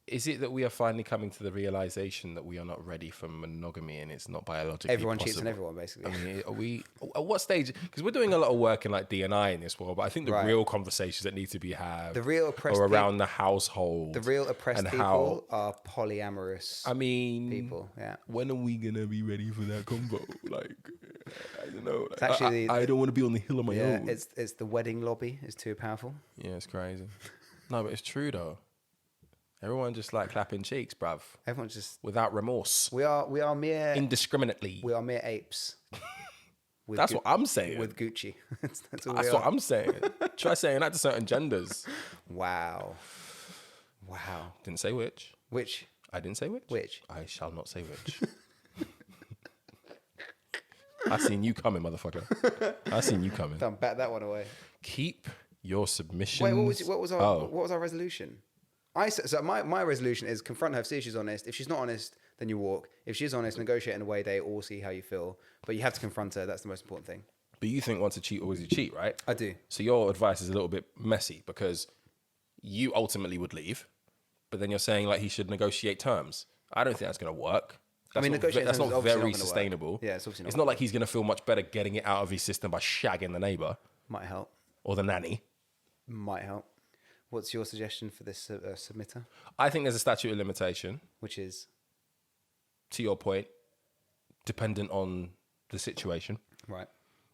Speaker 2: Is it that we are finally coming to the realization that we are not ready for monogamy and it's not biologically
Speaker 1: Everyone cheats on
Speaker 2: possible?
Speaker 1: everyone, basically.
Speaker 2: I mean, are we at what stage? Because we're doing a lot of work in like D&I in this world, but I think the
Speaker 1: Right.
Speaker 2: real conversations that need to be had,
Speaker 1: The real oppressed
Speaker 2: are around the household.
Speaker 1: The real oppressed
Speaker 2: and
Speaker 1: people are polyamorous
Speaker 2: I mean,
Speaker 1: people. Yeah.
Speaker 2: when are we gonna be ready for that combo? Like, I don't know. Like,
Speaker 1: actually
Speaker 2: I don't want to be on the hill on my
Speaker 1: Yeah,
Speaker 2: own.
Speaker 1: it's the wedding lobby is too powerful.
Speaker 2: Yeah, it's crazy. No, but it's true though. Everyone just like clapping cheeks, bruv,
Speaker 1: Everyone's just
Speaker 2: without remorse,
Speaker 1: we are mere
Speaker 2: indiscriminately.
Speaker 1: apes. With
Speaker 2: That's what I'm saying.
Speaker 1: with Gucci. That's all
Speaker 2: That's
Speaker 1: we
Speaker 2: what
Speaker 1: are.
Speaker 2: I'm saying. Try saying that to certain genders.
Speaker 1: Wow.
Speaker 2: Didn't say which.
Speaker 1: Which
Speaker 2: I didn't say which.
Speaker 1: Which?
Speaker 2: I shall not say which. I seen you coming, motherfucker. I seen you coming.
Speaker 1: don't bat that one away.
Speaker 2: Keep your submissions.
Speaker 1: Wait, what was our resolution? So my resolution is confront her, see if she's honest. If she's not honest, then you walk. If she's honest, negotiate in a way day or see how you feel. But you have to confront her. That's the most important thing.
Speaker 2: But you think once a cheat, always a cheat, right?
Speaker 1: I do.
Speaker 2: So your advice is a little bit messy because you ultimately would leave, but then you're saying like he should negotiate terms. I don't think that's going to work. That's
Speaker 1: mean,
Speaker 2: not
Speaker 1: negotiating
Speaker 2: that's
Speaker 1: terms
Speaker 2: not
Speaker 1: is obviously
Speaker 2: very
Speaker 1: not gonna work.
Speaker 2: sustainable.
Speaker 1: Yeah, it's obviously not
Speaker 2: It's
Speaker 1: gonna
Speaker 2: not like he's going to feel much better getting it out of his system by shagging the neighbor
Speaker 1: Might help.
Speaker 2: or the nanny.
Speaker 1: Might help. What's your suggestion for this submitter?
Speaker 2: I think there's a statute of limitation,
Speaker 1: Which is
Speaker 2: to your point, dependent on the situation.
Speaker 1: right.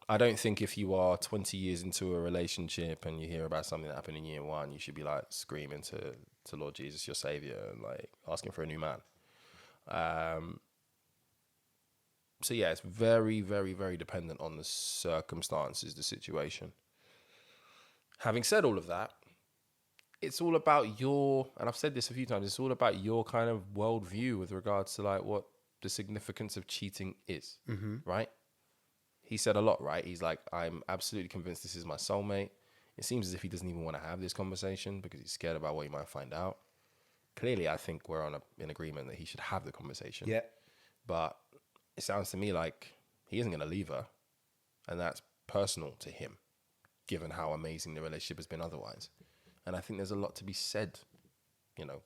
Speaker 2: I don't think if you are 20 years into a relationship and you hear about something that happened in year 1, you should be like screaming to Lord Jesus, your savior, and like asking for a new man. So yeah, it's very, very, very dependent on the circumstances, the situation. Having said all of that, it's all about your, and I've said this a few times, it's all about your kind of worldview with regards to like what the significance of cheating is, right? He said a lot, right? He's like, I'm absolutely convinced this is my soulmate. It seems as if he doesn't even want to have this conversation because he's scared about what he might find out. Clearly, I think we're in agreement that he should have the conversation.
Speaker 1: Yeah.
Speaker 2: But it sounds to me like he isn't going to leave her. And that's personal to him, given how amazing the relationship has been otherwise. And I think there's a lot to be said,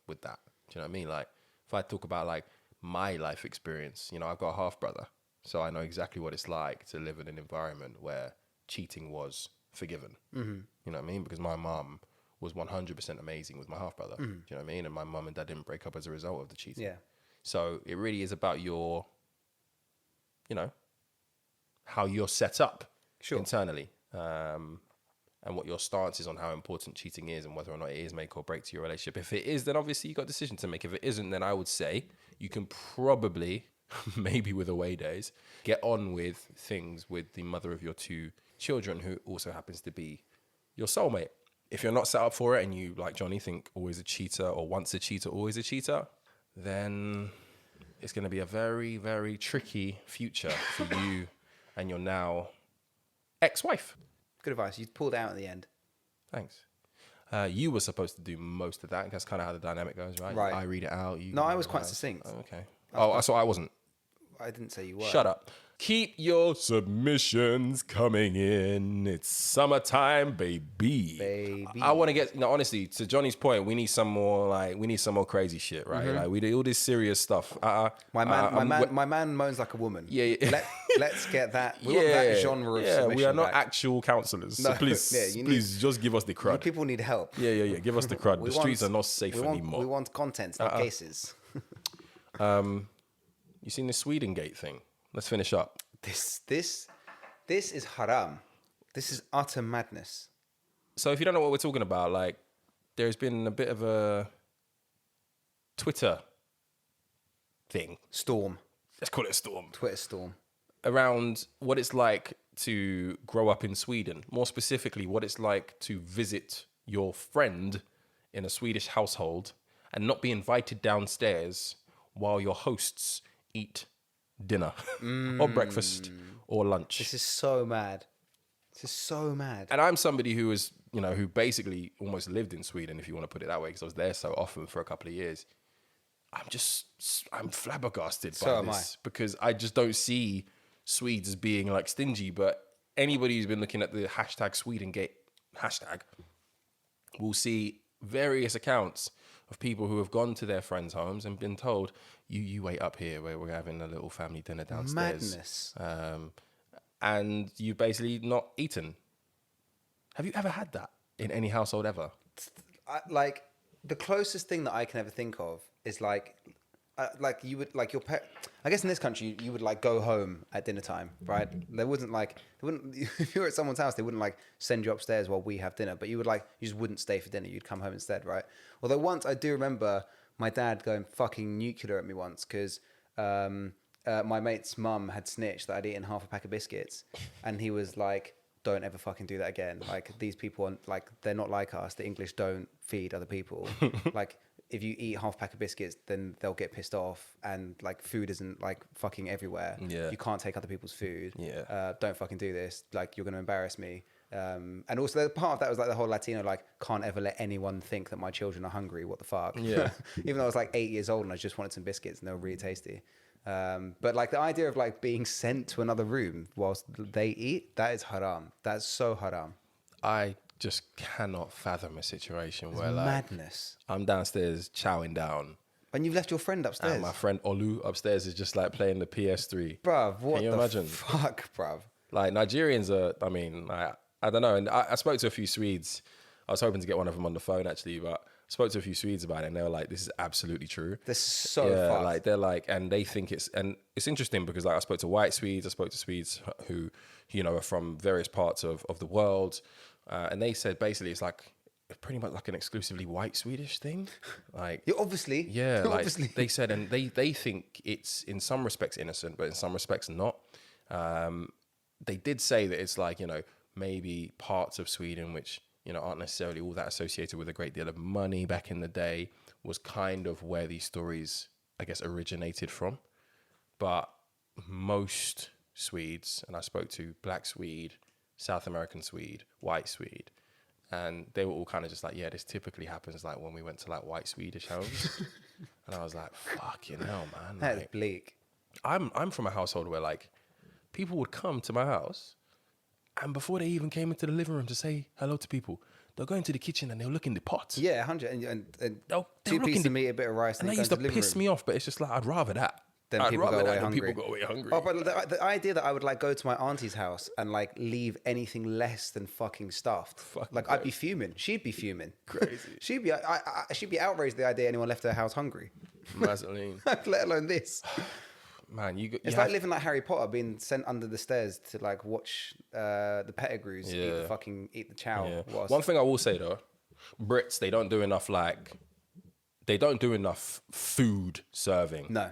Speaker 2: with that. Do you know what I mean? Like, if I talk about like my life experience, I've got a half brother. So I know exactly what it's like to live in an environment where cheating was forgiven. Mm-hmm. You know what I mean? Because my mum was 100% amazing with my half brother. Do you know what I mean? And my mum and dad didn't break up as a result of the cheating.
Speaker 1: Yeah.
Speaker 2: So it really is about your, how you're set up internally. And what your stance is on how important cheating is and whether or not it is make or break to your relationship. If it is, then obviously you've got a decision to make. If it isn't, then I would say you can probably, maybe with away days, get on with things with the mother of your 2 children who also happens to be your soulmate. If you're not set up for it and you, like Johnny, think always a cheater or once a cheater, always a cheater, then it's going to be a very, very tricky future for you and your now ex-wife.
Speaker 1: Good advice. You pulled out at the end.
Speaker 2: Thanks. You were supposed to do most of that. That's kind of how the dynamic goes, right?
Speaker 1: Right.
Speaker 2: I read it out. You
Speaker 1: No, I was quite succinct.
Speaker 2: Oh, okay. So I wasn't.
Speaker 1: I didn't say you were.
Speaker 2: Shut up. Keep your submissions coming in. It's summertime, baby. I want to get, honestly, to Johnny's point, we need some more crazy shit, right? Like we do all this serious stuff.
Speaker 1: My man moans like a woman.
Speaker 2: Yeah.
Speaker 1: Let's get that. We want that genre of submission.
Speaker 2: We are not
Speaker 1: back.
Speaker 2: actual counselors. So
Speaker 1: No,
Speaker 2: please just give us the crud.
Speaker 1: People need help.
Speaker 2: Yeah. Give us the crud. The streets are not safe anymore.
Speaker 1: We want content, not cases.
Speaker 2: You seen the Sweden Gate thing? Let's finish up.
Speaker 1: This is haram. This is utter madness.
Speaker 2: So if you don't know what we're talking about, like there's been a bit of a Twitter thing.
Speaker 1: Storm.
Speaker 2: Let's call it a storm.
Speaker 1: Twitter storm.
Speaker 2: Around what it's like to grow up in Sweden. More specifically, what it's like to visit your friend in a Swedish household and not be invited downstairs while your hosts eat dinner or breakfast or lunch.
Speaker 1: This is so mad.
Speaker 2: And I'm somebody who is, who basically almost lived in Sweden, if you want to put it that way, because I was there so often for a couple of years. I'm flabbergasted by this because I just don't see Swedes as being like stingy. But anybody who's been looking at the hashtag Swedengate hashtag will see various accounts of people who have gone to their friends' homes and been told, you wait up here where we're having a little family dinner downstairs.
Speaker 1: Madness.
Speaker 2: And you've basically not eaten. Have you ever had that in any household ever?
Speaker 1: Like the closest thing that I can ever think of is like you would like your pet. I guess in this country you would like go home at dinner time, right? They wouldn't if you were at someone's house, they wouldn't like send you upstairs while we have dinner, but you just wouldn't stay for dinner. You'd come home instead, right? Although once I do remember my dad going fucking nuclear at me once because my mate's mum had snitched that I'd eaten half a pack of biscuits, and he was like, don't ever fucking do that again. Like these people are like, they're not like us. The English don't feed other people. Like if you eat half a pack of biscuits, then they'll get pissed off, and like food isn't like fucking everywhere.
Speaker 2: Yeah.
Speaker 1: You can't take other people's food.
Speaker 2: Yeah.
Speaker 1: Don't fucking do this. Like you're going to embarrass me. And also part of that was like the whole Latino, like can't ever let anyone think that my children are hungry. What the fuck?
Speaker 2: Yeah.
Speaker 1: Even though I was like 8 years old and I just wanted some biscuits and they were really tasty. But like the idea of like being sent to another room whilst they eat, that is haram. That's so haram.
Speaker 2: I just cannot fathom a situation where like
Speaker 1: madness.
Speaker 2: I'm downstairs chowing down.
Speaker 1: And you've left your friend upstairs.
Speaker 2: And my friend Olu upstairs is just like playing the PS3.
Speaker 1: Bruv, what
Speaker 2: Can you
Speaker 1: the
Speaker 2: imagine?
Speaker 1: fuck, bruv?
Speaker 2: Like Nigerians are, I don't know. And I spoke to a few Swedes. I was hoping to get one of them on the phone actually, but I spoke to a few Swedes about it and they were like, this is absolutely true.
Speaker 1: This is so fucked.
Speaker 2: Like they're like, and they think it's interesting because like I spoke to white Swedes, I spoke to Swedes who, are from various parts of the world. And they said basically it's like pretty much like an exclusively white Swedish thing. Like
Speaker 1: You're obviously.
Speaker 2: Yeah, like
Speaker 1: obviously.
Speaker 2: they said, and they think it's in some respects innocent, but in some respects not. They did say that it's like, maybe parts of Sweden which, aren't necessarily all that associated with a great deal of money back in the day was kind of where these stories, I guess, originated from. But most Swedes, and I spoke to Black Swede, South American Swede, white Swede, and they were all kind of just like, yeah, this typically happens like when we went to like white Swedish homes. And I was like, fucking hell, man.
Speaker 1: That's
Speaker 2: like,
Speaker 1: bleak.
Speaker 2: I'm from a household where like people would come to my house and before they even came into the living room to say hello to people, they'll go into the kitchen and they'll look in the pot.
Speaker 1: Yeah, 100. And
Speaker 2: They'll
Speaker 1: 2 pieces of meat, a bit of rice.
Speaker 2: And that used to piss me off, but it's just like, I'd rather that.
Speaker 1: Then people go away hungry.
Speaker 2: People go away hungry.
Speaker 1: Oh, but the idea that I would like go to my auntie's house and like leave anything less than fucking stuffed, like I'd be fuming. She'd be fuming.
Speaker 2: Crazy.
Speaker 1: she'd be outraged at the idea anyone left her house hungry.
Speaker 2: Mazeline.
Speaker 1: Let alone this.
Speaker 2: Man,
Speaker 1: it's like living like Harry Potter, being sent under the stairs to like watch the Pettigrews eat the chow.
Speaker 2: Yeah. One thing I will say though, Brits, they don't do enough food serving.
Speaker 1: No,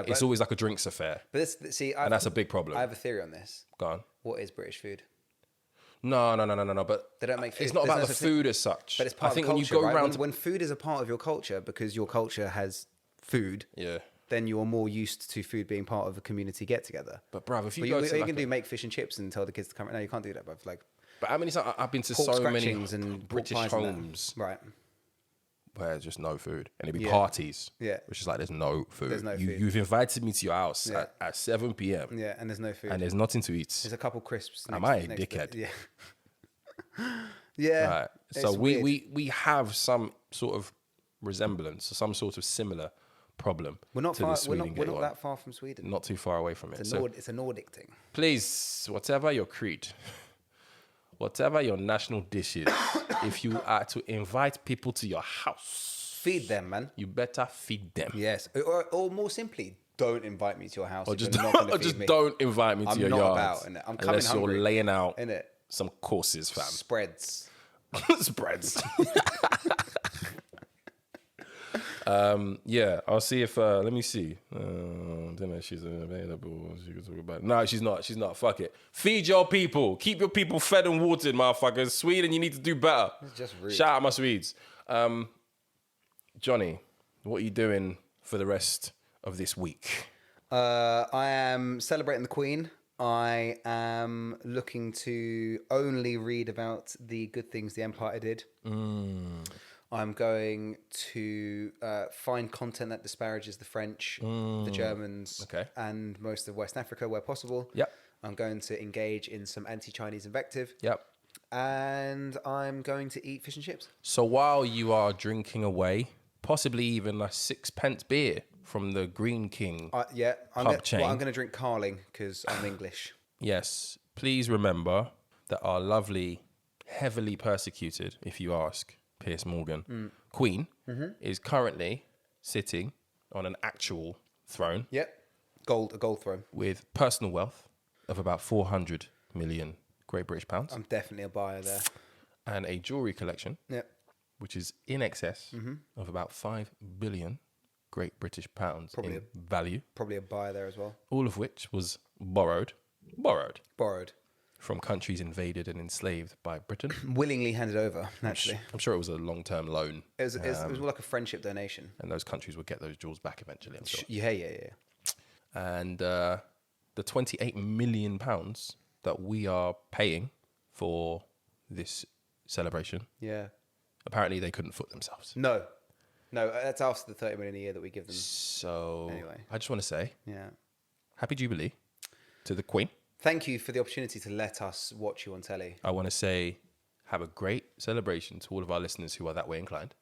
Speaker 2: it's always like a drinks affair.
Speaker 1: But
Speaker 2: and that's a big problem.
Speaker 1: I have a theory on this.
Speaker 2: Go on.
Speaker 1: What is British food?
Speaker 2: No. But
Speaker 1: they don't make food.
Speaker 2: It's not about the food as such.
Speaker 1: But it's part of culture,
Speaker 2: when you go
Speaker 1: right?
Speaker 2: around
Speaker 1: when food is a part of your culture, because your culture has food.
Speaker 2: Yeah.
Speaker 1: Then you're more used to food being part of a community get together.
Speaker 2: But bruv, if you
Speaker 1: but
Speaker 2: go
Speaker 1: you
Speaker 2: to
Speaker 1: can do make fish and chips and tell the kids to come. No, you can't do that, bruv. Like,
Speaker 2: but how many times I've been to
Speaker 1: pork
Speaker 2: so many
Speaker 1: scratchings and
Speaker 2: British
Speaker 1: pork pies and
Speaker 2: homes,
Speaker 1: that. Right?
Speaker 2: where there's just no food. And it'd be
Speaker 1: Yeah.
Speaker 2: parties.
Speaker 1: Yeah.
Speaker 2: Which is like, there's no food.
Speaker 1: There's no food.
Speaker 2: You've invited me to your house
Speaker 1: Yeah.
Speaker 2: at 7 p.m.
Speaker 1: Yeah, and there's no food.
Speaker 2: and there's nothing to eat.
Speaker 1: There's a couple crisps.
Speaker 2: Am
Speaker 1: next-
Speaker 2: I a
Speaker 1: next to it.
Speaker 2: dickhead?
Speaker 1: Yeah. Yeah.
Speaker 2: Right.
Speaker 1: it's
Speaker 2: So
Speaker 1: weird.
Speaker 2: we have some sort of resemblance, some sort of similar problem.
Speaker 1: We're not
Speaker 2: to
Speaker 1: far.
Speaker 2: this
Speaker 1: We're
Speaker 2: Sweden
Speaker 1: not
Speaker 2: gay one.
Speaker 1: that far from Sweden.
Speaker 2: Not too far away from it.
Speaker 1: It's,
Speaker 2: So
Speaker 1: it's a Nordic thing.
Speaker 2: please, whatever your creed, whatever your national dish is, if you are to invite people to your house,
Speaker 1: Feed them, man.
Speaker 2: you better feed them.
Speaker 1: Yes, or more simply, don't invite me to your house.
Speaker 2: Or
Speaker 1: if
Speaker 2: just,
Speaker 1: you're not gonna
Speaker 2: or
Speaker 1: feed
Speaker 2: just
Speaker 1: me.
Speaker 2: don't invite me to
Speaker 1: I'm
Speaker 2: your
Speaker 1: not
Speaker 2: yard.
Speaker 1: about, innit? I'm coming
Speaker 2: unless
Speaker 1: hungry,
Speaker 2: you're laying out
Speaker 1: innit?
Speaker 2: some courses, fam.
Speaker 1: Spreads.
Speaker 2: Spreads. Yeah, I'll see if let me see. Don't know if she's available. She can talk about it. No, she's not. She's not. Fuck it. Feed your people. Keep your people fed and watered, motherfuckers. Sweden, you need to do better.
Speaker 1: It's just rude.
Speaker 2: Shout out my Swedes. Johnny, what are you doing for the rest of this week?
Speaker 1: I am celebrating the Queen. I am looking to only read about the good things the Empire did. I'm going to find content that disparages the French, the Germans,
Speaker 2: Okay.
Speaker 1: and most of West Africa where possible.
Speaker 2: Yep.
Speaker 1: I'm going to engage in some anti-Chinese invective.
Speaker 2: Yep.
Speaker 1: And I'm going to eat fish and chips.
Speaker 2: So while you are drinking away, possibly even a 6-pence beer from the Green King
Speaker 1: Yeah, I'm
Speaker 2: pub chain.
Speaker 1: going to drink Carling because I'm English.
Speaker 2: Yes, please remember that our lovely, heavily persecuted, if you ask, Piers Morgan, Queen, is currently sitting on an actual throne
Speaker 1: Yep, a gold throne.
Speaker 2: with personal wealth of about 400 million Great British pounds
Speaker 1: I'm definitely a buyer there.
Speaker 2: and a jewellery collection,
Speaker 1: Yep.
Speaker 2: which is in excess of about 5 billion Great British pounds
Speaker 1: Probably
Speaker 2: in value,
Speaker 1: Probably a buyer there as well.
Speaker 2: all of which was borrowed
Speaker 1: Borrowed.
Speaker 2: from countries invaded and enslaved by Britain.
Speaker 1: Willingly handed over, naturally.
Speaker 2: I'm sure it was a long-term loan,
Speaker 1: It was more like a friendship donation.
Speaker 2: and those countries would get those jewels back eventually, I'm sure.
Speaker 1: Yeah.
Speaker 2: And the 28 million pounds that we are paying for this celebration,
Speaker 1: Yeah.
Speaker 2: apparently they couldn't foot themselves.
Speaker 1: No, that's after the 30 million a year that we give them.
Speaker 2: So
Speaker 1: Anyway.
Speaker 2: I just want to say
Speaker 1: Yeah.
Speaker 2: Happy Jubilee to the Queen.
Speaker 1: Thank you for the opportunity to let us watch you on telly.
Speaker 2: I want to say have a great celebration to all of our listeners who are that way inclined.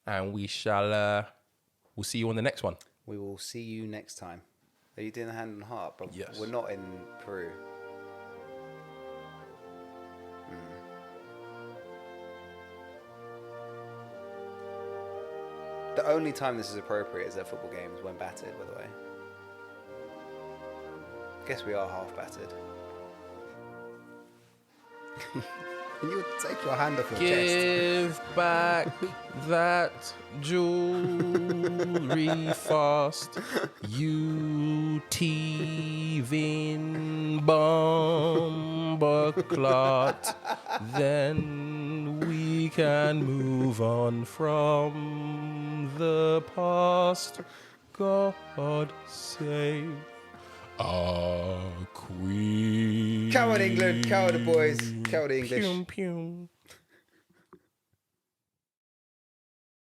Speaker 2: And we shall, we'll see you on the next one.
Speaker 1: We will see you next time. Are you doing the hand on heart? But
Speaker 2: Yes.
Speaker 1: we're not in Peru. The only time this is appropriate is at football games when battered, by the way. Guess we are half battered. Can you take your hand off your chest?
Speaker 2: Give back that jewelry fast, you thieving bomber clot. Then we can move on from the past. God save our Queen.
Speaker 1: Coward England, coward boys, coward English.
Speaker 2: Pew, pew.